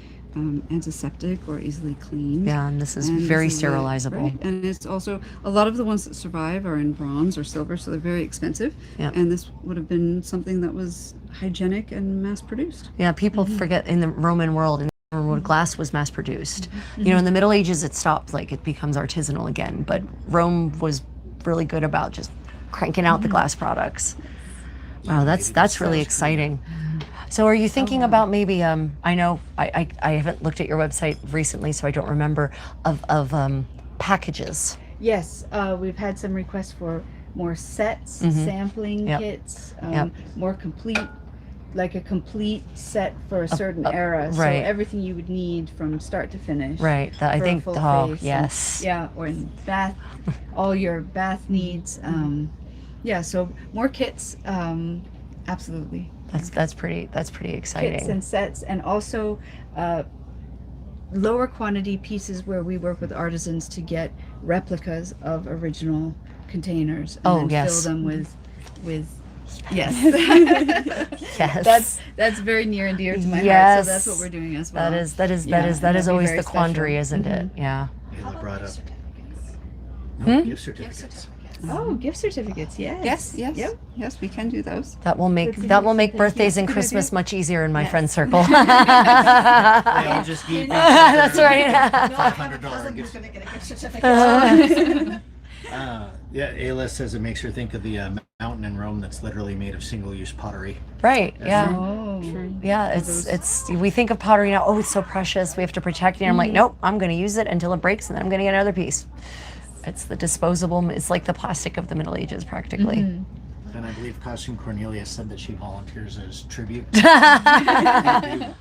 antiseptic or easily cleaned. Yeah, and this is And very this is sterilizable. right? And it's also, a lot of the ones that survive are in bronze or silver, so they're very expensive. Yeah. And this would have been something that was hygienic and mass produced. Yeah, people forget in the Roman world, glass was mass produced. You know, in the Middle Ages it stopped, like it becomes artisanal again, but Rome was really good about just cranking out the glass products. Wow, that's really exciting. So are you thinking about maybe, I know I haven't looked at your website recently, so I don't remember, of packages. Yes, we've had some requests for more sets, sampling Yep. kits, Yep. more complete, like a complete set for a certain era. So right. everything you would need from start to finish. Right, I for a think, full oh, face. yes. Yeah, or in bath, all your bath needs. Yeah, so more kits, absolutely. That's pretty exciting. Kits and sets, and also lower quantity pieces where we work with artisans to get replicas of original containers and then yes. fill them with yes. Yes. That's very near and dear to my heart. Yes. So that's what we're doing as well. That is Yeah, and that is that'd be always very the quandary, special. isn't it? Yeah. Ayla brought up Hmm? gift certificates. Oh, gift certificates, yes. Yep. Yes, we can do those. That will make Good to hear. birthdays and Good Christmas idea. much easier in my Yes. friend circle. They all just gave me That's right. $500 gift gonna get a gift certificate. Yeah, Ayla says it makes her think of the mountain in Rome that's literally made of single-use pottery. Right. Yeah. Oh, Yeah. It's we think of pottery now. Oh, it's so precious. We have to protect it. And I'm like, nope. I'm going to use it until it breaks, and then I'm going to get another piece. It's the disposable. It's like the plastic of the Middle Ages, practically. And I believe Costume Cornelia said that she volunteers as tribute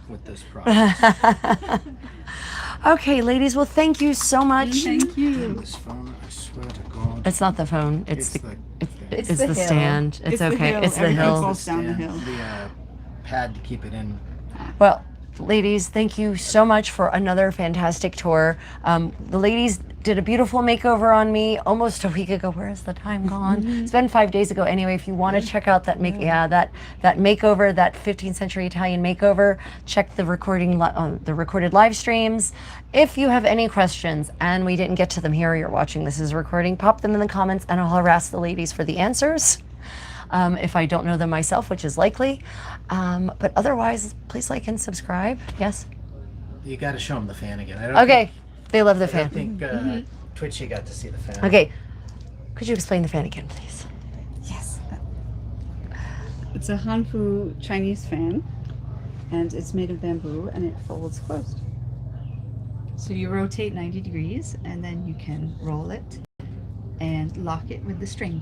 with this product. Okay, ladies. Well, thank you so much. Thank you. This phone, I swear to God. It's not the phone. It's the It's it's the the hill. stand. It's the okay. hill. It's the Everything hill. falls down the hill. The pad to keep it in. Well, ladies, thank you so much for another fantastic tour. The ladies did a beautiful makeover on me almost a week ago. Where has the time gone? It's been 5 days ago. Anyway, if you want to check out that that makeover, that 15th century Italian makeover, check the recorded live streams. If you have any questions and we didn't get to them here, you're watching this as a recording, pop them in the comments and I'll harass the ladies for the answers. If I don't know them myself, which is likely. But otherwise, please like and subscribe. Yes? You got to show them the fan again. I don't Okay. They love the Think, I fan. don't think Twitchy got to see the fan. Okay. Could you explain the fan again, please? Yes. It's a Hanfu Chinese fan, and it's made of bamboo, and it folds closed. So you rotate 90 degrees and then you can roll it and lock it with the string.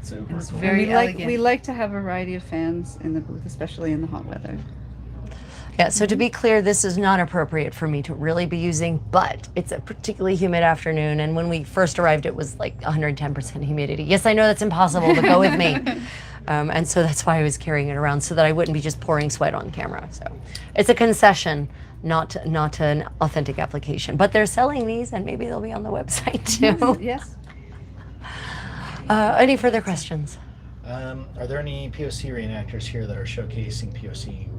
So And it's And very elegant. we like to have a variety of fans in the booth, especially in the hot weather. Yeah, so to be clear, this is not appropriate for me to really be using, but it's a particularly humid afternoon, and when we first arrived, it was like 110% humidity. Yes, I know that's impossible, but go with me. And so that's why I was carrying it around, so that I wouldn't be just pouring sweat on camera. So it's a concession, not an authentic application. But they're selling these, and maybe they'll be on the website too. Yes. Any further questions? Are there any POC reenactors here that are showcasing POC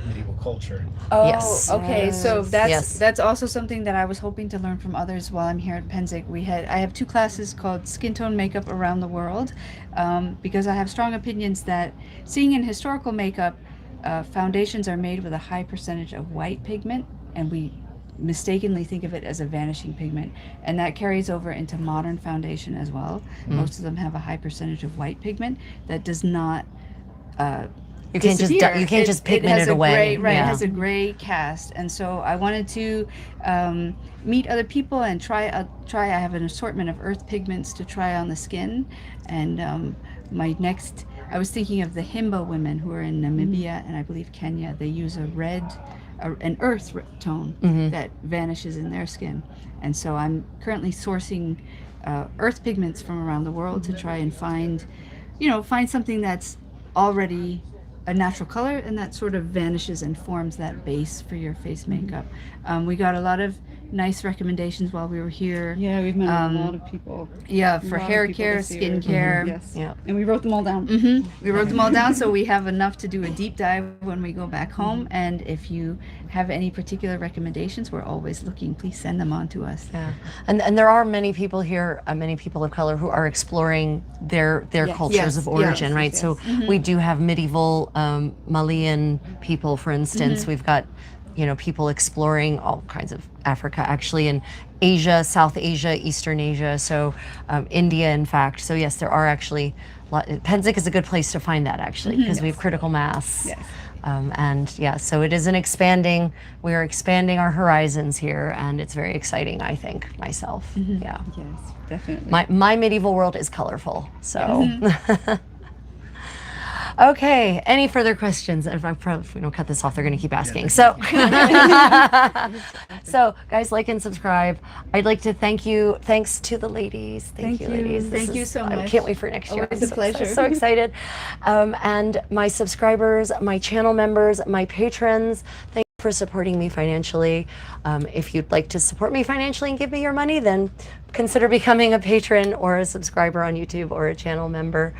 medieval culture? Oh, Yes. okay. So that's Yes. that's also something that I was hoping to learn from others while I'm here at Penzic. I have 2 classes called Skin Tone Makeup Around the World, because I have strong opinions that seeing in historical makeup, foundations are made with a high percentage of white pigment, and we mistakenly think of it as a vanishing pigment, and that carries over into modern foundation as well. Most of them have a high percentage of white pigment that does not You can't just disappear. you can't just pigment has it a away. Gray, right, Yeah. it has a gray cast, and so I wanted to meet other people and try. I have an assortment of earth pigments to try on the skin, and I was thinking of the Himba women who are in Namibia and I believe Kenya. They use an earth tone that vanishes in their skin, and so I'm currently sourcing earth pigments from around the world to try and find something that's already a natural color and that sort of vanishes and forms that base for your face makeup. We got a lot of nice recommendations while we were here. Yeah, we've met a lot of people. Yeah, A for lot of hair people care, this year. skin care. Yes. Yeah. And we wrote them all down. We wrote them all down, so we have enough to do a deep dive when we go back home. And if you have any particular recommendations, we're always looking. Please send them on to us. Yeah, and there are many people here, many people of color who are exploring their Yes. cultures Yes, of origin, yes, right? yes. So we do have medieval Malian people, for instance. We've got, you know, people exploring all kinds of Africa, actually, in Asia, South Asia, Eastern Asia, so India, in fact. So yes, there are actually. Pennsic is a good place to find that, actually, because we have critical mass. Yes. And yeah, so it is we are expanding our horizons here, and it's very exciting, I think, myself. Yeah. Yes, definitely. My medieval world is colorful, so. Okay, any further questions? If we don't cut this off, they're going to keep asking. So, so guys, like and subscribe. I'd like to thanks to the ladies. Thank you, ladies. Thank you so I much. can't wait for next year. Always I'm a pleasure. So excited. And my subscribers, my channel members, my patrons, thank you for supporting me financially. If you'd like to support me financially and give me your money, then consider becoming a patron or a subscriber on YouTube or a channel member.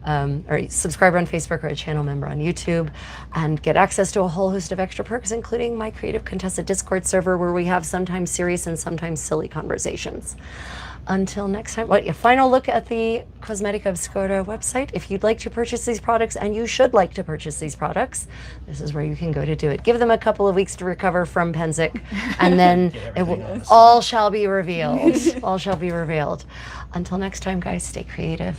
Or a subscriber on Facebook or a channel member on YouTube, and get access to a whole host of extra perks, including my Creative Contessa Discord server, where we have sometimes serious and sometimes silly conversations. Until next time, a final look at the Cosmetic Obscura website. If you'd like to purchase these products, and you should like to purchase these products, this is where you can go to do it. Give them a couple of weeks to recover from Pennsic, and then all shall be revealed. All shall be revealed. Until next time, guys, stay creative.